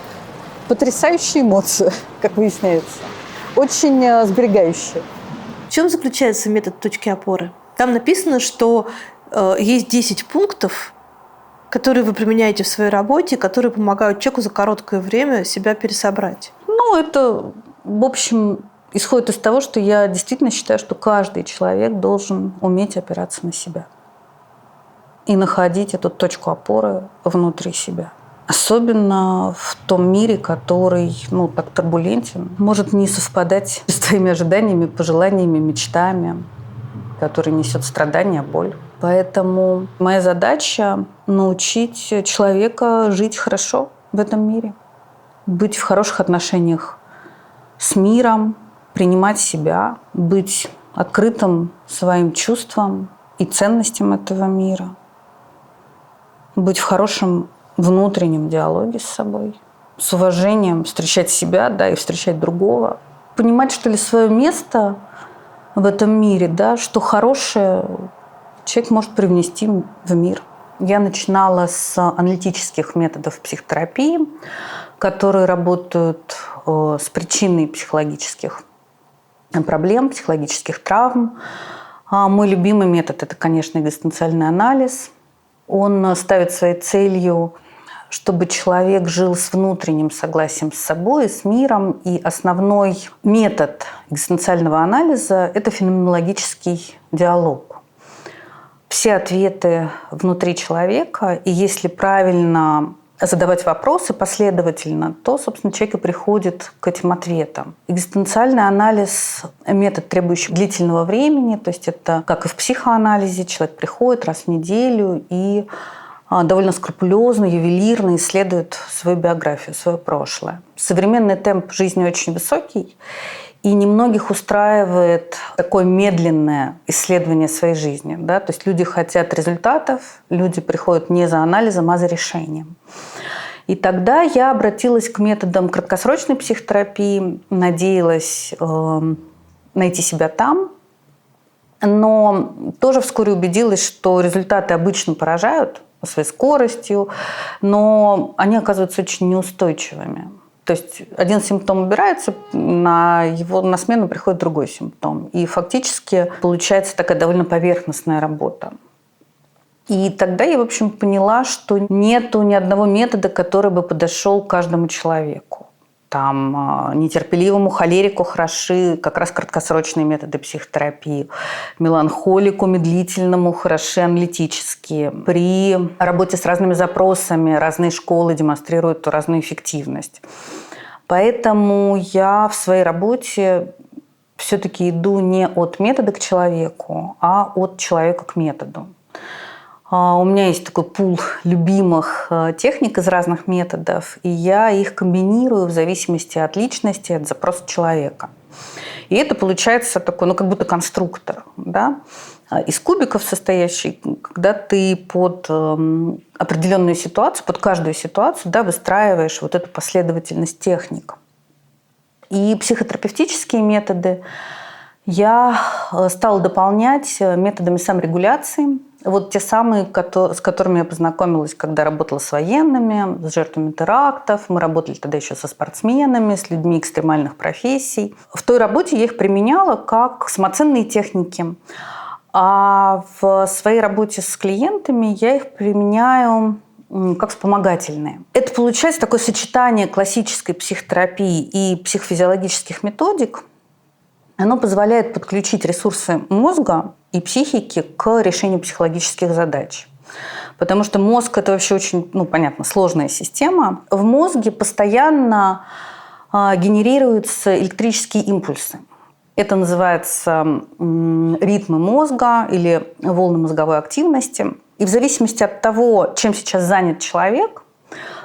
потрясающая эмоция, как выясняется. Очень сберегающая. В чем заключается метод точки опоры? Там написано, что есть 10 пунктов, которые вы применяете в своей работе, которые помогают человеку за короткое время себя пересобрать? Ну, это, в общем, исходит из того, что я действительно считаю, что каждый человек должен уметь опираться на себя и находить эту точку опоры внутри себя. Особенно в том мире, который, так турбулентен, может не совпадать с твоими ожиданиями, пожеланиями, мечтами, который несет страдания, боль. Поэтому моя задача – научить человека жить хорошо в этом мире, быть в хороших отношениях с миром, принимать себя, быть открытым своим чувствам и ценностям этого мира, быть в хорошем внутреннем диалоге с собой, с уважением встречать себя, и встречать другого. Понимать, что ли, свое место в этом мире, что хорошее человек может привнести в мир. Я начинала с аналитических методов психотерапии, которые работают с причиной психологических проблем, психологических травм. Мой любимый метод – это, конечно, экзистенциальный анализ. Он ставит своей целью, чтобы человек жил с внутренним согласием с собой, с миром. И основной метод экзистенциального анализа – это феноменологический диалог. Все ответы внутри человека, и если правильно задавать вопросы последовательно, то, собственно, человек и приходит к этим ответам. Экзистенциальный анализ – метод, требующий длительного времени, то есть это, как и в психоанализе, человек приходит раз в неделю и довольно скрупулезно, ювелирно исследует свою биографию, свое прошлое. Современный темп жизни очень высокий, и немногих устраивает такое медленное исследование своей жизни. То есть люди хотят результатов, люди приходят не за анализом, а за решением. И тогда я обратилась к методам краткосрочной психотерапии, надеялась найти себя там, но тоже вскоре убедилась, что результаты обычно поражают своей скоростью, но они оказываются очень неустойчивыми. То есть один симптом убирается, на смену приходит другой симптом. И фактически получается такая довольно поверхностная работа. И тогда я, в общем, поняла, что нету ни одного метода, который бы подошел каждому человеку. Нетерпеливому холерику хороши как раз краткосрочные методы психотерапии. Меланхолику медлительному хороши аналитические. При работе с разными запросами разные школы демонстрируют разную эффективность. Поэтому я в своей работе все-таки иду не от метода к человеку, а от человека к методу. У меня есть такой пул любимых техник из разных методов, и я их комбинирую в зависимости от личности, от запроса человека. И это получается такой, как будто конструктор, из кубиков состоящий, когда ты под определенную ситуацию, под каждую ситуацию, выстраиваешь вот эту последовательность техник. И психотерапевтические методы я стала дополнять методами саморегуляции. Вот те самые, с которыми я познакомилась, когда работала с военными, с жертвами терактов. Мы работали тогда еще со спортсменами, с людьми экстремальных профессий. В той работе я их применяла как самоценные техники. А в своей работе с клиентами я их применяю как вспомогательные. Это получается такое сочетание классической психотерапии и психофизиологических методик. Оно позволяет подключить ресурсы мозга и психики к решению психологических задач. Потому что мозг – это вообще очень, сложная система. В мозге постоянно генерируются электрические импульсы. Это называется ритмы мозга или волны мозговой активности. И в зависимости от того, чем сейчас занят человек,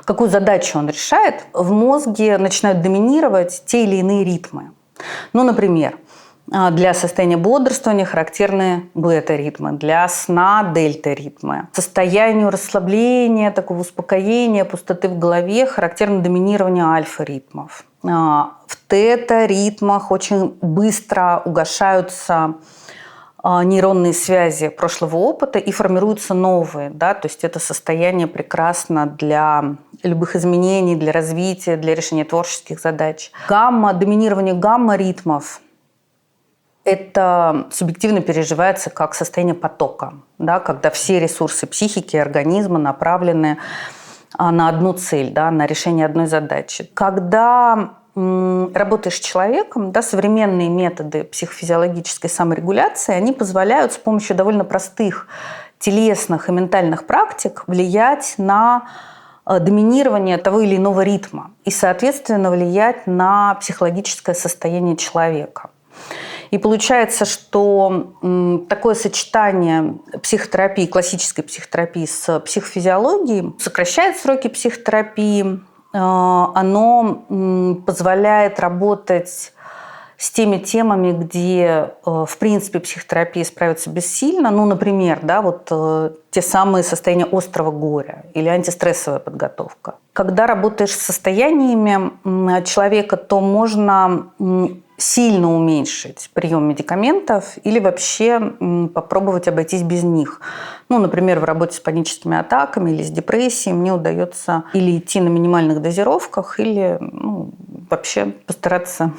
какую задачу он решает, в мозге начинают доминировать те или иные ритмы. Например, для состояния бодрствования характерны бета-ритмы, для сна – дельта-ритмы. Состоянию расслабления, такого успокоения, пустоты в голове характерно доминирование альфа-ритмов. В тета-ритмах очень быстро угошаются нейронные связи прошлого опыта и формируются новые. То есть это состояние прекрасно для любых изменений, для развития, для решения творческих задач. Доминирование гамма-ритмов Это субъективно переживается как состояние потока, да, когда все ресурсы психики и организма направлены на одну цель, да, на решение одной задачи. Когда работаешь с человеком, да, современные методы психофизиологической саморегуляции, они позволяют с помощью довольно простых телесных и ментальных практик влиять на доминирование того или иного ритма и, соответственно, влиять на психологическое состояние человека. И получается, что такое сочетание психотерапии, классической психотерапии с психофизиологией сокращает сроки психотерапии, оно позволяет работать с теми темами, где, в принципе, психотерапия справится бессильно. Ну, например, да, вот те самые состояния острого горя или антистрессовая подготовка. Когда работаешь с состояниями человека, то можно сильно уменьшить прием медикаментов или вообще попробовать обойтись без них. Ну, например, в работе с паническими атаками или с депрессией мне удается или идти на минимальных дозировках, или вообще постараться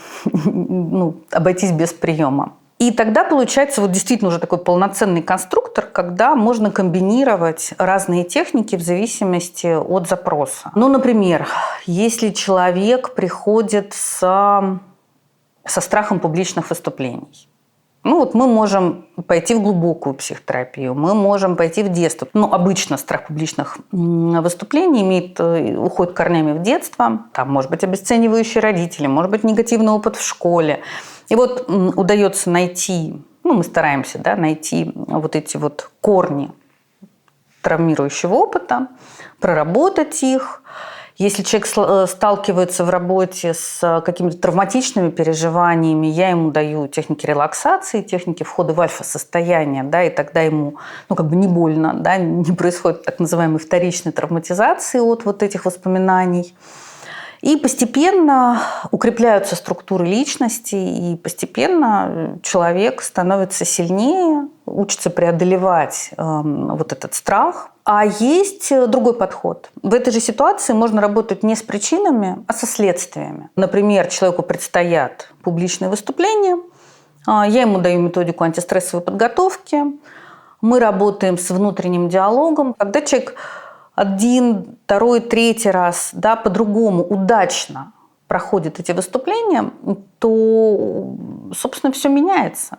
обойтись без приема. И тогда получается вот действительно уже такой полноценный конструктор, когда можно комбинировать разные техники в зависимости от запроса. Ну, например, если человек приходит со страхом публичных выступлений. Ну вот мы можем пойти в глубокую психотерапию, мы можем пойти в детство. Ну, обычно страх публичных выступлений уходит корнями в детство. Там может быть обесценивающие родители, может быть негативный опыт в школе. И вот удается найти, мы стараемся, да, найти вот эти вот корни травмирующего опыта, проработать их. Если человек сталкивается в работе с какими-то травматичными переживаниями, я ему даю техники релаксации, техники входа в альфа-состояние, да, и тогда ему не больно, да, не происходит так называемой вторичной травматизации от вот этих воспоминаний. И постепенно укрепляются структуры личности, и постепенно человек становится сильнее, учится преодолевать вот этот страх. А есть другой подход. В этой же ситуации можно работать не с причинами, а со следствиями. Например, человеку предстоят публичные выступления. Я ему даю методику антистрессовой подготовки. Мы работаем с внутренним диалогом. Когда человек один, второй, третий раз, да, по-другому удачно проходит эти выступления, то, собственно, все меняется.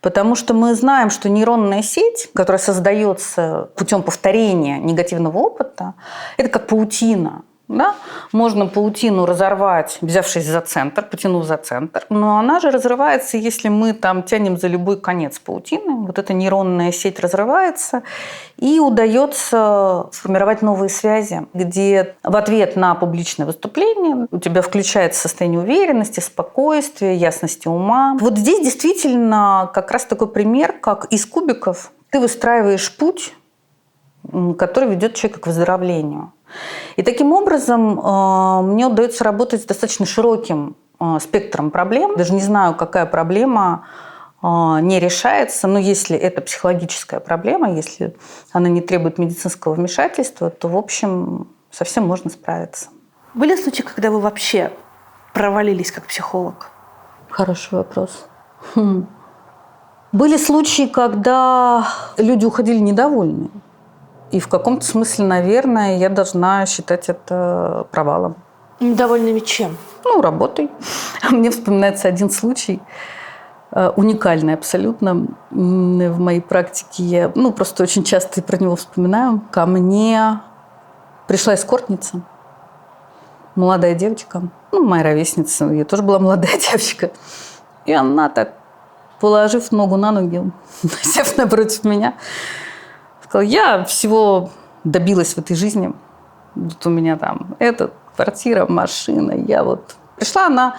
Потому что мы знаем, что нейронная сеть, которая создается путем повторения негативного опыта, это как паутина. Да? Можно паутину разорвать, взявшись за центр, потянув за центр, но она же разрывается, если мы там тянем за любой конец паутины. Вот эта нейронная сеть разрывается, и удается сформировать новые связи, где в ответ на публичное выступление у тебя включается состояние уверенности, спокойствия, ясности ума. Вот здесь действительно как раз такой пример, как из кубиков ты выстраиваешь путь, который ведет человека к выздоровлению. И таким образом мне удается работать с достаточно широким спектром проблем. Даже не знаю, какая проблема не решается, но если это психологическая проблема, если она не требует медицинского вмешательства, то, в общем, совсем можно справиться. Были случаи, когда вы вообще провалились как психолог? Хороший вопрос. Были случаи, когда люди уходили недовольны. И в каком-то смысле, наверное, я должна считать это провалом. Недовольными чем? Работой. Мне вспоминается один случай, уникальный абсолютно в моей практике. Я просто очень часто про него вспоминаю. Ко мне пришла эскортница, молодая девочка, моя ровесница, я тоже была молодая девочка. И она так, положив ногу на ноги, сев напротив меня, сказала: я всего добилась в этой жизни. Вот у меня там квартира, машина. Пришла она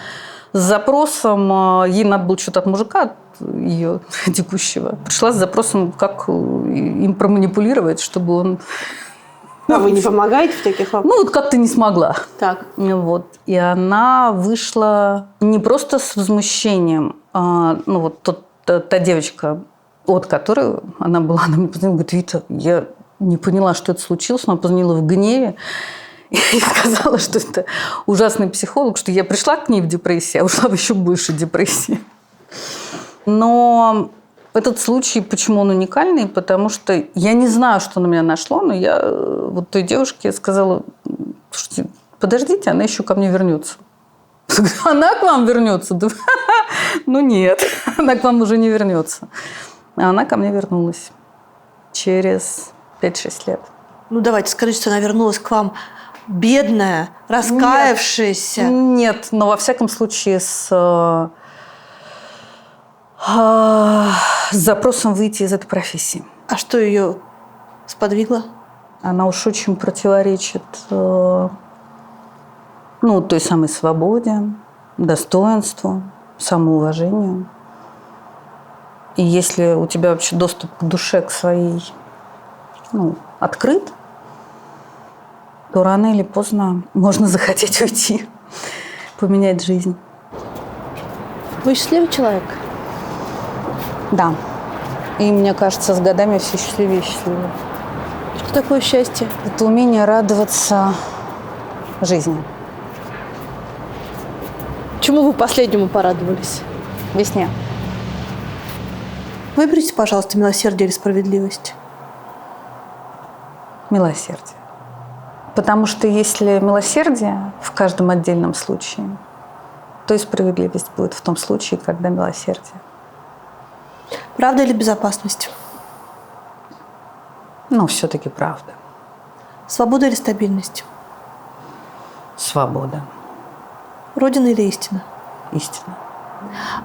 с запросом, ей надо было что-то от мужика, от ее текущего. Пришла с запросом, как им проманипулировать, чтобы он... А вы не помогаете в таких вопросах? Как-то не смогла. Так. И она вышла не просто с возмущением, та девочка, от которой она была, она мне позвонила, говорит: Вита, я не поняла, что это случилось. Она позвонила в гневе и сказала, что это ужасный психолог, что я пришла к ней в депрессии, а ушла в еще большую депрессию. Но этот случай, почему он уникальный? Потому что я не знаю, что на меня нашло, но я вот той девушке сказала: слушайте, подождите, она еще ко мне вернется. Она к вам вернется? Ну нет, она к вам уже не вернется. А она ко мне вернулась через 5-6 лет. Ну, давайте, скажите, что она вернулась к вам бедная, раскаявшаяся. Нет, но во всяком случае с запросом выйти из этой профессии. А что ее сподвигло? Она уж очень противоречит той самой свободе, достоинству, самоуважению. И если у тебя вообще доступ к душе, к своей, открыт, то рано или поздно можно захотеть уйти, поменять жизнь. Вы счастливый человек? Да. И мне кажется, с годами все счастливее и счастливее. Что такое счастье? Это умение радоваться жизни. Чему вы последнему порадовались? Весне. Выберите, пожалуйста, милосердие или справедливость. Милосердие. Потому что если милосердие в каждом отдельном случае, то и справедливость будет в том случае, когда милосердие. Правда или безопасность? Все-таки правда. Свобода или стабильность? Свобода. Родина или истина? Истина.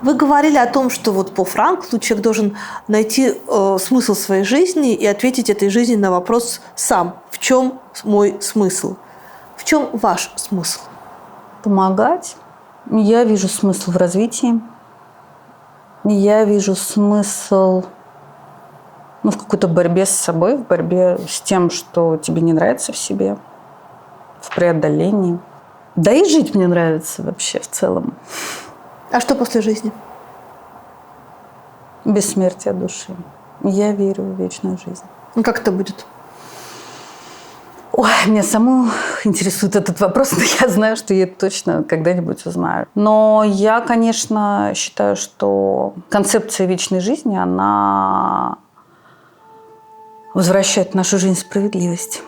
Вы говорили о том, что вот по Франклу человек должен найти смысл своей жизни и ответить этой жизни на вопрос сам. В чем мой смысл? В чем ваш смысл? Помогать. Я вижу смысл в развитии. Я вижу смысл в какой-то борьбе с собой, в борьбе с тем, что тебе не нравится в себе, в преодолении. Да и жить мне нравится вообще в целом. А что после жизни? Бессмертие души. Я верю в вечную жизнь. Как это будет? Ой, меня саму интересует этот вопрос, но я знаю, что я это точно когда-нибудь узнаю. Но я, конечно, считаю, что концепция вечной жизни, она возвращает в нашу жизнь справедливость.